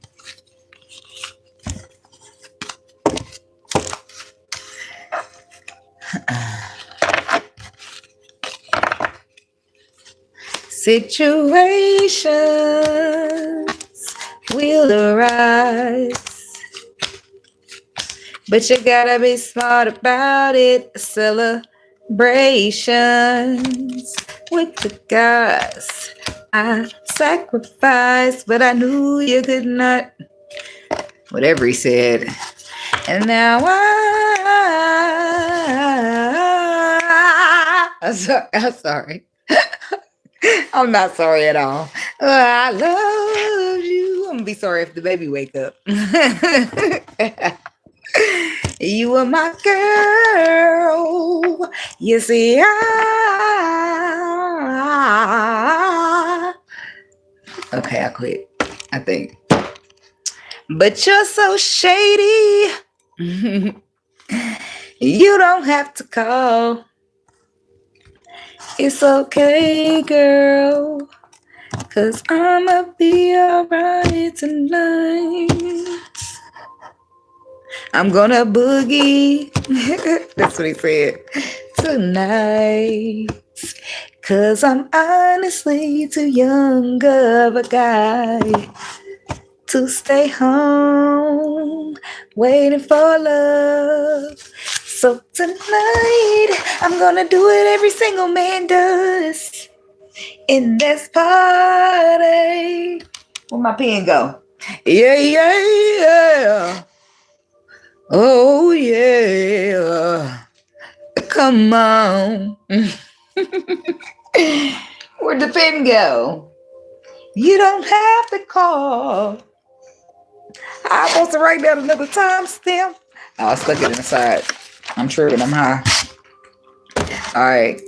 S1: Situations will arise, but you gotta be smart about it. Celebrations with the gods. I sacrificed, but I knew you could not. Whatever he said. And now I'm sorry. I'm not sorry at all. I love you. I'm gonna be sorry if the baby wake up. You were my girl. You see, Okay, I quit. I think. But you're so shady. You don't have to call. It's okay, girl. 'Cause I'ma be alright tonight. I'm gonna boogie. That's what he said. Tonight. 'Cause I'm honestly too young of a guy to stay home waiting for love. So tonight, I'm gonna do it every single man does in this party. Where my pen go? Yeah, yeah, yeah. Oh, yeah. Come on. Where'd the pen go? You don't have to call. I'm supposed to write down another timestamp. Oh, I stuck it inside. I'm tripping. I'm high. All right.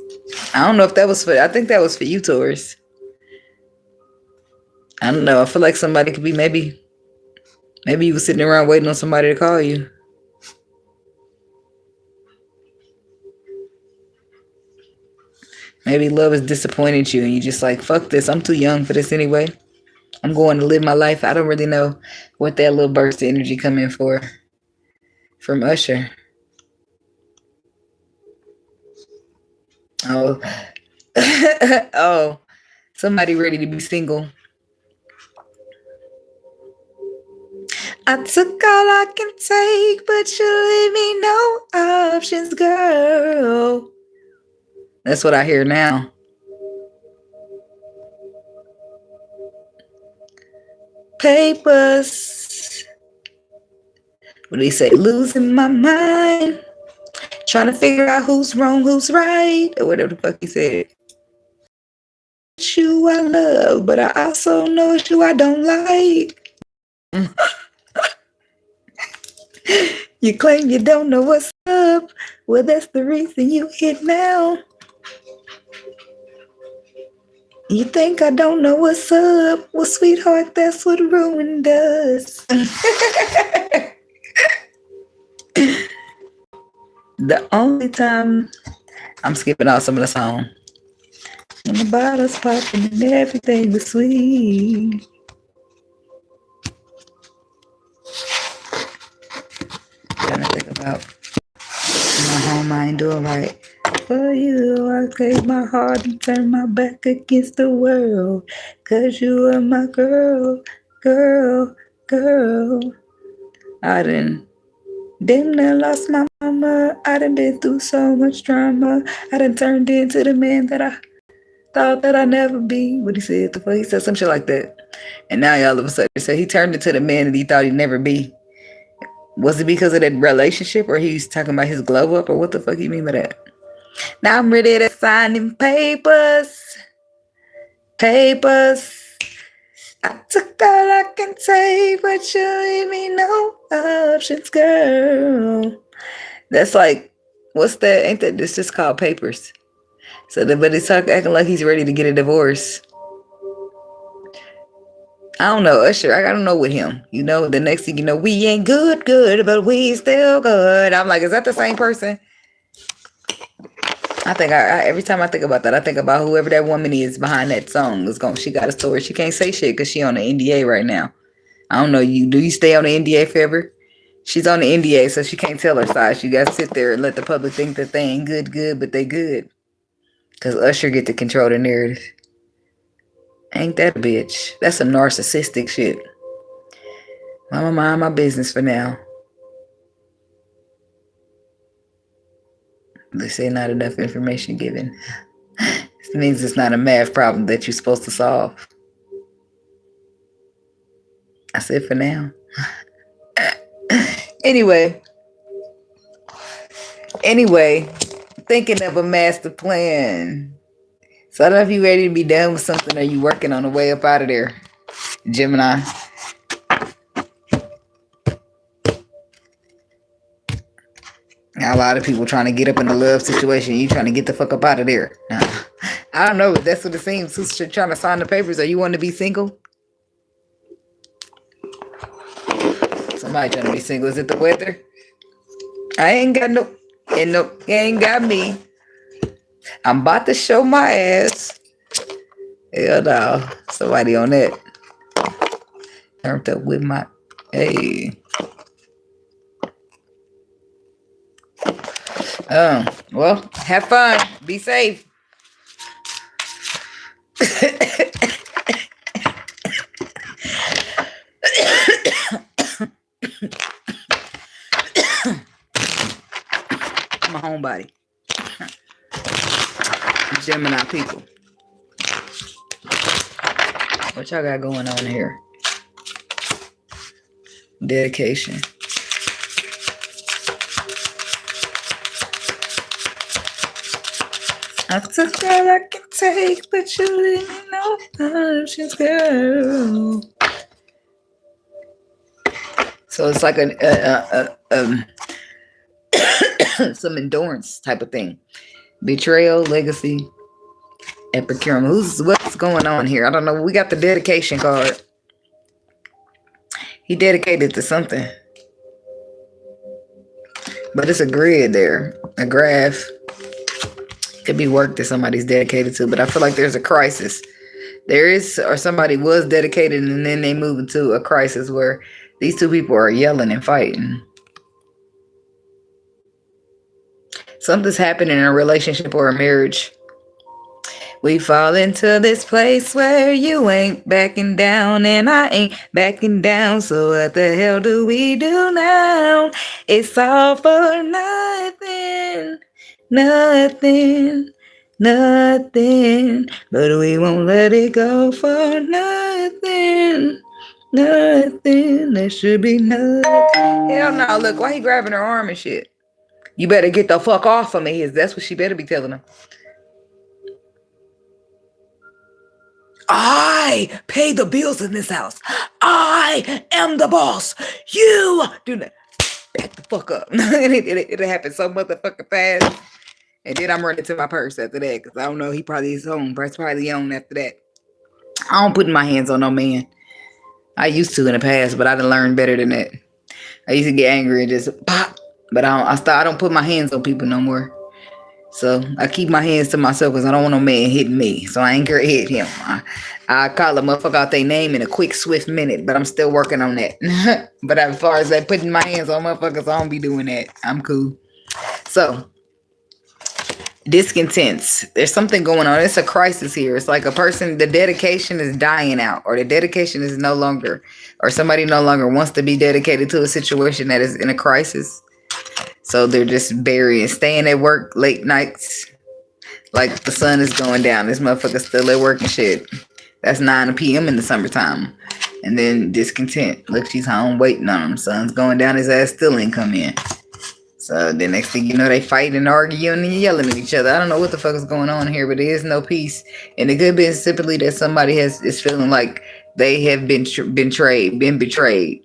S1: I don't know if that was for. I think that was for you, Taurus. I don't know. I feel like somebody could be maybe you were sitting around waiting on somebody to call you. Maybe love has disappointed you and you just like, fuck this. I'm too young for this anyway. I'm going to live my life. I don't really know what that little burst of energy come in for from Usher. Oh. Oh. Somebody ready to be single. I took all I can take, but you leave me no options, girl. That's what I hear now. Papers. What do he say? Losing my mind. Trying to figure out who's wrong, who's right. Or whatever the fuck he said. It's you I love, but I also know it's you I don't like. You claim you don't know what's up. Well, that's the reason you hit now. You think I don't know what's up? Well, sweetheart, that's what ruin does. The only time I'm skipping out some of the song. When the bottles popping and everything was sweet. Trying to think about my home, I ain't doing right. For you, I gave my heart and turned my back against the world. 'Cause you are my girl, girl, girl. I done damn near lost my mama. I done been through so much drama. I done turned into the man that I thought that I'd never be. What he said, the fuck? He said some shit like that. And now all of a sudden, so he turned into the man that he thought he'd never be. Was it because of that relationship, or he's talking about his glow up, or what the fuck you mean by that? Now I'm ready to sign in papers. Papers. I took all I can take, but you leave me no options, girl. That's like, what's that? Ain't that this just called Papers? So, but he's acting like he's ready to get a divorce. I don't know, Usher. I don't know with him. You know, the next thing you know, we ain't good, but we still good. I'm like, is that the same person? I think I every time I think about that, I think about whoever that woman is behind that song. She got a story. She can't say shit because she on the NDA right now. I don't know. Do you stay on the NDA forever? She's on the NDA, so she can't tell her side. She got to sit there and let the public think that they ain't good, but they good. Because Usher get to control the narrative. Ain't that a bitch? That's some narcissistic shit. I'ma mind my business for now. They say not enough information given. This means it's not a math problem that you're supposed to solve. I said for now. Anyway, thinking of a master plan. So I don't know if you're ready to be done with something or you working on the way up out of there, Gemini. Got a lot of people trying to get up in a love situation. You trying to get the fuck up out of there. I don't know. That's what it seems. Who's trying to sign the papers? Are you want to be single? Somebody trying to be single. Is it the weather? I ain't got no, and no, you ain't got me. I'm about to show my ass. Hell no. Somebody on that. Turned up with my, hey. Well, have fun. Be safe. I'm a homebody. Gemini people. What y'all got going on here? Dedication. I took all I can take, but you didn't know options, girl. So it's like some endurance type of thing. Betrayal, legacy, and procurement. What's going on here? I don't know. We got the dedication card. He dedicated to something. But it's a grid there. A graph. Could be work that somebody's dedicated to, but I feel like there's a crisis. There is, or somebody was dedicated and then they move into a crisis where these two people are yelling and fighting. Something's happening in a relationship or a marriage. We fall into this place where you ain't backing down and I ain't backing down. So what the hell do we do now? It's all for nothing. Nothing, nothing, but we won't let it go for nothing, nothing. There should be nothing. Hell no, look, why he grabbing her arm and shit? You better get the fuck off of me. That's what she better be telling him. I pay the bills in this house. I am the boss. You do not. Back the fuck up. It'll happen so motherfucking fast. And then I'm running to my purse after that because I don't know. He probably is home. It's probably on after that. I don't put my hands on no man. I used to in the past, but I done learned better than that. I used to get angry and just pop. But I don't put my hands on people no more. So I keep my hands to myself because I don't want no man hitting me. So I ain't gonna hit him. I call a motherfucker out their name in a quick, swift minute. But I'm still working on that. But as far as that putting my hands on motherfuckers, I don't be doing that. I'm cool. So discontents. There's something going on. It's a crisis here. It's like a person, the dedication is dying out, or the dedication is no longer, or somebody no longer wants to be dedicated to a situation that is in a crisis. So they're just burying, staying at work late nights. Like the sun is going down. This motherfucker's still at work and shit. That's 9 p.m. in the summertime. And then discontent. Look, she's home waiting on him. Sun's going down, his ass still ain't come in. So the next thing you know, they fight and arguing and yelling at each other. I don't know what the fuck is going on here, but there is no peace. And it could be simply that somebody is feeling like they have been betrayed.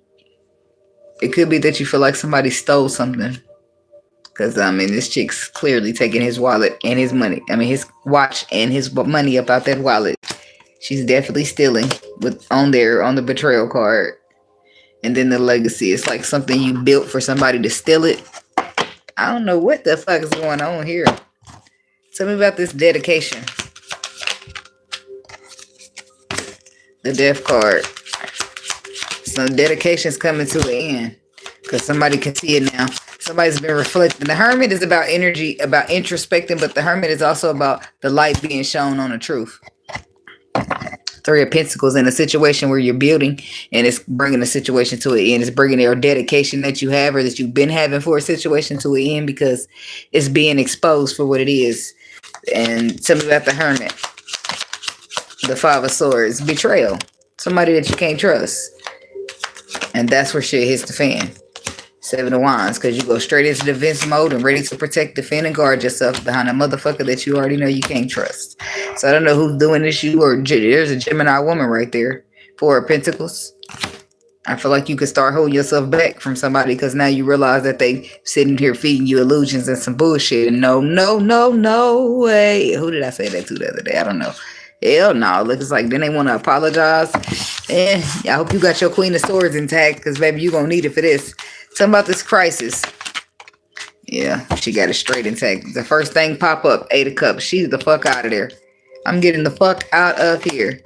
S1: It could be that you feel like somebody stole something. Because, this chick's clearly taking his wallet and his money. His watch and his money up out that wallet. She's definitely stealing on the betrayal card. And then the legacy. It's like something you built for somebody to steal it. I don't know what the fuck is going on here. Tell me about this dedication. The death card. So dedication's coming to an end. Because somebody can see it now. Somebody's been reflecting. The Hermit is about energy, about introspecting, but the Hermit is also about the light being shown on the truth. 3 of Pentacles in a situation where you're building and it's bringing the situation to an end. It's bringing your dedication that you have or that you've been having for a situation to an end because it's being exposed for what it is. And tell me about the Hermit. The 5 of Swords. Betrayal. Somebody that you can't trust. And that's where shit hits the fan. 7 of Wands, because you go straight into defense mode and ready to protect, defend, and guard yourself behind a motherfucker that you already know you can't trust. So I don't know who's doing this, you or there's a Gemini woman right there. 4 of Pentacles. I feel like you could start holding yourself back from somebody because now you realize that they sitting here feeding you illusions and some bullshit. And no way. Who did I say that to the other day? I don't know. Hell no. Looks like then they want to apologize. I hope you got your Queen of Swords intact, because baby, you gonna need it for this. Talking about this crisis. Yeah, she got it straight intact. The first thing pop up, 8 of Cups. She's the fuck out of there. I'm getting the fuck out of here.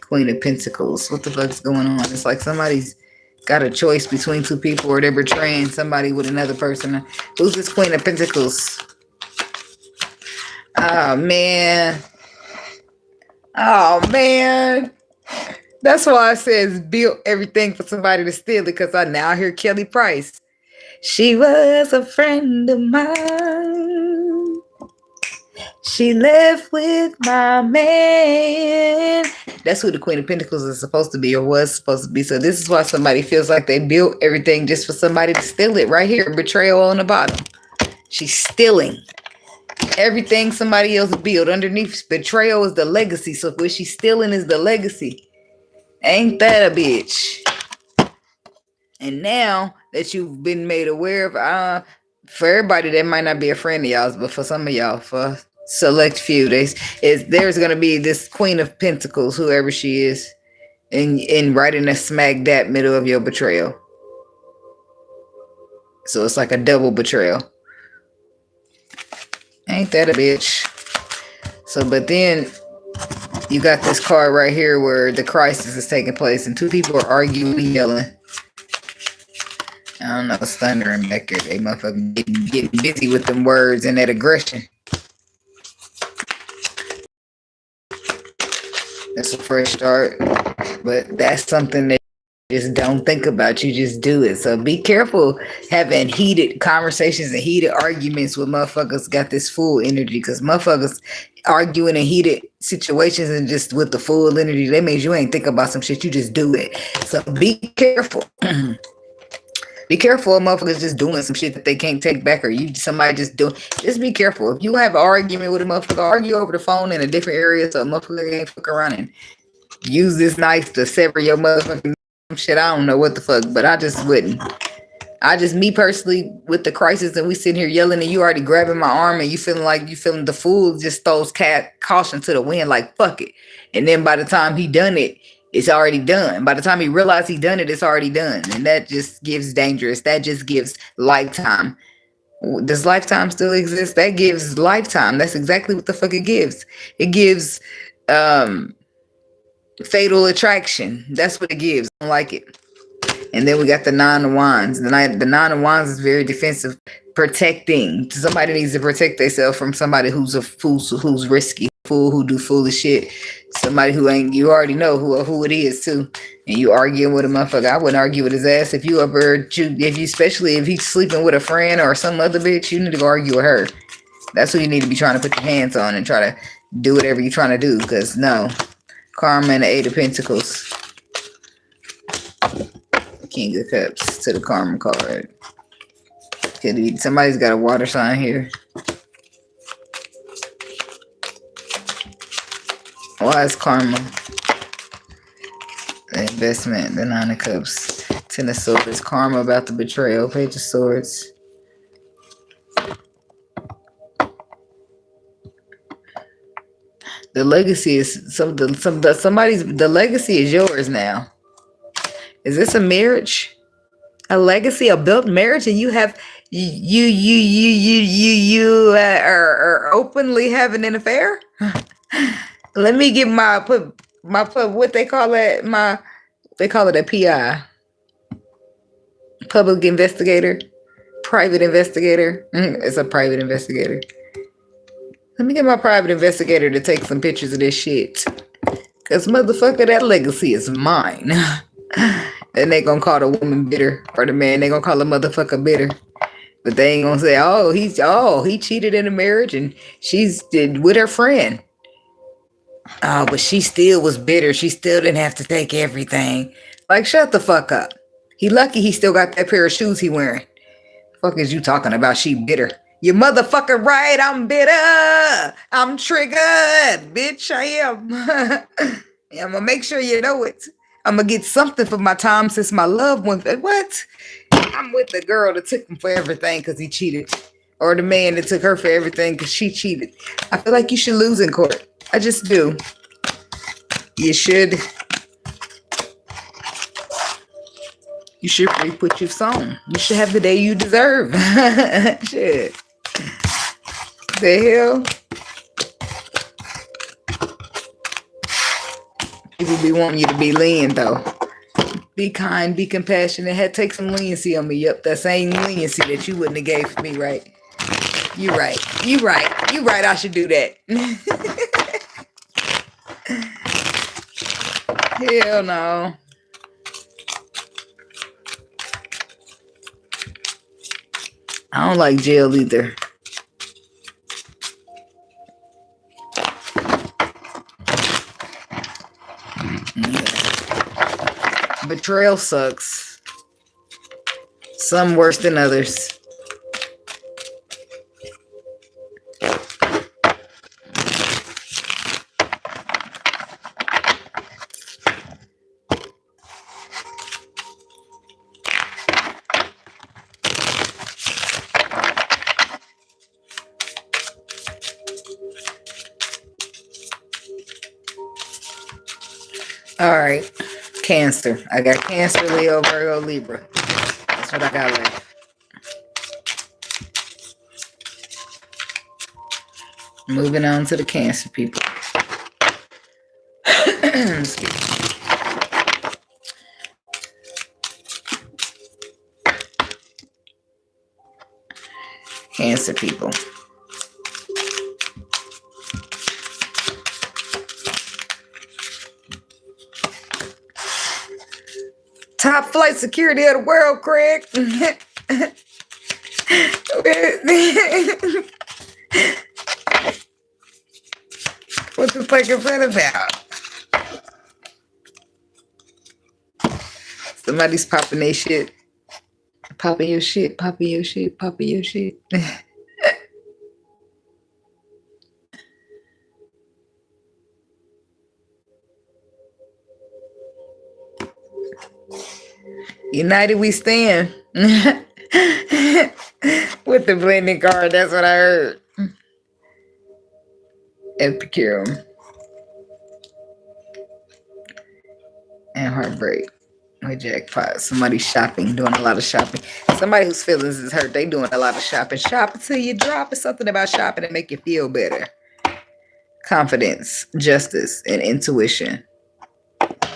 S1: Queen of Pentacles. What the fuck's going on? It's like somebody's got a choice between two people, or they're betraying somebody with another person. Who's this Queen of Pentacles? Oh, man. Oh, man. That's why I says build everything for somebody to steal it, because I now hear Kelly Price. She was a friend of mine. She left with my man. That's who the Queen of Pentacles is supposed to be, or was supposed to be. So this is why somebody feels like they built everything just for somebody to steal it. Right here, betrayal on the bottom. She's stealing everything somebody else built. Underneath, betrayal is the legacy. So what she's stealing is the legacy. Ain't that a bitch? And now that you've been made aware of, for everybody that might not be a friend of y'all's, but for some of y'all, for select few, there's going to be this Queen of Pentacles, whoever she is, in right in the smack dab middle of your betrayal. So it's like a double betrayal. Ain't that a bitch? So, but then you got this card right here where the crisis is taking place and two people are arguing and yelling. I don't know, it's thundering back here. They motherfucking getting busy with them words and that aggression. That's a fresh start. But that's something that you just don't think about. You just do it. So be careful having heated conversations and heated arguments with motherfuckers got this full energy. Because motherfuckers arguing in heated situations and just with the full energy, that means you ain't think about some shit. You just do it. So be careful. Be careful of motherfuckers just doing some shit that they can't take back, or somebody just do. Just be careful. If you have an argument with a motherfucker, argue over the phone in a different area so a motherfucker ain't fuck around and use this knife to sever your motherfucking shit. I don't know what the fuck, but I just wouldn't. Me personally, with the crisis and we sitting here yelling and you already grabbing my arm and you feeling the fool just throws caution to the wind like fuck it. And then by the time he done it, it's already done. By the time he realized he done it, it's already done. And that just gives dangerous. That just gives lifetime. Does lifetime still exist? That gives lifetime. That's exactly what the fuck it gives. It gives fatal attraction. That's what it gives. I don't like it. And then we got the Nine of Wands. The Nine of Wands is very defensive, protecting. Somebody needs to protect themselves from somebody who's a fool, who's risky, fool who do foolish shit. Somebody who ain't. You already know who it is too. And you arguing with a motherfucker. I wouldn't argue with his ass if you especially if he's sleeping with a friend or some other bitch. You need to go argue with her. That's who you need to be trying to put your hands on and try to do whatever you're trying to do. Because no, Karma and the Eight of Pentacles. King of Cups to the Karma card. Somebody's got a water sign here. Why is Karma? The investment, the Nine of Cups. Ten of Swords. Karma about the betrayal. Page of Swords. The legacy is the legacy is yours now. Is this a marriage? A legacy, a built marriage, and you have you are openly having an affair? Let me get what they call it, they call it a PI. Public investigator. Private investigator. It's a private investigator. Let me get my private investigator to take some pictures of this shit. Cause motherfucker, that legacy is mine. And they gonna call the woman bitter, or the man, they gonna call the motherfucker bitter. But they ain't gonna say, he cheated in a marriage and she's with her friend. Oh, but she still was bitter. She still didn't have to take everything. Like, shut the fuck up. He lucky he still got that pair of shoes he wearing. Fuck is you talking about? She bitter. You motherfucker right, I'm bitter. I'm triggered. Bitch, I am. I'm gonna make sure you know it. I'm gonna get something for my time since my loved one. What? I'm with the girl that took him for everything because he cheated. Or the man that took her for everything because she cheated. I feel like you should lose in court. I just do. You should reap what you've sown. You should have the day you deserve. Shit. The hell? People be wanting you to be lenient though. Be kind, be compassionate. Take some leniency on me. Yep, that same leniency that you wouldn't have gave for me, right? You right. You right. You right. I should do that. Hell no. I don't like jail either. Yeah. Betrayal sucks. Some worse than others. All right, Cancer. I got Cancer, Leo, Virgo, Libra. That's what I got left. Moving on to the Cancer people. Excuse me. Cancer people. Top flight security of the world, Craig. What the fuck is that about? Somebody's popping their shit. Popping your shit, popping your shit, popping your shit. United we stand. With the blending card, that's what I heard. Epicureum. And heartbreak. My jackpot. Somebody's shopping, doing a lot of shopping. Somebody whose feelings is hurt, they doing a lot of shopping. Shop until you drop. It's something about shopping that make you feel better. Confidence, justice, and intuition.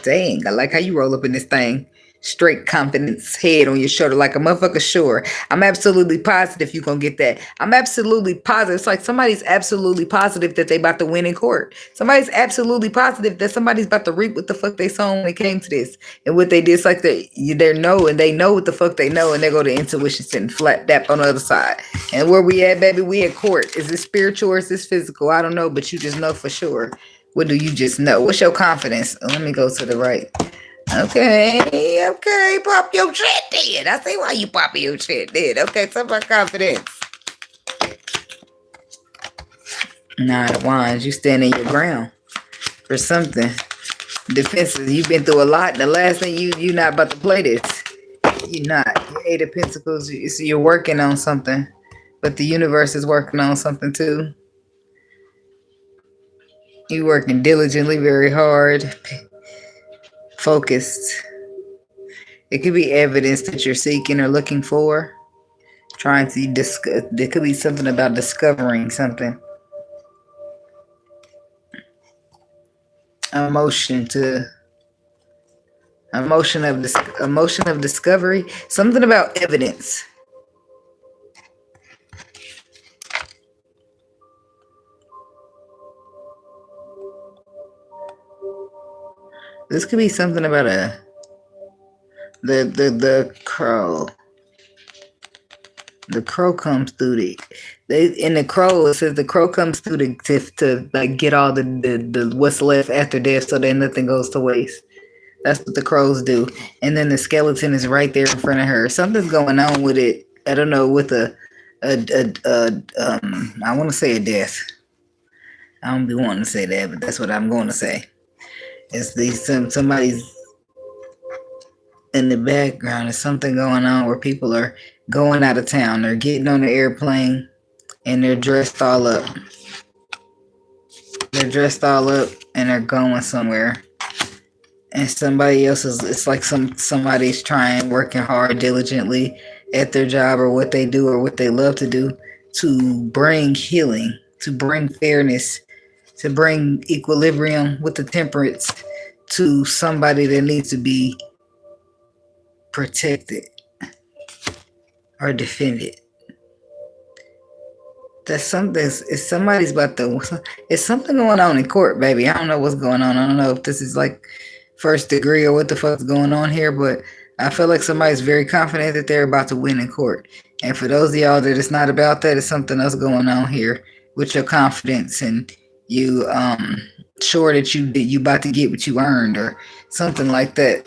S1: Dang, I like how you roll up in this thing. Straight confidence, head on your shoulder like a motherfucker sure. I'm absolutely positive you're going to get that. I'm absolutely positive. It's like somebody's absolutely positive that they about to win in court. Somebody's absolutely positive that somebody's about to reap what the fuck they saw when it came to this. And what they did is like they know and they know what the fuck they know and they go to intuition sitting flat dap on the other side. And where we at, baby? We at court. Is this spiritual or is this physical? I don't know, but you just know for sure. What do you just know? What's your confidence? Let me go to the right. Okay, pop your shit then. I see why you popping your shit then. Okay, some about confidence. Nine of Wands, you standing your ground for something. Defensive, you've been through a lot. And the last thing you not about to play this. You're not. Eight of Pentacles, so you're working on something. But the universe is working on something too. You're working diligently, very hard. Focused. It could be evidence that you're seeking or looking for. Trying to there could be something about discovering something. Emotion of discovery. Something about evidence. This could be something about the crow. The crow comes through in the crow, it says the crow comes through to like get all the what's left after death, so that nothing goes to waste. That's what the crows do. And then the skeleton is right there in front of her. Something's going on with it. I don't know, with I want to say a death. I don't be wanting to say that, but that's what I'm going to say. It's somebody's in the background. There's something going on where people are going out of town. They're getting on the airplane and they're dressed all up. They're dressed all up and they're going somewhere. And somebody else is, it's like somebody's trying, working hard, diligently at their job or what they do or what they love to do to bring healing, to bring fairness, to bring equilibrium with the temperance to somebody that needs to be protected or defended. That's something. It's somebody's about to. It's something going on in court, baby. I don't know what's going on. I don't know if this is like first degree or what the fuck's going on here, but I feel like somebody's very confident that they're about to win in court. And for those of y'all that it's not about that, it's something else going on here with your confidence and you sure that you about to get what you earned or something like that.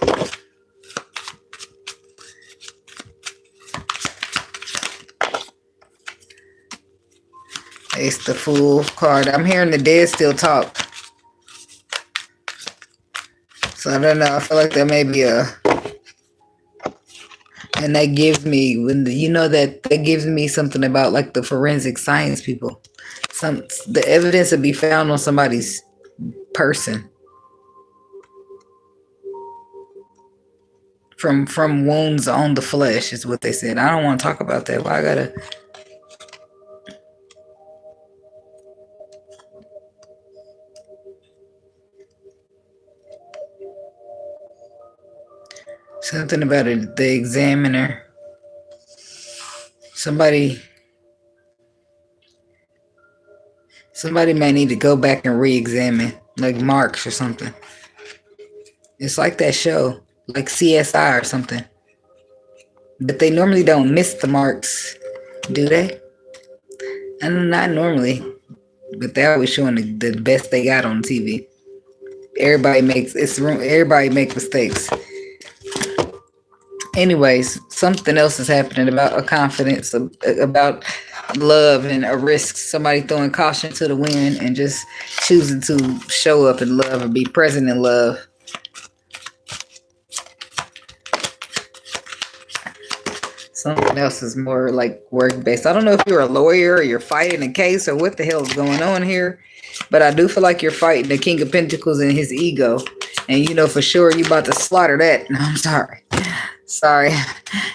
S1: It's the Fool card. I'm hearing the dead still talk. So I don't know. I feel like there may be a... And that gives me... that gives me something about like the forensic science people. The evidence will be found on somebody's person. From wounds on the flesh is what they said. I don't want to talk about that. Why I gotta... Something about it, the examiner. Somebody may need to go back and re-examine, like marks or something. It's like that show, like CSI or something. But they normally don't miss the marks, do they? And not normally, but they're always showing the best they got on TV. Everybody makes mistakes. Anyways, something else is happening about a confidence, about love and a risk. Somebody throwing caution to the wind and just choosing to show up in love and be present in love. Something else is more like work-based. I don't know if you're a lawyer or you're fighting a case or what the hell is going on here, but I do feel like you're fighting the King of Pentacles and his ego. And you know for sure you about to slaughter that. No, I'm sorry. Sorry,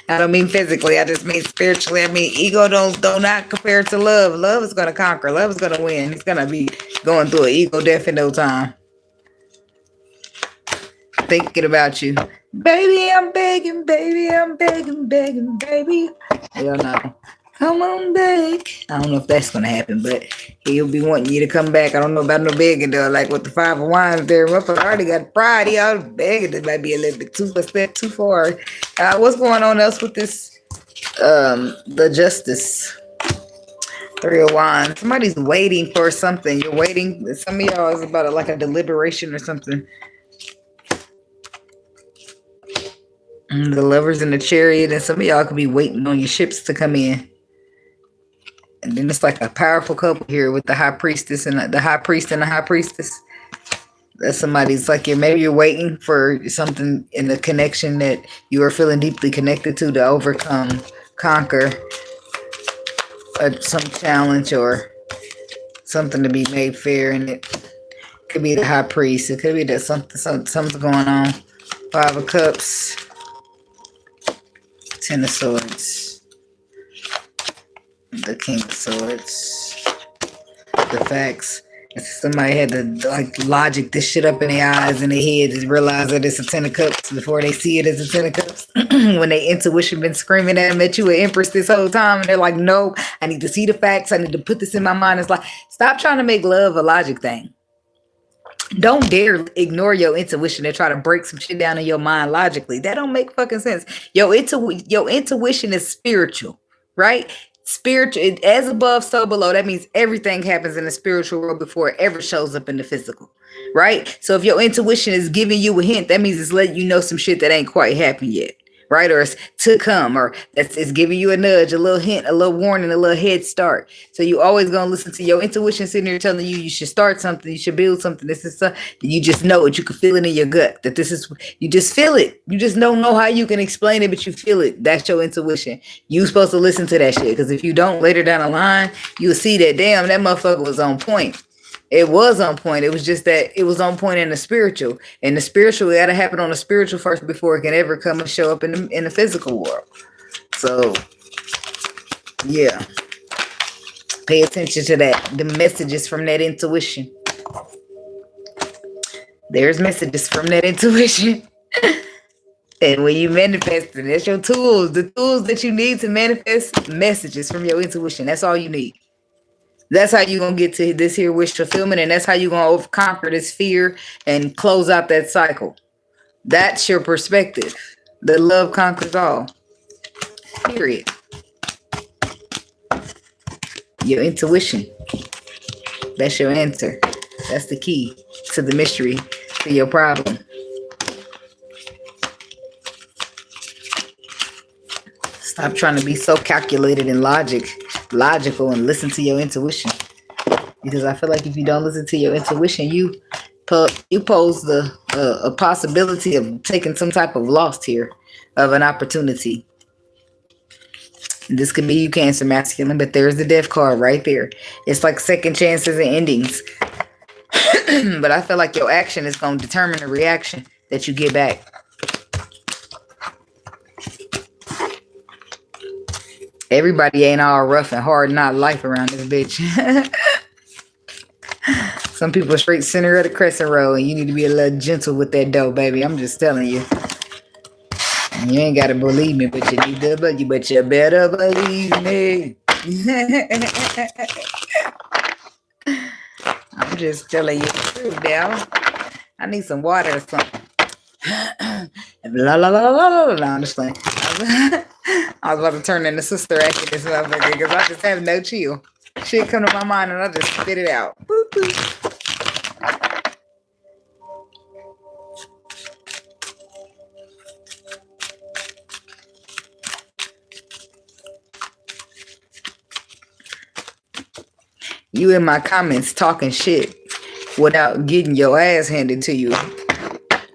S1: I don't mean physically. I just mean spiritually. I mean ego don't not compare to love. Love is gonna conquer. Love is gonna win. He's gonna be going through an ego death in no time. Thinking about you, baby. I'm begging, baby. I'm begging, begging, baby. Hell no. Come on back. I don't know if that's gonna happen, but he'll be wanting you to come back. I don't know about no begging though. Like with the Five of Wands there, I already got pride. Y'all begging. This might be a little bit a step too far. What's going on else with this? The Justice. Three of Wands. Somebody's waiting for something. You're waiting. Some of y'all is about like a deliberation or something. The Lovers in the Chariot, and some of y'all could be waiting on your ships to come in. And then it's like a powerful couple here with the High Priestess and the High Priest and the High Priestess. That's somebody's like maybe you're waiting for something in the connection that you are feeling deeply connected to overcome, conquer some challenge or something to be made fair. And it could be the High Priest. It could be that something's going on. Five of Cups, Ten of Swords. The King of Swords, the facts. Somebody had to like logic this shit up in their eyes and their head to realize that it's a Ten of Cups before they see it as a Ten of Cups. When their intuition been screaming at them that you an Empress this whole time, and they're like, nope, I need to see the facts. I need to put this in my mind. It's like, stop trying to make love a logic thing. Don't dare ignore your intuition and try to break some shit down in your mind logically. That don't make fucking sense. Your intuition is spiritual, right? Spiritual, as above, so below. That means everything happens in the spiritual world before it ever shows up in the physical, right? So if your intuition is giving you a hint, that means it's letting you know some shit that ain't quite happened yet, right? Or it's to come, or it's giving you a nudge, a little hint, a little warning, a little head start. So you always gonna listen to your intuition sitting here telling you should start something, you should build something. This is something you just know it. You can feel it in your gut that this is. You just feel it. You just don't know how you can explain it, but you feel it. That's your intuition. You supposed to listen to that shit, because if you don't, later down the line, you'll see that damn that motherfucker was on point. It was on point. It was just that it was on point in the spiritual. And the spiritual, it got to happen on the spiritual first before it can ever come and show up in the physical world. So, yeah. Pay attention to that. The messages from that intuition. There's messages from that intuition. And when you manifest it, that's your tools. The tools that you need to manifest messages from your intuition. That's all you need. That's how you're going to get to this here wish fulfillment. And that's how you're going to conquer this fear and close out that cycle. That's your perspective. The love conquers all. Period. Your intuition. That's your answer. That's the key to the mystery, to your problem. Stop trying to be so calculated and logical, and listen to your intuition. Because I feel like if you don't listen to your intuition, you pose a possibility of taking some type of loss here, of an opportunity. This could be you, Cancer masculine, but there's the death card right there. It's like second chances and endings. But I feel like your action is going to determine the reaction that you get back. Everybody ain't all rough and hard, not life around this bitch. Some people are straight center of the crescent road, and you need to be a little gentle with that dough, baby. I'm just telling you. You ain't got to believe me, but you need to believe. But you better believe me. I'm just telling you the truth now. I need some water or something. La la la la la la. I'm just playing. I was about to turn into Sister Act this motherfucker because I just have no chill. Shit come to my mind and I just spit it out. Boop, boop. You in my comments talking shit without getting your ass handed to you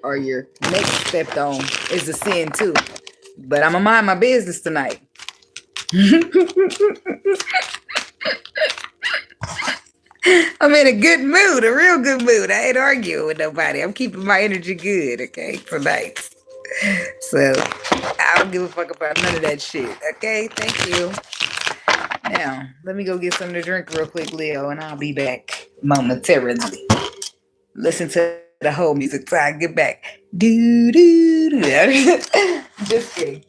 S1: or your neck stepped on is a sin too. But I'm gonna mind my business tonight. I'm in a good mood, a real good mood. I ain't arguing with nobody. I'm keeping my energy good, okay, tonight. So I don't give a fuck about none of that shit, okay? Thank you. Now, let me go get something to drink real quick, Leo, and I'll be back momentarily. Listen to the whole music till I get back. Do do do. Just kidding.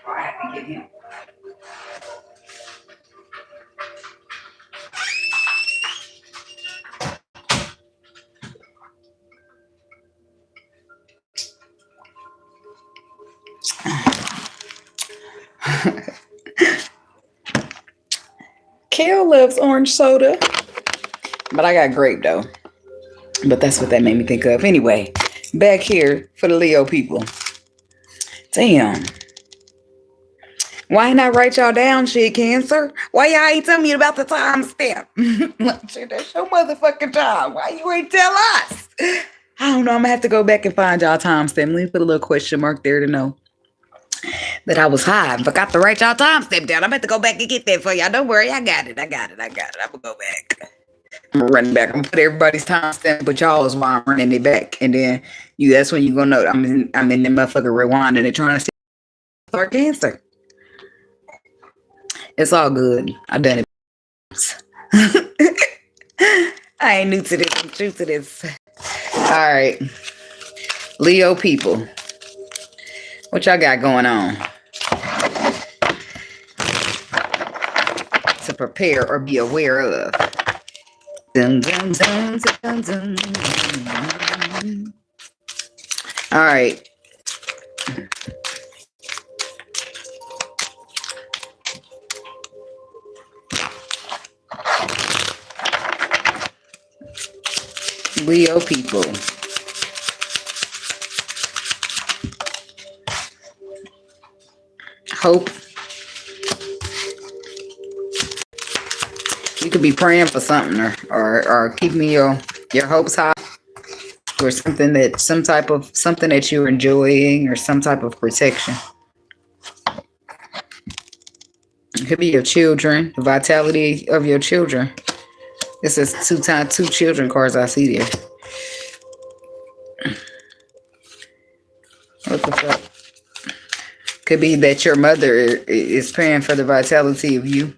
S1: I have to get him. Kale loves orange soda, but I got grape though. But that's what that made me think of. Anyway, back here for the Leo people. Damn. Why ain't I write y'all down, shit, Cancer? Why y'all ain't tell me about the timestamp? Shit, that's your motherfucking job. Why you ain't tell us? I don't know. I'm gonna have to go back and find y'all timestamp. Let me put a little question mark there to know that I was high and forgot to write y'all timestamp down. I'm gonna have to go back and get that for y'all. Don't worry, I got it. I'm gonna go back. I'm gonna run it back. I'm gonna put everybody's timestamp, but y'all's while I'm running it back, and then that's when you gonna know I'm in the motherfucker rewinding and trying to start cancer. It's all good. I done it. I ain't new to this. I'm true to this. All right, Leo people, what y'all got going on to prepare or be aware of? Dun, dun, dun, dun, dun, dun. All right. Leo people. Hope. You could be praying for something or keeping your hopes high, or something that you're enjoying, or some type of protection. It could be your children, the vitality of your children. This is two children cards I see there. What the fuck? Could be that your mother is praying for the vitality of you.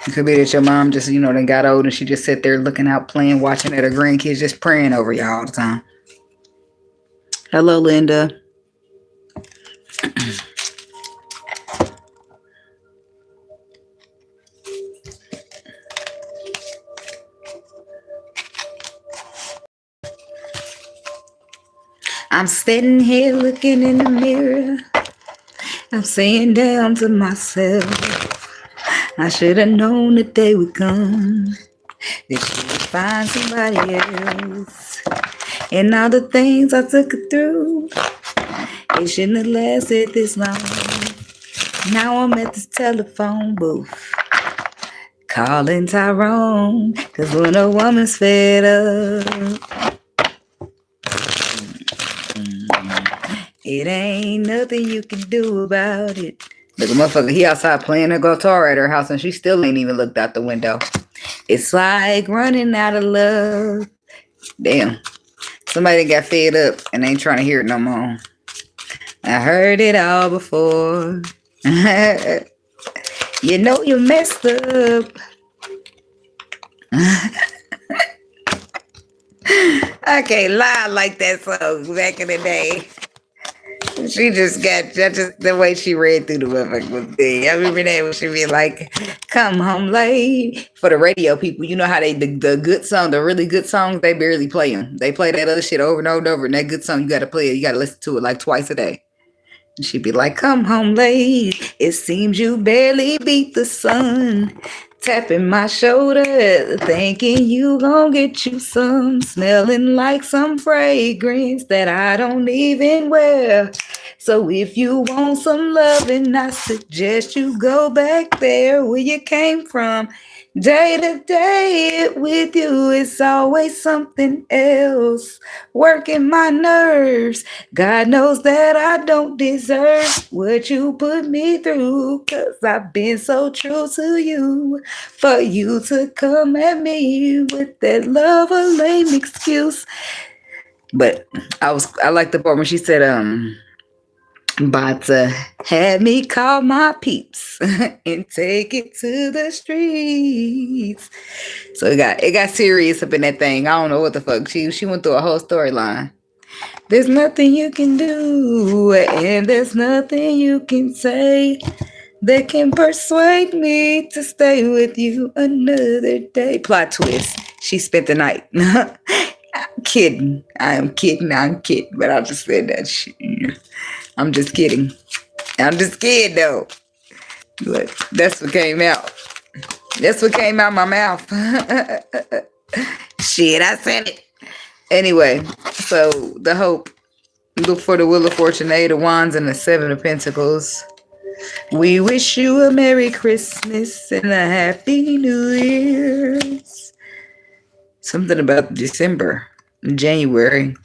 S1: It could be that your mom just, then got old and she just sat there looking out, playing, watching at her grandkids, just praying over you all the time. Hello, Linda. I'm sitting here looking in the mirror. I'm saying down to myself, I should have known the day would come that you would find somebody else. And all the things I took her through, it shouldn't have lasted this long. Now I'm at this telephone booth, calling Tyrone, cause when a woman's fed up, it ain't nothing you can do about it. Look, a motherfucker, he outside playing a guitar at her house and she still ain't even looked out the window. It's like running out of love. Damn. Somebody got fed up and ain't trying to hear it no more. I heard it all before. You know you messed up. I can't lie like that song back in the day. She just got just the way she read through the motherfucking thing. I remember that when she be like, "Come home late." For the radio people, you know how the good song, the really good songs, they barely play them. They play that other shit over and over and over. And that good song, you gotta play it. You gotta listen to it like twice a day. And she'd be like, "Come home late. It seems you barely beat the sun." Tapping my shoulder, thinking you gon' get you some, smelling like some fragrance that I don't even wear. So if you want some loving, I suggest you go back there where you came from. Day to day with you, it's always something else, working my nerves. God knows that I don't deserve what you put me through, cause I've been so true to you. For you to come at me with that love a lame excuse. But I like the part when she said, about to have me call my peeps and take it to the streets. So it got serious up in that thing. I don't know what the fuck. She went through a whole storyline. There's nothing you can do, and there's nothing you can say that can persuade me to stay with you another day. Plot twist. She spent the night. I'm kidding. I'm kidding. But I just said that shit. I'm just kidding. I'm just scared though. But that's what came out. That's what came out my mouth. Shit, I said it. Anyway, so the hope. Look for the Wheel of Fortune, Eight of Wands, and the Seven of Pentacles. We wish you a Merry Christmas and a Happy New Year's. Something about December, January.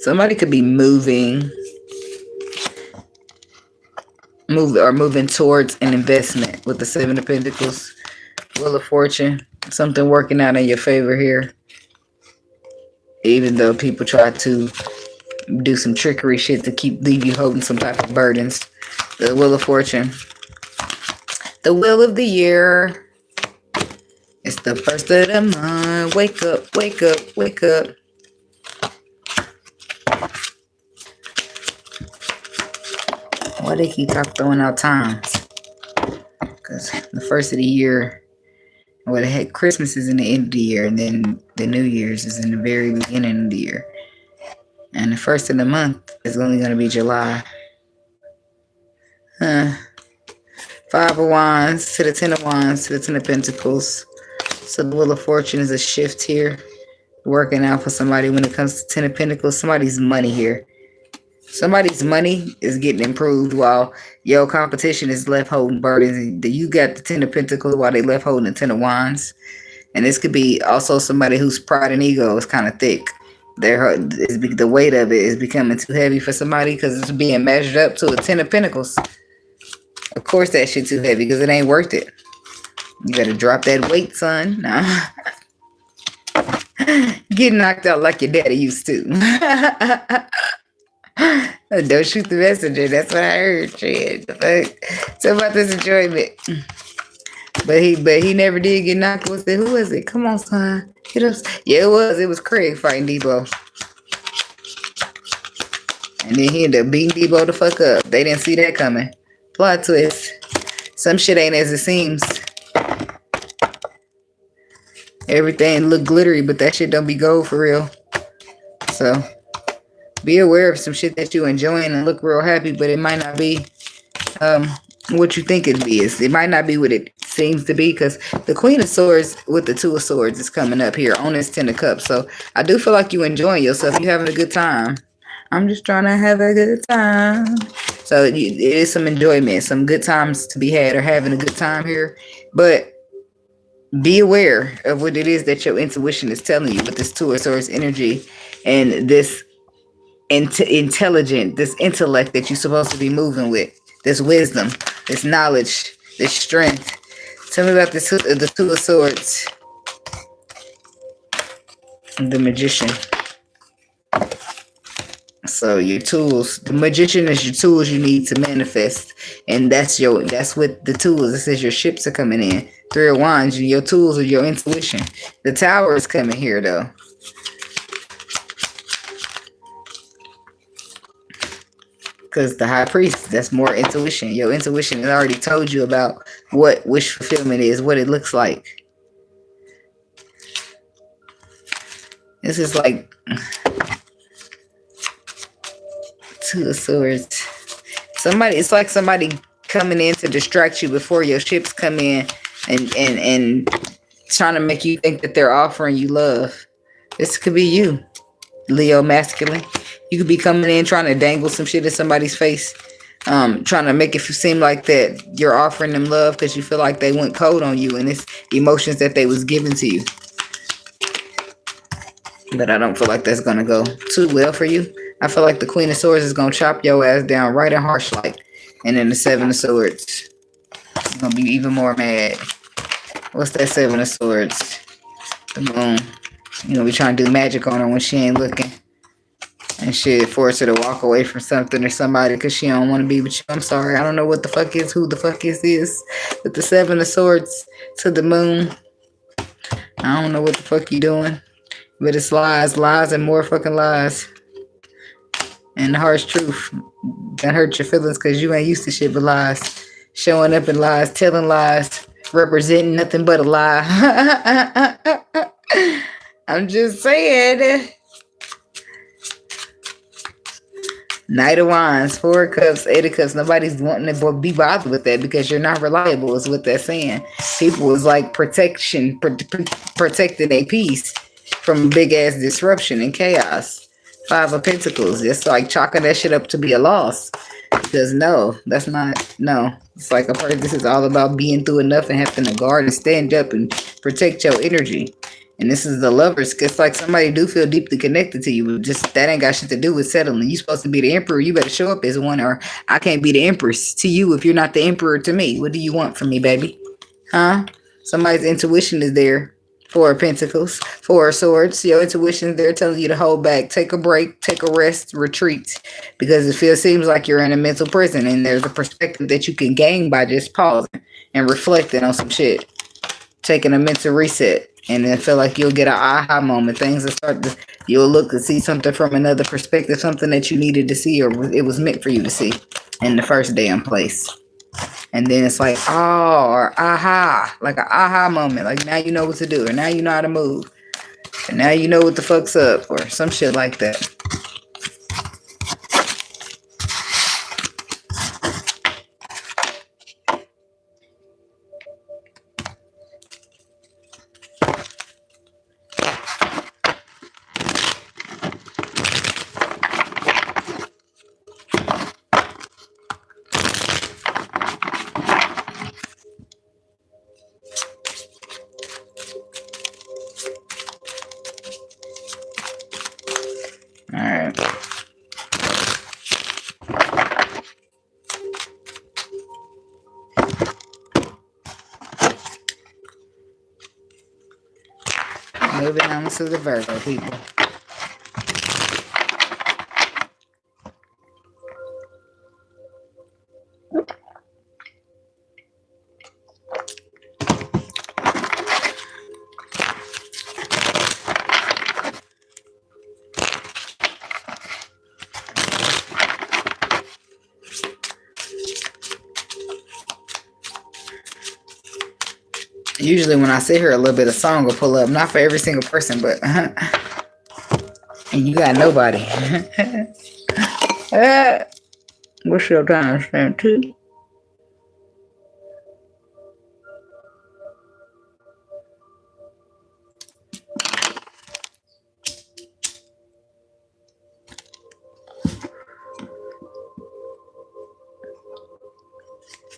S1: Somebody could be moving towards an investment with the Seven of Pentacles. Wheel of Fortune. Something working out in your favor here. Even though people try to do some trickery shit to leave you holding some type of burdens. The Wheel of Fortune. The Wheel of the Year. It's the first of the month. Wake up, wake up, wake up. Why they keep throwing out times? Because the first of the year, well, the heck, Christmas is in the end of the year, and then the New Year's is in the very beginning of the year. And the first of the month is only going to be July. Five of Wands to the Ten of Wands to the Ten of Pentacles. So the Wheel of Fortune is a shift here. Working out for somebody when it comes to Ten of Pentacles. Somebody's money here. Somebody's money is getting improved while your competition is left holding burdens. You got the Ten of Pentacles while they left holding the Ten of Wands. And this could be also somebody whose pride and ego is kind of thick. The weight of it is becoming too heavy for somebody because it's being measured up to a Ten of Pentacles. Of course that shit too heavy because it ain't worth it. You better drop that weight, son. Nah. Get knocked out like your daddy used to. Don't shoot the messenger. That's what I heard. Shit. So about this enjoyment. But he never did get knocked. Who was it? Come on, son. Hit us. Yeah, it was. It was Craig fighting Debo. And then he ended up beating Debo the fuck up. They didn't see that coming. Plot twist. Some shit ain't as it seems. Everything look glittery, but that shit don't be gold for real. So be aware of some shit that you enjoying and look real happy, but it might not be what you think it is. It might not be what it seems to be, because the Queen of Swords with the Two of Swords is coming up here on this Ten of Cups. So I do feel like you enjoying yourself. You having a good time. I'm just trying to have a good time. So it is some enjoyment, some good times to be had or having a good time here. But be aware of what it is that your intuition is telling you with this Two of Swords energy and this intelligent, this intellect that you're supposed to be moving with, this wisdom, this knowledge, this strength. Tell me about the Two of Swords. The Magician. So your tools, the Magician is your tools you need to manifest, and that's what the tools. It says your ships are coming in. Three of Wands, your tools are your intuition. The Tower is coming here though. Because the High Priest, that's more intuition. Your intuition has already told you about what wish fulfillment is, what it looks like. This is like Two of Swords. It's like somebody coming in to distract you before your ships come in and trying to make you think that they're offering you love. This could be you, Leo masculine. You could be coming in trying to dangle some shit in somebody's face, trying to make it seem like that you're offering them love because you feel like they went cold on you and it's emotions that they was giving to you. But I don't feel like that's going to go too well for you. I feel like the Queen of Swords is going to chop your ass down right and harsh like. And then the Seven of Swords is going to be even more mad. What's that Seven of Swords? The Moon. You know, we trying to do magic on her when she ain't looking. And shit, force her to walk away from something or somebody because she don't want to be with you. I'm sorry. I don't know what the fuck is, who the fuck is this. But the Seven of Swords to the Moon. I don't know what the fuck you doing. But it's lies, lies, and more fucking lies. And the harsh truth can hurt your feelings because you ain't used to shit but lies. Showing up in lies, telling lies, representing nothing but a lie. I'm just saying. Knight of Wands, Four of Cups, Eight of Cups. Nobody's wanting to be bothered with that because you're not reliable is what they're saying. People is like protecting a peace from big ass disruption and chaos. Five of Pentacles. It's like chalking that shit up to be a loss. Because no, that's not, no. It's like a person, this is all about being through enough and having to guard and stand up and protect your energy. And this is the lovers. It's like somebody do feel deeply connected to you, but just that ain't got shit to do with settling. You supposed to be the emperor. You better show up as one, or I can't be the empress to you if you're not the emperor to me. What do you want from me, baby? Huh? Somebody's intuition is there. Four of Pentacles, Four of Swords. Your intuition is there telling you to hold back, take a break, take a rest, retreat. Because seems like you're in a mental prison and there's a perspective that you can gain by just pausing and reflecting on some shit. Taking a mental reset. And then feel like you'll get an aha moment. Things will start to, you'll look and see something from another perspective, something that you needed to see or it was meant for you to see in the first damn place. And then it's like, oh, or aha, like an aha moment. Like now you know what to do, or now you know how to move, and now you know what the fuck's up, or some shit like that. All right. Moving on to the Virgo people. Usually when I sit here, a little bit of song will pull up. Not for every single person, but and you got nobody. What's your time stamp too?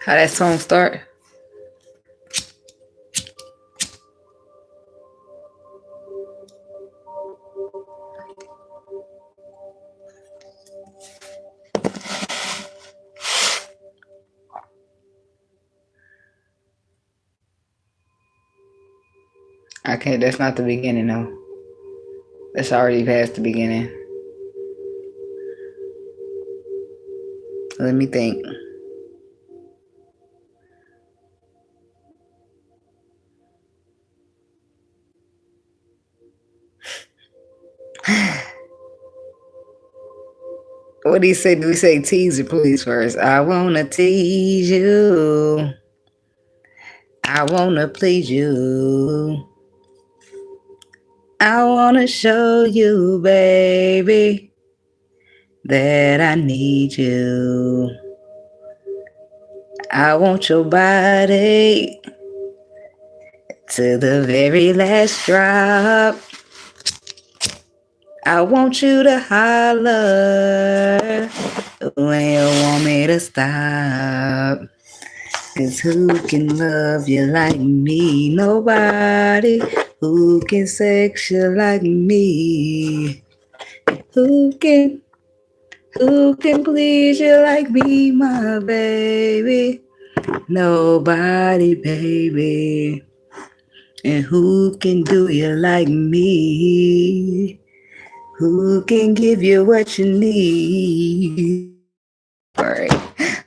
S1: How that song start? Okay, that's not the beginning though. That's already past the beginning. Let me think. What do you say? Do we say tease or please first? I wanna tease you. I wanna please you. I wanna show you, baby, that I need you. I want your body to the very last drop. I want you to holler when you want me to stop. 'Cause who can love you like me? Nobody. Who can sex you like me? Who can please you like me, my baby? Nobody, baby. And who can do you like me? Who can give you what you need? All right.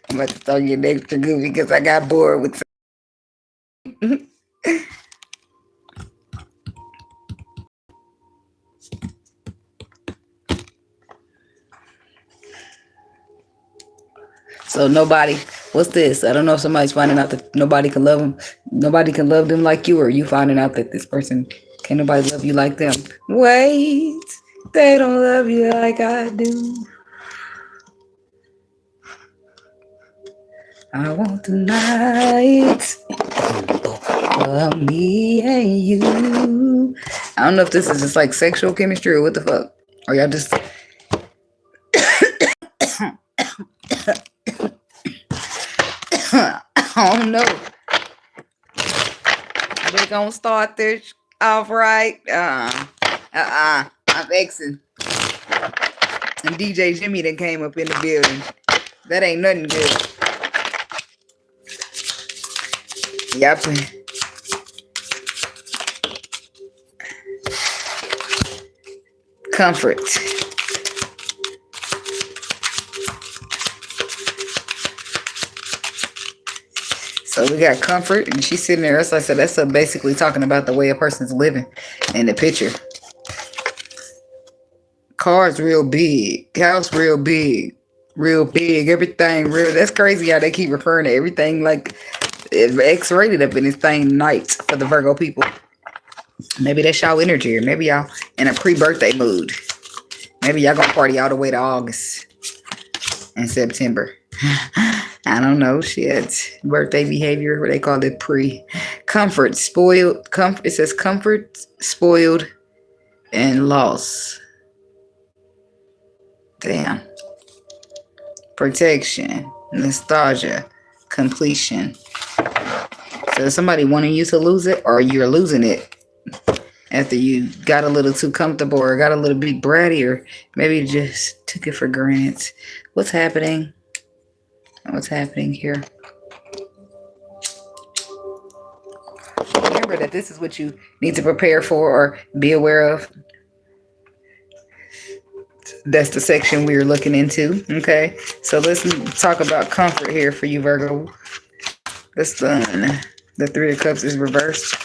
S1: I'm about to throw you an extra good because I got bored with So nobody, what's this? I don't know if somebody's finding out that nobody can love them. Nobody can love them like you, or you finding out that this person, can't nobody love you like them. Wait, they don't love you like I do. I want the night for me and you. I don't know if this is just like sexual chemistry or what the fuck. Or y'all just... I don't know. We're gonna start this All right. I'm Xing. And DJ Jimmy that came up in the building. That ain't nothing good. Yep. Comfort. So we got comfort, and she's sitting there. As I said, that's basically talking about the way a person's living in the picture. Cars real big, house real big, everything real. That's crazy how they keep referring to everything like X-rated up in this thing night for the Virgo people. Maybe that's y'all energy, or maybe y'all in a pre-birthday mood. Maybe y'all gonna party all the way to August and September. I don't know. Shit. Birthday behavior, what they call it, comfort, spoiled. It says comfort, spoiled, and loss. Damn. Protection, nostalgia, completion. So is somebody wanting you to lose it, or you're losing it after you got a little too comfortable, or got a little bit bratty, or maybe you just took it for granted. What's happening? What's happening here? Remember that this is what you need to prepare for or be aware of. That's the section we're looking into. Okay, so let's talk about comfort here for you, Virgo. The Sun, the Three of Cups is reversed.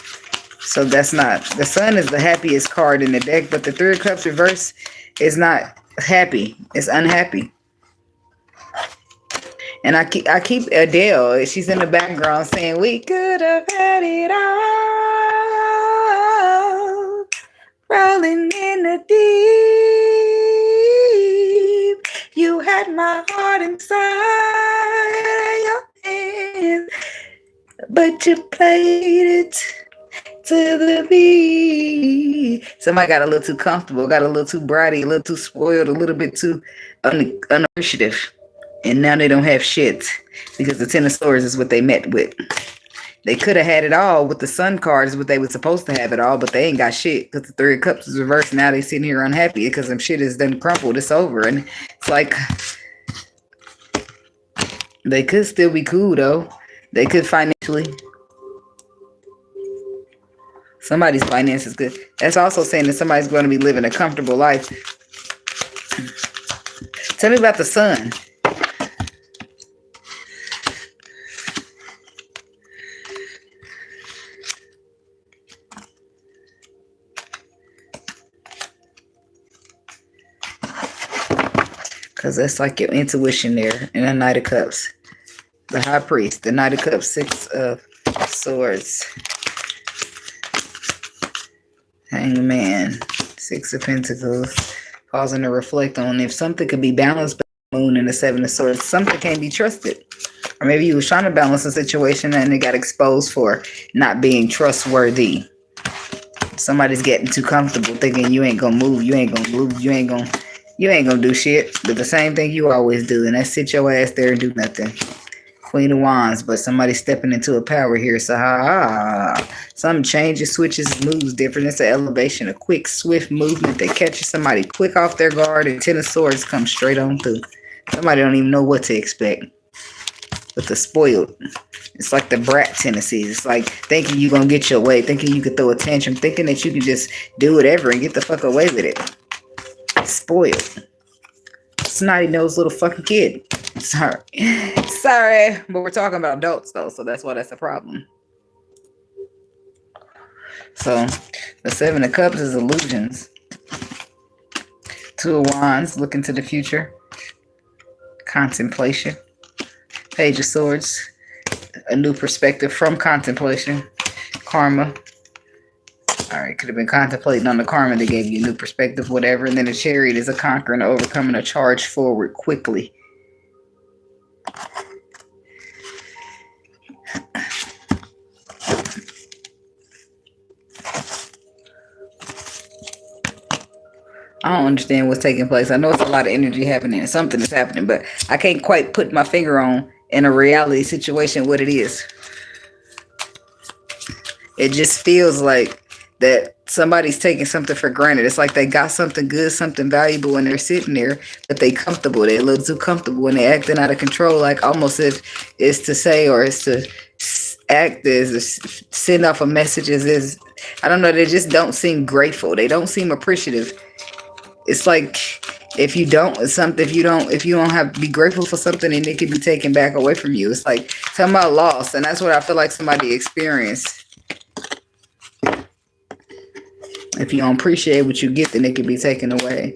S1: So that's not, the Sun is the happiest card in the deck, but the Three of Cups reversed is not happy. It's unhappy. And I keep Adele. She's in the background saying, "We could have had it all, rolling in the deep. You had my heart inside your hands, but you played it to the beat." Somebody got a little too comfortable, got a little too bratty, a little too spoiled, a little bit too unappreciative. And now they don't have shit because the Ten of Swords is what they met with. They could have had it all with the Sun card is what they were supposed to have it all, but they ain't got shit because the Three of Cups is reversed. Now they sitting here unhappy because some shit is done crumpled. It's over. And it's like they could still be cool though. They could financially. Somebody's finance is good. That's also saying that somebody's going to be living a comfortable life. Tell me about the Sun. Because that's like your intuition there in the Knight of Cups. The High Priest, the Knight of Cups, Six of Swords. Hangman, Six of Pentacles. Pausing to reflect on if something could be balanced by the Moon and the Seven of Swords. Something can't be trusted. Or maybe you was trying to balance a situation and it got exposed for not being trustworthy. Somebody's getting too comfortable thinking you ain't gonna move, you ain't gonna move, you ain't gonna do shit. But the same thing you always do, and that's sit your ass there and do nothing. Queen of Wands, but somebody's stepping into a power here. So something changes, switches, moves different. It's an elevation, a quick, swift movement that catches somebody quick off their guard, and Ten of Swords comes straight on through. Somebody don't even know what to expect. But the spoiled, it's like the brat tendencies. It's like thinking you're gonna get your way, thinking you could throw a tantrum, thinking that you can just do whatever and get the fuck away with it. Spoiled. Snotty-nosed little fucking kid. Sorry, but we're talking about adults though, so that's why that's a problem. So the Seven of Cups is illusions. Two of Wands, looking to the future. Contemplation. Page of Swords, a new perspective from contemplation. Karma. All right, could have been contemplating on the karma that gave you a new perspective, whatever. And then the Chariot is a conquering, overcoming, a charge forward quickly. I don't understand what's taking place. I know it's a lot of energy happening. Something is happening, but I can't quite put my finger on in a reality situation what it is. It just feels like that somebody's taking something for granted. It's like they got something good, something valuable, and they're sitting there, but they comfortable. They're a little too comfortable, and they're acting out of control, like almost if it's to say or it's to act as send off a message as I don't know. They just don't seem grateful. They don't seem appreciative. It's like if you don't have to be grateful for something, and it can be taken back away from you. It's like talking about loss, and that's what I feel like somebody experienced. If you don't appreciate what you get, then it can be taken away.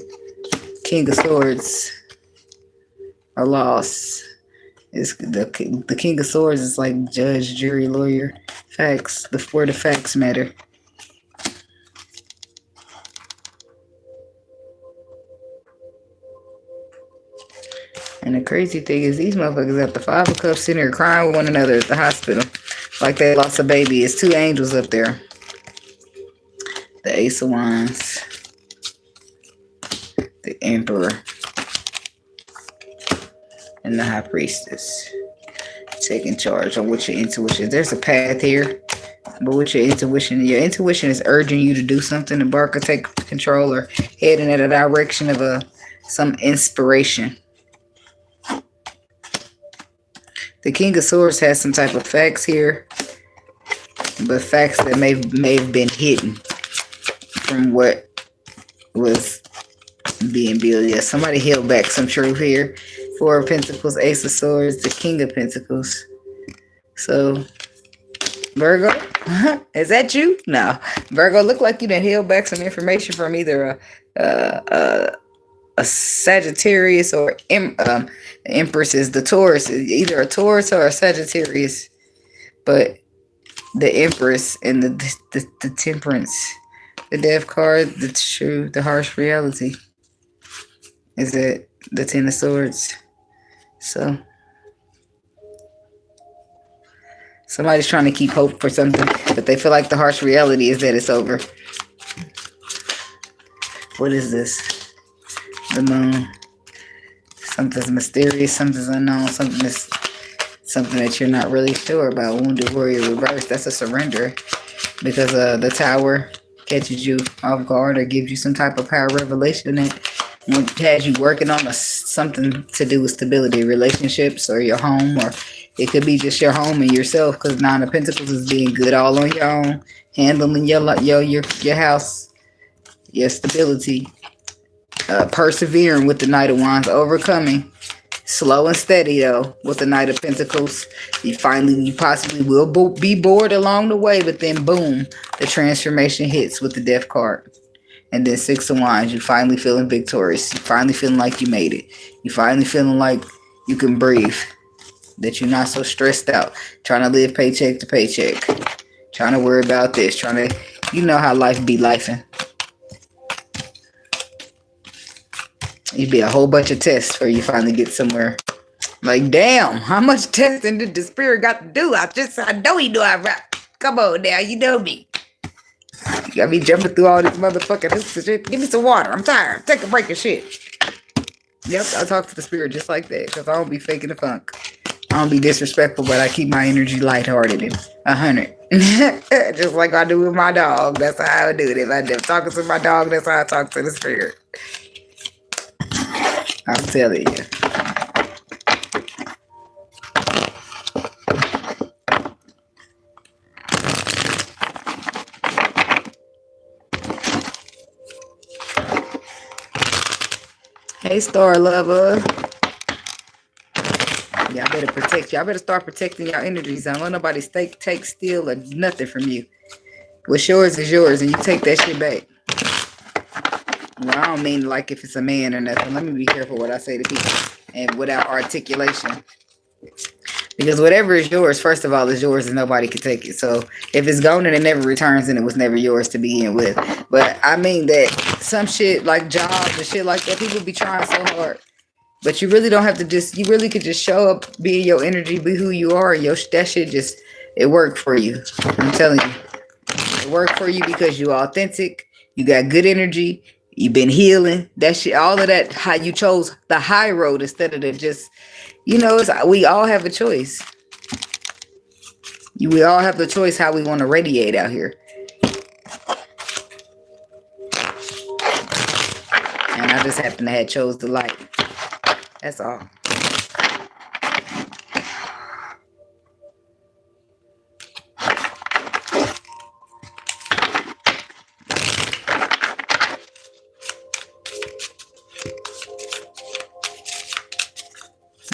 S1: King of Swords, a loss. It's the King of Swords is like judge, jury, lawyer, facts. Where the facts matter. And the crazy thing is these motherfuckers at the Five of Cups sitting here crying with one another at the hospital. Like they lost a baby. It's two angels up there. The Ace of Wands. The Emperor. And the High Priestess. Taking charge on what your intuition. There's a path here. But with your intuition is urging you to do something, embark or take control, or heading in a direction of some inspiration. The King of Swords has some type of facts here, but facts that may have been hidden from what was being built. Yeah, somebody held back some truth here. Four of Pentacles, Ace of Swords, the King of Pentacles. So, Virgo, is that you? No, Virgo, look like you done held back some information from either a Sagittarius or Empress is the Taurus, either a Taurus or a Sagittarius. But the Empress and the Temperance, the Death card, the harsh reality is that the Ten of Swords. So somebody's trying to keep hope for something, but they feel like the harsh reality is that it's over. What is this? The Moon. Something's mysterious, something's unknown, something that you're not really sure about. Wounded Warrior reverse. That's a surrender, because the Tower catches you off guard or gives you some type of power revelation that has you working on something to do with stability, relationships, or your home, or it could be just your home and yourself, because Nine of Pentacles is being good all on your own, handling your house, your stability. Persevering with the Knight of Wands, overcoming, slow and steady though with the Knight of Pentacles. You possibly will be bored along the way, but then boom, the transformation hits with the Death card. And then Six of Wands, you finally feeling victorious. You finally feeling like you made it. You finally feeling like you can breathe, that you're not so stressed out, trying to live paycheck to paycheck, trying to worry about this, you know how life be lifing. It'd be a whole bunch of tests for you finally get somewhere. Like, damn, how much testing did the spirit got to do? I know he knew I rap. Come on now, you know me. You got me jumping through all this motherfucking shit. Give me some water. I'm tired. Take a break of shit. Yep, I talk to the spirit just like that, because I don't be faking the funk. I don't be disrespectful, but I keep my energy lighthearted and 100. Just like I do with my dog. That's how I do it. If I'm talking to my dog, that's how I talk to the spirit. I'm telling you. Hey, Star Lover. Y'all better protect. Y'all better start protecting your energies. I don't want nobody take, steal, or nothing from you. What's yours is yours, and you take that shit back. Well, I don't mean like if it's a man or nothing. Let me be careful what I say to people and without articulation. Because whatever is yours, first of all, is yours and nobody can take it. So if it's gone and it never returns, then it was never yours to begin with. But I mean that some shit like jobs and shit like that, people be trying so hard. But you really don't have to you really could just show up, be in your energy, be who you are. That shit it worked for you. I'm telling you. It worked for you because you're authentic. You got good energy. You've been healing. That shit, all of that, how you chose the high road instead of we all have a choice. We all have the choice how we want to radiate out here. just happened to have chose the light. That's all.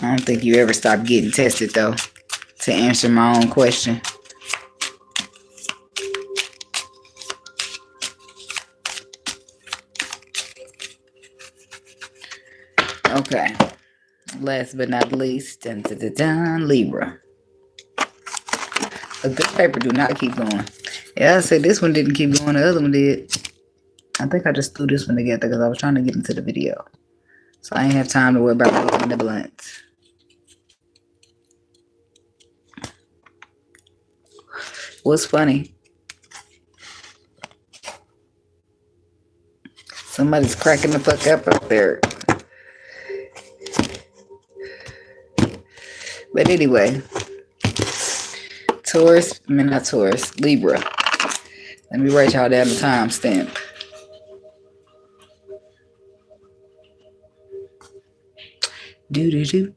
S1: I don't think you ever stop getting tested, though, to answer my own question. Okay. Last but not least, dun, dun, dun, dun, Libra. A good paper do not keep going. Yeah, I said this one didn't keep going. The other one did. I think I just threw this one together because I was trying to get into the video. So I ain't have time to worry about making the blunts. What's funny? Somebody's cracking the fuck up there. But anyway, not Taurus, Libra. Let me write y'all down the timestamp. Do. You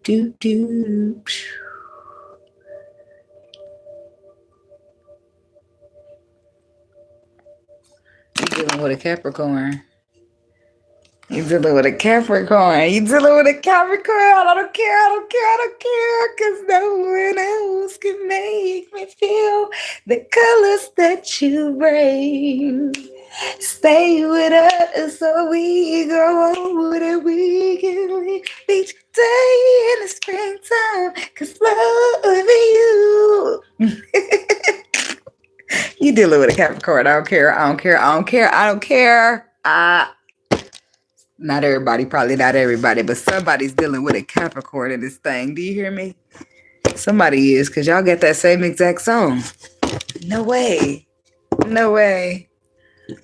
S1: dealing with a Capricorn. You dealing with a Capricorn. You dealing with a Capricorn. I don't care. Because no one else can make me feel the colors that you bring. Stay with us so we grow old and we can live each day in the springtime. Because loving you. You dealing with a Capricorn. I don't care. Not everybody, probably not everybody, but somebody's dealing with a Capricorn in this thing. Do you hear me? Somebody is, because y'all get that same exact song. No way.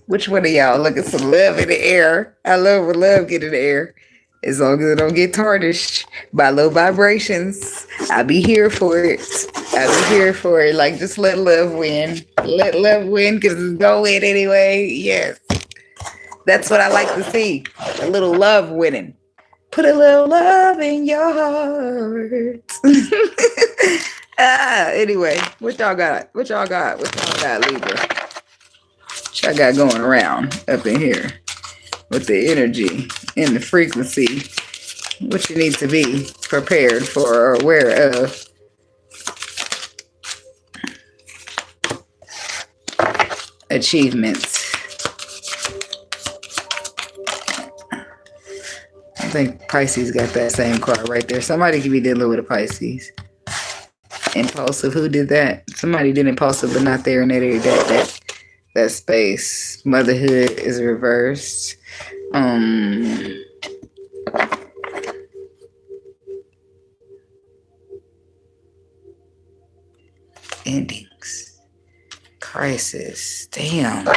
S1: Which one of y'all looking for love in the air? I love when love get in the air. As long as it don't get tarnished by low vibrations, I'll be here for it. Like, just let love win. Let love win, because it's going to win anyway. Yes. That's what I like to see. A little love winning. Put a little love in your heart. Anyway, what y'all got, Libra? What y'all got going around up in here with the energy and the frequency? What you need to be prepared for or aware of? Achievements. I think Pisces got that same card right there. Somebody could be dealing with a Pisces. Impulsive. Who did that? Somebody did impulsive, but not there in that area. That space. Motherhood is reversed. Endings. Crisis. Damn.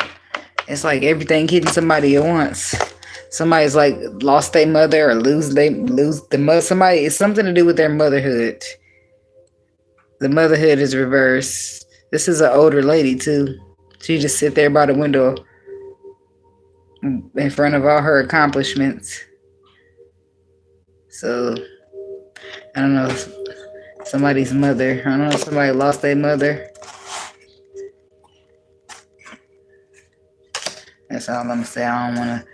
S1: It's like everything hitting somebody at once. Somebody's like lost their mother or lose the mother. Somebody, it's something to do with their motherhood. The motherhood is reversed. This is an older lady too. She just sit there by the window in front of all her accomplishments. So I don't know, somebody's mother. I don't know, somebody lost their mother. That's all I'm gonna say. I don't wanna.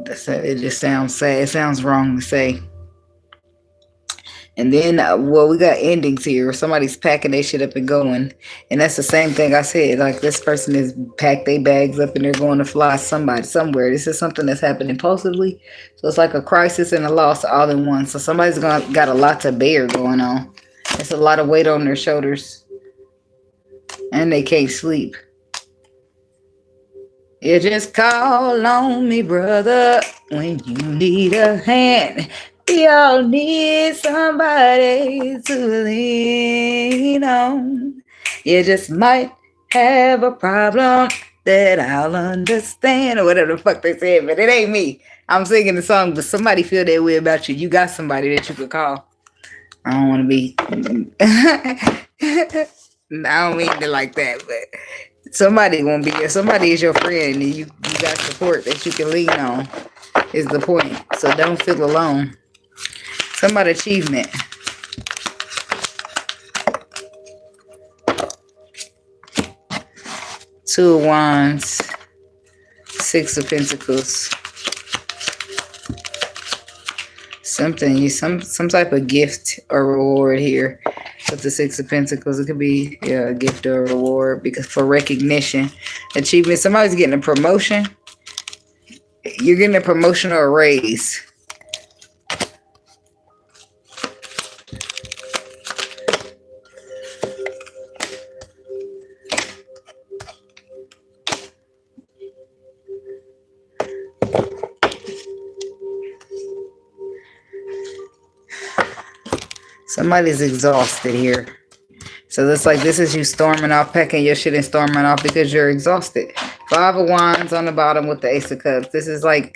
S1: It just sounds sad. It sounds wrong to say. And then, we got endings here. Somebody's packing their shit up and going. And that's the same thing I said. Like, this person has packed their bags up and they're going to fly somewhere. This is something that's happened impulsively. So it's like a crisis and a loss all in one. So somebody's got a lot to bear going on. It's a lot of weight on their shoulders. And they can't sleep. You just call on me, brother, when you need a hand. We all need somebody to lean on. You just might have a problem that I'll understand, or whatever the fuck they said, but it ain't me. I'm singing the song, but somebody feel that way about you. You got somebody that you could call. I don't want to be... I don't mean it like that, but... Somebody won't be here. Somebody is your friend, and you got support that you can lean on. is the point. So don't feel alone. Something about achievement. Two of Wands. Six of Pentacles. Something, some type of gift or reward here with the Six of Pentacles. It could be a gift or a reward because for recognition, achievement. Somebody's getting a promotion. You're getting a promotion or a raise. Somebody's exhausted here. So it's like this is you storming off, packing your shit and storming off because you're exhausted. Five of Wands on the bottom with the Ace of Cups. This is like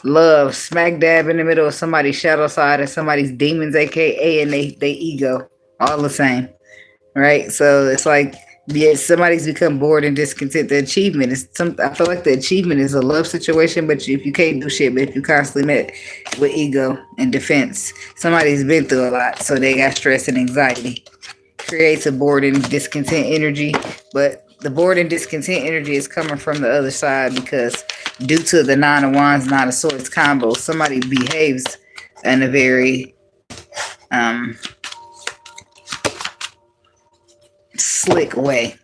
S1: love, smack dab in the middle of somebody's shadow side and somebody's demons, aka, and they ego. All the same. Right? So it's like, yeah, somebody's become bored and discontent. The achievement is I feel like the achievement is a love situation, but if you can't do shit, but if you constantly met with ego and defense, somebody's been through a lot, so they got stress and anxiety. Creates a bored and discontent energy, but the bored and discontent energy is coming from the other side because due to the Nine of Wands, Nine of Swords combo, somebody behaves in a very slick way.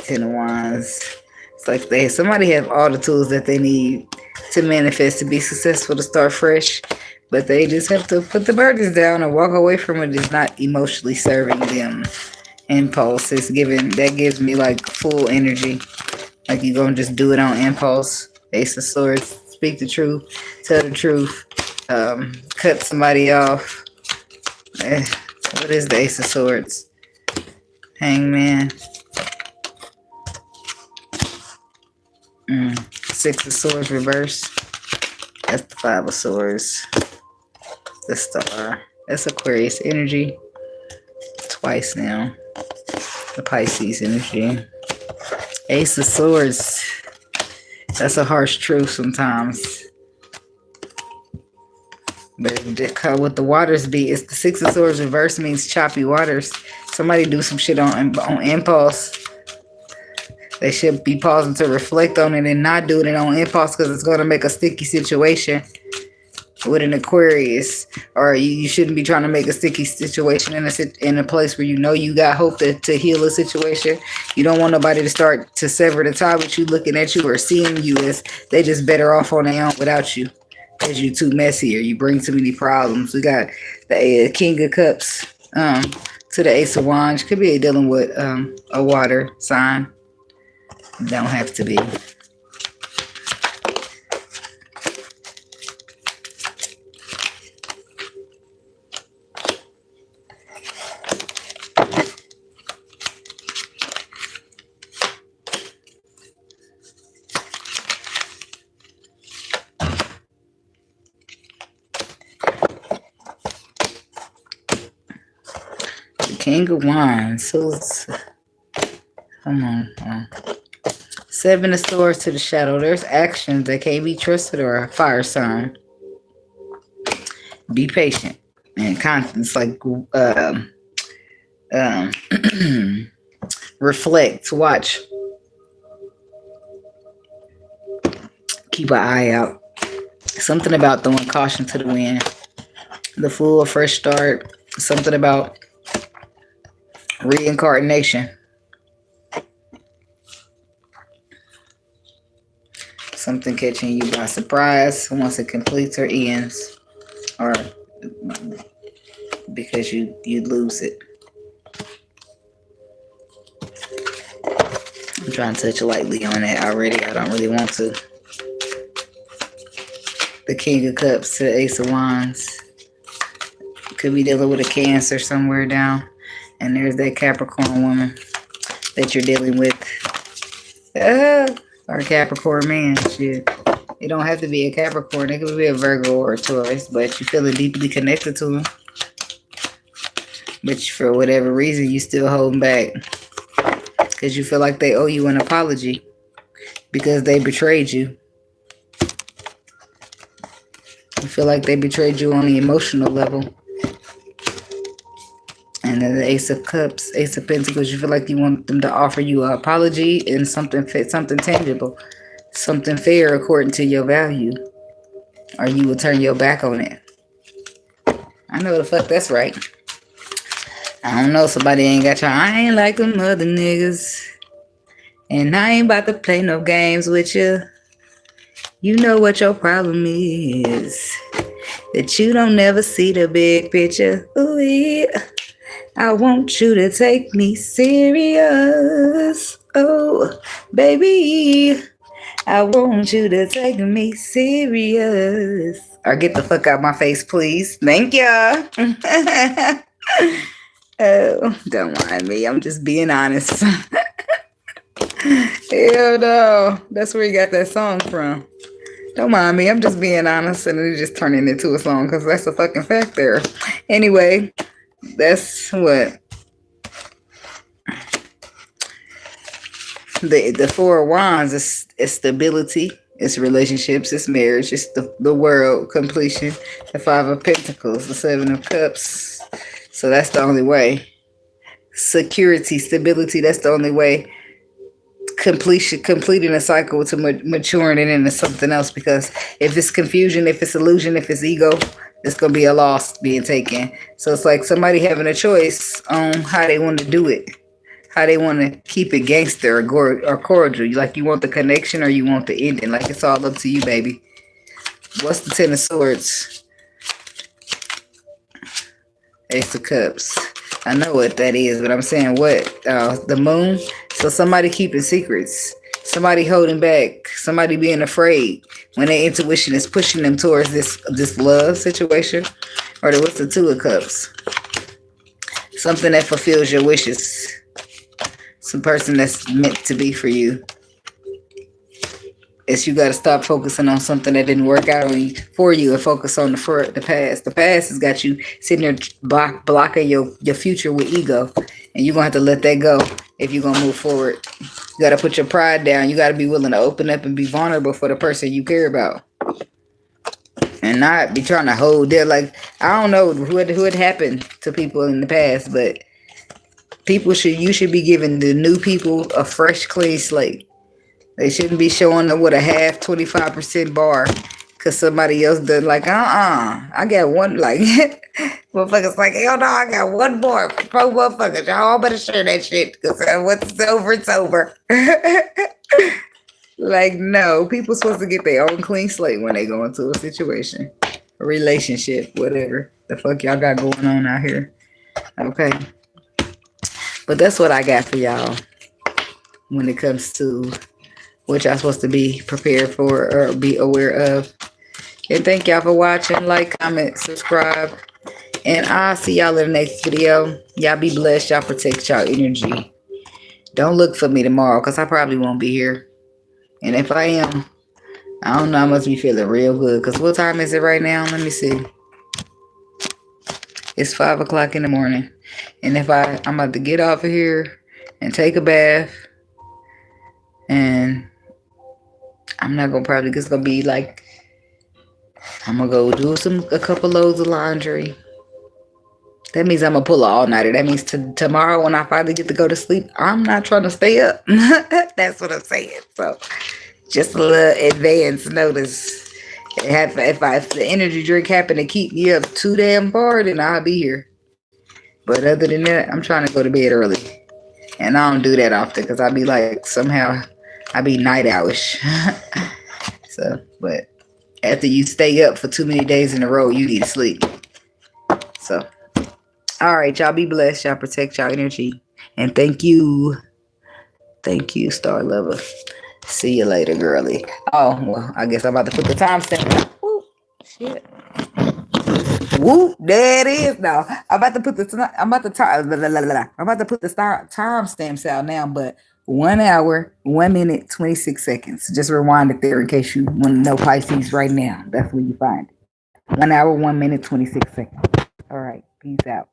S1: Ten of Wands. It's like somebody have all the tools that they need to manifest, to be successful, to start fresh, but they just have to put the burdens down and walk away from it. It's not emotionally serving them. Impulse is that gives me like full energy. Like you gonna just do it on impulse. Ace of Swords. Speak the truth. Tell the truth. Cut somebody off. What is the Ace of Swords? Hangman. Six of Swords reverse. That's the Five of Swords. The Star. That's Aquarius energy. Twice now. The Pisces energy. Ace of Swords. That's a harsh truth sometimes. But what the waters be, it's the Six of Swords reverse means choppy waters. Somebody do some shit on impulse. They should be pausing to reflect on it and not doing it on impulse because it's going to make a sticky situation with an Aquarius. Or you shouldn't be trying to make a sticky situation in a place where you know you got hope to heal a situation. You don't want nobody to start to sever the tie with you looking at you or seeing you as they just better off on their own without you. Because you're too messy or you bring too many problems. We got the King of Cups to the Ace of Wands. Could be dealing with a water sign. Don't have to be. King of Wands. So come on. Seven of Swords to the shadow. There's actions that can't be trusted or a fire sign. Be patient and constant. It's like reflect, watch. Keep an eye out. Something about throwing caution to the wind. The Fool, a fresh start. Something about reincarnation. Something catching you by surprise once it completes or ends. Or because you lose it. I'm trying to touch lightly on that already. I don't really want to. The King of Cups to the Ace of Wands. Could be dealing with a Cancer somewhere down. And there's that Capricorn woman that you're dealing with. Or a Capricorn man. Shit. It don't have to be a Capricorn. It could be a Virgo or a Taurus. But you're feeling deeply connected to him. But for whatever reason, you still holding back. Because you feel like they owe you an apology. Because they betrayed you. feel like they betrayed you on the emotional level. And then the Ace of Cups, Ace of Pentacles, you feel like you want them to offer you an apology and something fit, something tangible, something fair according to your value. Or you will turn your back on it. I know the fuck that's right. I don't know, somebody ain't got your, I ain't like them other niggas. And I ain't about to play no games with you. You know what your problem is. That you don't never see the big picture. Ooh, yeah. I want you to take me serious. Oh, baby. I want you to take me serious. Or get the fuck out my face, please. Thank ya. Oh, don't mind me. I'm just being honest. Hell no. That's where you got that song from. Don't mind me. I'm just being honest. And it just turning into a song because that's a fucking fact there. Anyway, that's what. The Four of Wands is stability. It's relationships. It's marriage. It's the world. Completion. The Five of Pentacles. The Seven of Cups. So that's the only way. Security, stability, that's the only way. Completing a cycle to maturing it into something else. Because if it's confusion, if it's illusion, if it's ego, it's going to be a loss being taken. So it's like somebody having a choice on how they want to do it. How they want to keep it gangster or cordial. Like you want the connection or you want the ending. Like it's all up to you, baby. What's the Ten of Swords? Ace of Cups. I know what that is, but I'm saying what? The Moon. So somebody keeping secrets. Somebody holding back. Somebody being afraid when their intuition is pushing them towards this love situation. Or what's the Two of Cups? Something that fulfills your wishes. Some person that's meant to be for you. It's you got to stop focusing on something that didn't work out for you and focus on the past. The past has got you sitting there blocking your future with ego. And you're going to have to let that go if you're going to move forward. You got to put your pride down. You got to be willing to open up and be vulnerable for the person you care about. And not be trying to hold there. Like, I don't know who had happened to people in the past, but you should be giving the new people a fresh, clean slate. They shouldn't be showing them with a half 25% bar because somebody else done like, I got one, like, motherfuckers like, hell no, I got one more. Pro motherfuckers, y'all better share that shit because what's over, it's over. Like, no, people supposed to get their own clean slate when they go into a situation, a relationship, whatever the fuck y'all got going on out here. Okay. But that's what I got for y'all when it comes to what y'all supposed to be prepared for or be aware of. And thank y'all for watching. Like, comment, subscribe. And I'll see y'all in the next video. Y'all be blessed. Y'all protect y'all energy. Don't look for me tomorrow because I probably won't be here. And if I am, I don't know, I must be feeling real good. Because what time is it right now? Let me see. It's 5 o'clock in the morning. And if I'm about to get off of here and take a bath. And I'm not going to probably, it's going to be like, I'm going to go do a couple loads of laundry. That means I'm going to pull an all-nighter. That means tomorrow when I finally get to go to sleep, I'm not trying to stay up. That's what I'm saying. So just a little advance notice. If the energy drink happen to keep me up too damn far, then I'll be here. But other than that, I'm trying to go to bed early. And I don't do that often because I be like, somehow, I be night owlish. So, but after you stay up for too many days in a row, you need to sleep. So, all right, y'all be blessed. Y'all protect y'all energy. And thank you. Thank you, Star Lover. See you later, girly. Oh, well, I guess I'm about to put the timestamp. Woo, shit. Woo, there it is now. I'm about to put the timestamps out now, but 1 hour, 1 minute, 26 seconds. Just rewind it there in case you want to know Pisces right now. That's where you find it. 1 hour, 1 minute, 26 seconds. All right, peace out.